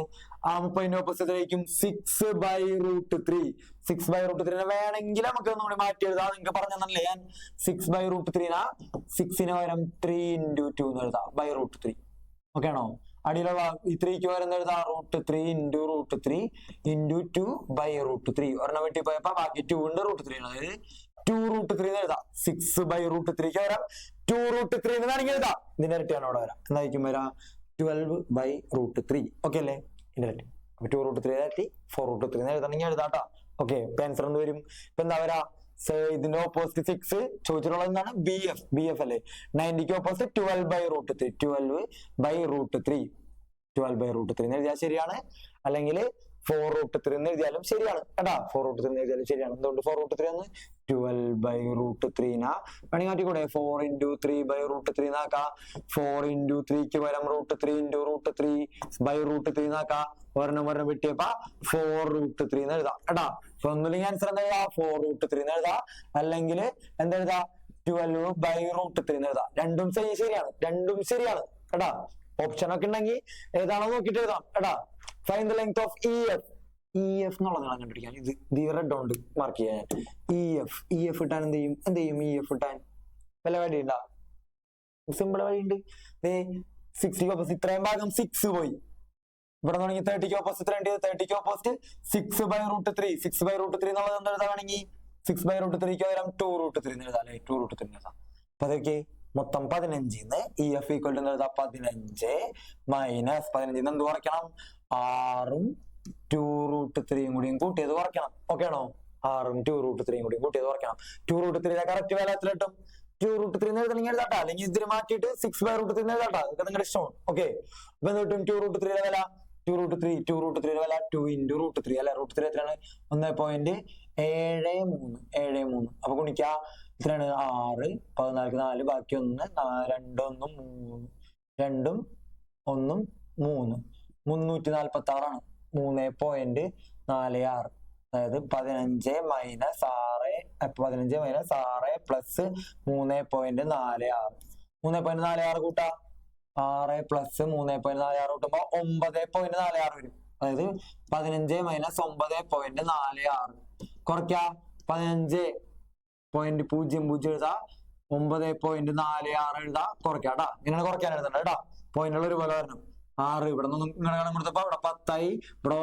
ആ 30ന്റെ ഓപ്പോസിറ്റ് ആയിരിക്കും 6/√3. 6/√3 വേണമെങ്കിൽ നമുക്ക് ഒന്നുകൂടി മാറ്റി എഴുതാം. നിങ്ങൾക്ക് പറഞ്ഞല്ലേ ഞാൻ 6/√3 6ന് പകരം 3 × 2 എന്ന് എഴുതാം. /√3. ഓക്കെ ആണോ? അടിയിലുള്ള ഈ 3ക്ക് പകരം എഴുതാം √3 × √3 × 2/√3. ഒരെണ്ണം വെട്ടി പോയപ്പോ ബാക്കി 2 × √3 ആണ്. അതായത് 2√3 എന്ന് എഴുതാം. 6/√3ക്ക് വരാം 2√3 എന്ന് വേണമെങ്കിൽ എഴുതാം. ഇതിന്റെ ഇരട്ടിയാണ് അവിടെ വരാം. എന്തായിരിക്കും വരാം? 12/√3. ഓക്കെ അല്ലേ? ഇതിന്റെ ഇരട്ടി. അപ്പൊ 2√3 ഇരട്ടി 4√3 എന്ന് എഴുതണമെങ്കിൽ എഴുതാട്ടോ. ഓക്കെ, ഇപ്പൊ ആൻസർ എന്ത് വരും? ഇപ്പൊ എന്താ വരാ? ഇതിന്റെ ഓപ്പോസിറ്റ് 6 ചോദിച്ചിട്ടുള്ളത് എന്താണ്? ബി എഫ് അല്ലേ? 90ക്ക് ഓപ്പോസിറ്റ് 12/√3. 12/√3 എന്ന് എഴുതിയാൽ ശരിയാണ്. അല്ലെങ്കിൽ 4√3 എന്ന് എഴുതിയാലും ശരിയാണ് കേട്ടാ. 4√3 എന്ന് എഴുതിയാലും ശരിയാണ്. എന്തുകൊണ്ട് 4√3 എന്ന് 12/√3 വേണമെങ്കിൽ മാറ്റിക്കൂടെ 4x3/√3 എന്നാക്കാം. 4x3 പകരം √3 × √3/√3 എന്നാക്കാം. ഒരെണ്ണം വിട്ടിയപ്പോ 4√3 എന്ന് എഴുതാം കേട്ടാ. ഒന്നുമില്ലെങ്കിൽ ആൻസർ എന്താ എഴുതാ 4√3 എന്ന് എഴുതാ, അല്ലെങ്കിൽ എന്തെഴുതാ 12/√3 എന്ന് എഴുതാം. രണ്ടും ശരിയാണ് കേട്ടാ. ഓപ്ഷൻ ഒക്കെ ഉണ്ടെങ്കിൽ ഏതാണോ നോക്കിട്ട് എഴുതാം കേട്ടാ. Find the length of EF എന്നുള്ള നീളം കണ്ടുപിടിക്കാൻ. ഇത് റെഡ് കൊണ്ട് മാർക്ക് ചെയ്യാൻ. EF ഇട്ടാൻ എന്ത് ചെയ്യും EF ഇട്ടാൻ വല്ല വഴിയുണ്ടാ? സിമ്പിൾ വഴിയുണ്ട്. 60 ഓപ്പോസിറ്റ് ഇത്രയും ഭാഗം 6 പോയി. ഇവിടെ തുടങ്ങി 30 ഓപ്പോസിറ്റ് 30 ഓപ്പോസിറ്റ് 6/√3. 6/√3 എന്നുള്ളത് എന്താ എഴുതാണെങ്കിൽ 6/√3 പകരം 2√3 എന്ന് എഴുതാം അല്ലെ. 2√3 എഴുതാം. അപ്പൊ അതൊക്കെ മൊത്തം 15 EF ഈക്വൽ ടു എഴുതാം 15 മൈനസ് 15 എന്ത് കുറയ്ക്കണം? 6ഉം 2√3 കൂടിയും കൂട്ടിയത് കുറയ്ക്കണം. ഓക്കെ ആണോ? 6ഉം 2√3 കൂടിയും കൂട്ടിയത് കുറയ്ക്കണം. 2√3 കറക്റ്റ് വില എത്ര കിട്ടും? 2√3 എഴുതണമെങ്കിൽ എഴുതാട്ടാ, അല്ലെങ്കിൽ ഇതിന് മാറ്റിയിട്ട് 6/√3 എഴുതാട്ടാ. ഇതൊക്കെ നിങ്ങളുടെ ഇഷ്ടമാണ്. ഓക്കെ, അപ്പൊ എന്ത് കിട്ടും? 2√3 വില 2√3 വില 2 × √3 അല്ലെ. √3 എത്രയാണ്? 1.73. അപ്പൊ ഗുണിക്ക എത്രയാണ്? 6 14 4 ബാക്കി 1 2 1 3 346 ആണ്. 3.46 അതായത് 15 മൈനസ് 6 പ്ലസ് 3.46 3.46 കൂട്ടാ 6 പ്ലസ് 3.46 കൂട്ടുമ്പോ 9.46 വരും. അതായത് 15 മൈനസ് 9.46 കുറയ്ക്ക 15.00 എഴുതാ 9.46 എഴുതാ കുറയ്ക്കാട്ടാ. ഇങ്ങനെ കുറയ്ക്കാൻ എഴുതണ്ട കേട്ടാ. പോയിന്റുള്ള ഒരു പോലെ വരണം. 6 ഇവിടെ നിന്ന് ഇങ്ങനെ കൊടുത്തപ്പോ ഇവിടെ 10ആയി, ഇവിടെ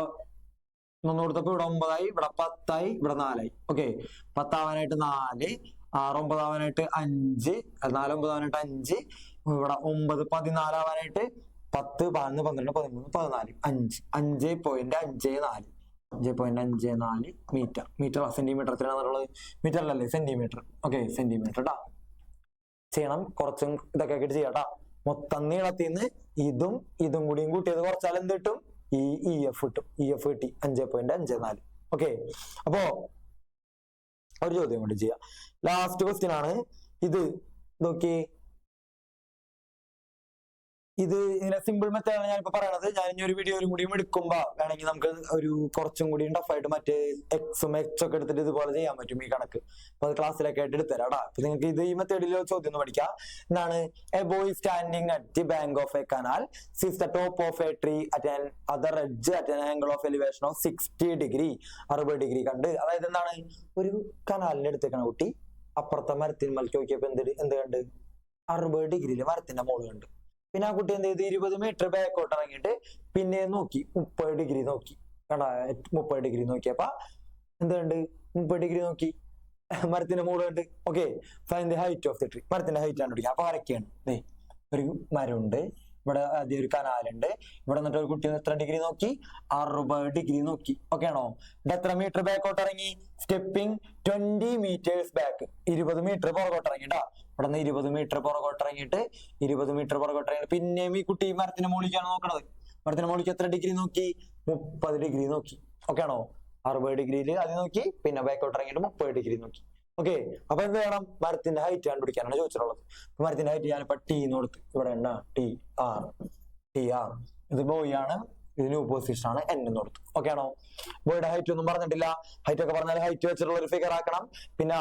1 കൊടുത്തപ്പോ ഇവിടെ 9ആയി, ഇവിടെ 10ആയി, ഇവിടെ 4ആയി. ഓക്കെ, 10 ആവാനായിട്ട് 4, 6 9 ആവാനായിട്ട് 5, 4 9 ആവാനായിട്ട് 5, ഇവിടെ 9 14 ആവാനായിട്ട് 10 11 12 13 14 5.54 5.54 മീറ്റർ സെന്റിമീറ്റർ എത്രയാണെന്നുള്ളത്? മീറ്ററിലല്ലേ, സെന്റിമീറ്റർ. ഓക്കെ, സെന്റിമീറ്റർ ട്ടാ. ചെയ്യണം കുറച്ചും ഇതൊക്കെ ആക്കിയിട്ട് ചെയ്യാട്ടാ. മൊത്തം നീളത്തിൽ നിന്ന് ഇതും കൂടിയും കൂട്ടിയത് കുറച്ചാൽ എന്ത് കിട്ടും? EF കിട്ടും. EF കിട്ടി 5.54. ഓക്കെ, അപ്പോ ഒരു ചോദ്യം കൂടി ചെയ്യാം. ലാസ്റ്റ് ക്വസ്റ്റ്യൻ ആണ് ഇത്. നോക്കി, ഇത് ഇങ്ങനെ സിമ്പിൾ മെത്തേഡാണ് ഞാനിപ്പോ പറയണത്. ഞാൻ ഇനി ഒരു വീഡിയോ കൂടിയും എടുക്കുമ്പോ വേണമെങ്കിൽ നമുക്ക് ഒരു കുറച്ചും കൂടി ടഫായിട്ട് മറ്റേ എക്സും ഒക്കെ എടുത്തിട്ട് ഇതുപോലെ ചെയ്യാൻ പറ്റും ഈ കണക്ക്. അപ്പൊ അത് ക്ലാസ്സിലൊക്കെ ആയിട്ട് എടുത്തരാടാ. അപ്പൊ നിങ്ങൾക്ക് ഇത് ഈ മെത്തേഡിൽ ചോദ്യം ഒന്ന് പഠിക്കാം. എന്താണ്? A boy standing at the bank of a canal sees the top of a tree at an other edge at an angle of elevation of 60 degree 60 degree കണ്ട്. അതായത് എന്താണ്? ഒരു കനാലിന്റെ അടുത്തേക്കാണ് കുട്ടി അപ്പുറത്തെ മരത്തിന് മലക്ക് നോക്കിയപ്പോ എന്ത് കണ്ട്? 60 ഡിഗ്രിയിൽ മരത്തിന്റെ മോള് കണ്ട്. പിന്നെ ആ കുട്ടി എന്ത് ചെയ്ത് 20 മീറ്റർ ബാക്കോട്ട് ഇറങ്ങിയിട്ട് പിന്നെ നോക്കി 30 ഡിഗ്രി നോക്കി. കണ്ടാ, 30 ഡിഗ്രി നോക്കിയപ്പോ എന്ത് കണ്ട്? 30 ഡിഗ്രി നോക്കി മരത്തിന്റെ മുകളിൽ കണ്ട്. Okay, find the height of the tree. മരത്തിന്റെ ഹൈറ്റ് കണ്ടുപിടിക്കുക. അപ്പൊ വരയ്ക്കാണ്. ഒരു മരമുണ്ട്, ഇവിടെ ആദ്യം ഒരു കനാലുണ്ട്, ഇവിടെ നിന്നിട്ട് ഒരു കുട്ടി എത്ര ഡിഗ്രി നോക്കി? 60 ഡിഗ്രി നോക്കി. ഓക്കെ ആണോ? ഇവിടെ എത്ര മീറ്റർ ബാക്കോട്ട് ഇറങ്ങി? സ്റ്റെപ്പിംഗ് 20 meters ബാക്ക്, 20 മീറ്റർ പുറകോട്ട് ഇറങ്ങിട്ടാ. ഇവിടെ നിന്ന് 20 മീറ്റർ പുറകോട്ട് ഇറങ്ങിയിട്ട് പിന്നെയും ഈ കുട്ടി മരത്തിന്റെ മുകളിലേക്കാണ് നോക്കണത്. മരത്തിന്റെ മുകളിലേക്ക് എത്ര ഡിഗ്രി നോക്കി? 30 ഡിഗ്രി നോക്കി. ഓക്കെ ആണോ? 60 ഡിഗ്രിയിൽ അത് നോക്കി, പിന്നെ ബാക്കോട്ട് ഇറങ്ങിയിട്ട് 30 ഡിഗ്രി നോക്കി. ഓക്കെ, അപ്പൊ എന്ത് വേണം? മരത്തിന്റെ ഹൈറ്റ് കണ്ടുപിടിക്കാനാണ് ചോദിച്ചിട്ടുള്ളത്. മരത്തിന്റെ ഹൈറ്റ് ഞാനിപ്പോ T എന്ന് കൊടുത്ത്, ഇവിടെ ഉണ്ട് TR. ഇത് ബോയ് ആണ്, ഇതിന് ഓപ്പോസിഷൻ ആണ് N എന്ന് കൊടുത്തു. ഓക്കെ ആണോ? ബോയുടെ ഹൈറ്റ് ഒന്നും പറഞ്ഞിട്ടില്ല. ഹൈറ്റ് ഒക്കെ പറഞ്ഞാൽ ഹൈറ്റ് വെച്ചിട്ടുള്ള ഒരു ഫിഗർ ആക്കണം. പിന്നെ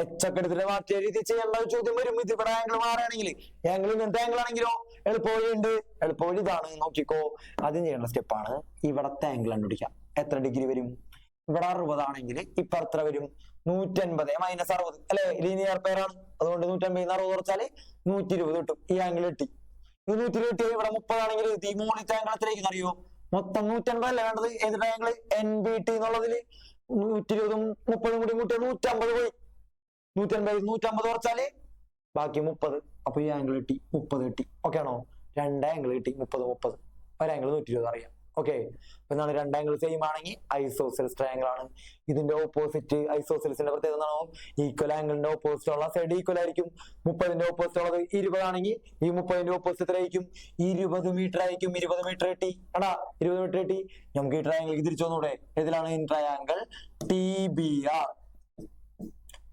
H ഒക്കെ എടുത്തിട്ട് മാറ്റിയ രീതി ചെയ്യേണ്ട ഒരു ചോദ്യം വരും. ഇത് ഇവിടെ ആംഗിൾ മാറുകയാണെങ്കിൽ, ആംഗിൾ ഇങ്ങനത്തെ ആംഗിൾ ആണെങ്കിലോ എളുപ്പവഴി ഉണ്ട്. എളുപ്പവഴി ഇതാണ്, നോക്കിക്കോ. ആദ്യം ചെയ്യേണ്ട സ്റ്റെപ്പാണ് ഇവിടത്തെ ആംഗിൾ കണ്ടുപിടിക്കാം. എത്ര ഡിഗ്രി വരും? ഇവിടെ 60 ആണെങ്കിൽ ഇപ്പൊ എത്ര വരും? 150 മൈനസ് 60 അല്ലെ, ലീനിയർ പെയർ ആണ്. അതുകൊണ്ട് 150 60 കുറച്ചാല് 120 കിട്ടും. ഈ ആംഗിൾ കിട്ടി. ഈ 120 കിട്ടി. ഇവിടെ 30 ആണെങ്കിൽ ഈ മോണിത്തെ ആംഗിൾ എത്രയായിരിക്കും അറിയോ? മൊത്തം 150 അല്ലേ വേണ്ടത്? ഏതിന്റെ ആംഗിൾ? NBT എന്നുള്ളതില് 120ഉം 30ഉം കൂടി കൂട്ടിയ 150 പോയി. 150 കുറച്ചാല് ബാക്കി 30. അപ്പൊ ഈ ആംഗിൾ കിട്ടി 30 കിട്ടി. ഓക്കെ ആണോ? രണ്ട് ആംഗിൾ കിട്ടി 30. ഒരു ആംഗിൾ 120 അറിയാം. ഓക്കെ, അപ്പൊ എന്താണ്? രണ്ട് ആംഗിൾ സെയിം ആണെങ്കിൽ ഐസോസെൽസ് ട്രയാംഗിൾ ആണ്. ഇതിന്റെ ഓപ്പോസിറ്റ് ഐസോസെൽസിന്റെ പ്രത്യേകത എന്താണോ? ഈക്വൽ ആംഗിളിന്റെ ഓപ്പോസിറ്റ് ഉള്ള സൈഡ് ഈക്വൽ ആയിരിക്കും. 30ന്റെ ഓപ്പോസിറ്റ് ഉള്ളത് 20 ആണെങ്കിൽ ഈ 30ന്റെ ഓപ്പോസിറ്റ് എത്രയായിരിക്കും? 20 മീറ്റർ ആയിരിക്കും. 20 മീറ്റർ കിട്ടി. എടാ 20 മീറ്റർ കിട്ടി. നമുക്ക് ഈ ട്രയാംഗിൾ തിരിച്ചു വന്നൂടെ? ഇതിലാണ് ട്രയാംഗിൾ TBR.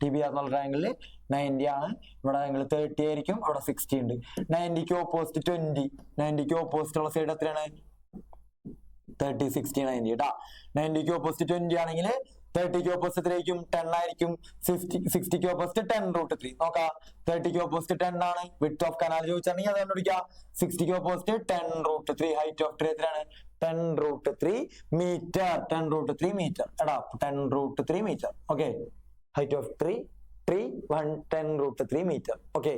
TBR എന്നുള്ള ട്രയാങ്കിളിൽ 90 ആണ്. ഇവിടെ ആംഗിൾ 30 ആയിരിക്കും, അവിടെ 60 ഉണ്ട്. 90ക്ക് ഓപ്പോസിറ്റ് 20, 90ക്ക് ഓപ്പോസിറ്റ് ഉള്ള സൈഡ് എത്രയാണ്? 30, 60, 90 കേട്ടാ. 90ക്ക് ഓപ്പോസിറ്റ് 20 ആണെങ്കിൽ 30ക്ക് ഓപ്പോസിറ്റ് ആയിരിക്കും 10 ആയിരിക്കും. 60ക്ക് ഓപ്പോസിറ്റ് 10√3 നോക്കാം. 30ക്ക് ഓപ്പോസിറ്റ് 10 ആണ്. വിഡ്ത്ത് ഓഫ് കനാൽ ചോദിച്ചാണെങ്കിൽ അത് കണ്ടുപിടിക്കാം. 60ക്ക് ഓപ്പോസിറ്റ് 10√3. ഹൈറ്റ് ഓഫ് ട്രീ എത്രയാണ്? 10√3 മീറ്റർ. 10√3 മീറ്റർ എടാ, 10√3 metre. Okay, height of tree 10√3 metre. Okay,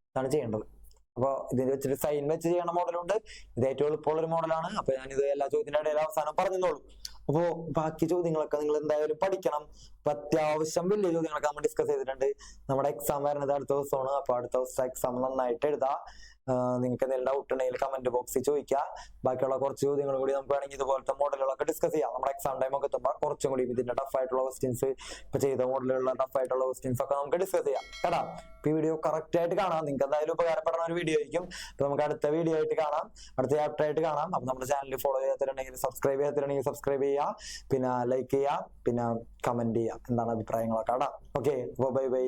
ഇതാണ് ചെയ്യേണ്ടത്. അപ്പോൾ ഇതിന് വെച്ചിട്ട് സൈൻ വെച്ച് ചെയ്യണ മോഡലുണ്ട്. ഇത് ഏറ്റവും എളുപ്പമുള്ള ഒരു മോഡലാണ്. അപ്പൊ ഞാനിത് എല്ലാ ചോദ്യത്തിന്റെ ഇടയിൽ അവസാനം പറഞ്ഞോളൂ. അപ്പോ ബാക്കി ചോദ്യങ്ങളൊക്കെ നിങ്ങൾ എന്തായാലും പഠിക്കണം. അപ്പൊ അത്യാവശ്യം വലിയ ചോദ്യങ്ങളൊക്കെ നമ്മൾ ഡിസ്കസ് ചെയ്തിട്ടുണ്ട്. നമ്മുടെ എക്സാം വരുന്നത് അടുത്ത ദിവസമാണ്. അപ്പൊ അടുത്ത ദിവസത്തെ എക്സാം നന്നായിട്ട് എഴുതാം. നിങ്ങൾക്ക് എന്തെങ്കിലും ഡൗട്ട് ഉണ്ടെങ്കിൽ കമന്റ് ബോക്സിൽ ചോദിക്കുക. ബാക്കിയുള്ള കുറച്ച് ചോദ്യങ്ങൾ കൂടി നമുക്ക് വേണമെങ്കിൽ ഇതുപോലത്തെ മോഡലുകളൊക്കെ ഡിസ്കസ് ചെയ്യാം. നമ്മുടെ എക്സാം ടൈം ഒക്കെ എത്തുമ്പോൾ കുറച്ചും കൂടി ഇതിന്റെ ടഫ് ആയിട്ടുള്ള ക്വസ്റ്റ്യൻസ്, ഇപ്പൊ ചെയ്ത മോഡലുള്ള ടഫ് ആയിട്ടുള്ള ക്വസ്റ്റ്യൻസ് ഒക്കെ നമുക്ക് ഡിസ്കസ് ചെയ്യാം കേട്ടാ. ഈ വീഡിയോ കറക്റ്റ് ആയിട്ട് കാണാം. നിങ്ങൾക്ക് എന്തായാലും ഉപകാരപ്പെടുന്ന ഒരു വീഡിയോ ആയിരിക്കും. അപ്പൊ നമുക്ക് അടുത്ത വീഡിയോ ആയിട്ട് കാണാം, അടുത്ത ചാപ്റ്റർ ആയിട്ട് കാണാം. അപ്പൊ നമ്മുടെ ചാനൽ ഫോളോ ചെയ്യാത്തിട്ടുണ്ടെങ്കിൽ സബ്സ്ക്രൈബ് ചെയ്യുക, പിന്നെ ലൈക്ക് ചെയ്യുക, പിന്നെ കമന്റ് ചെയ്യുക എന്താണ് അഭിപ്രായങ്ങളൊക്കെ കേട്ടാ. Okay, bye bye.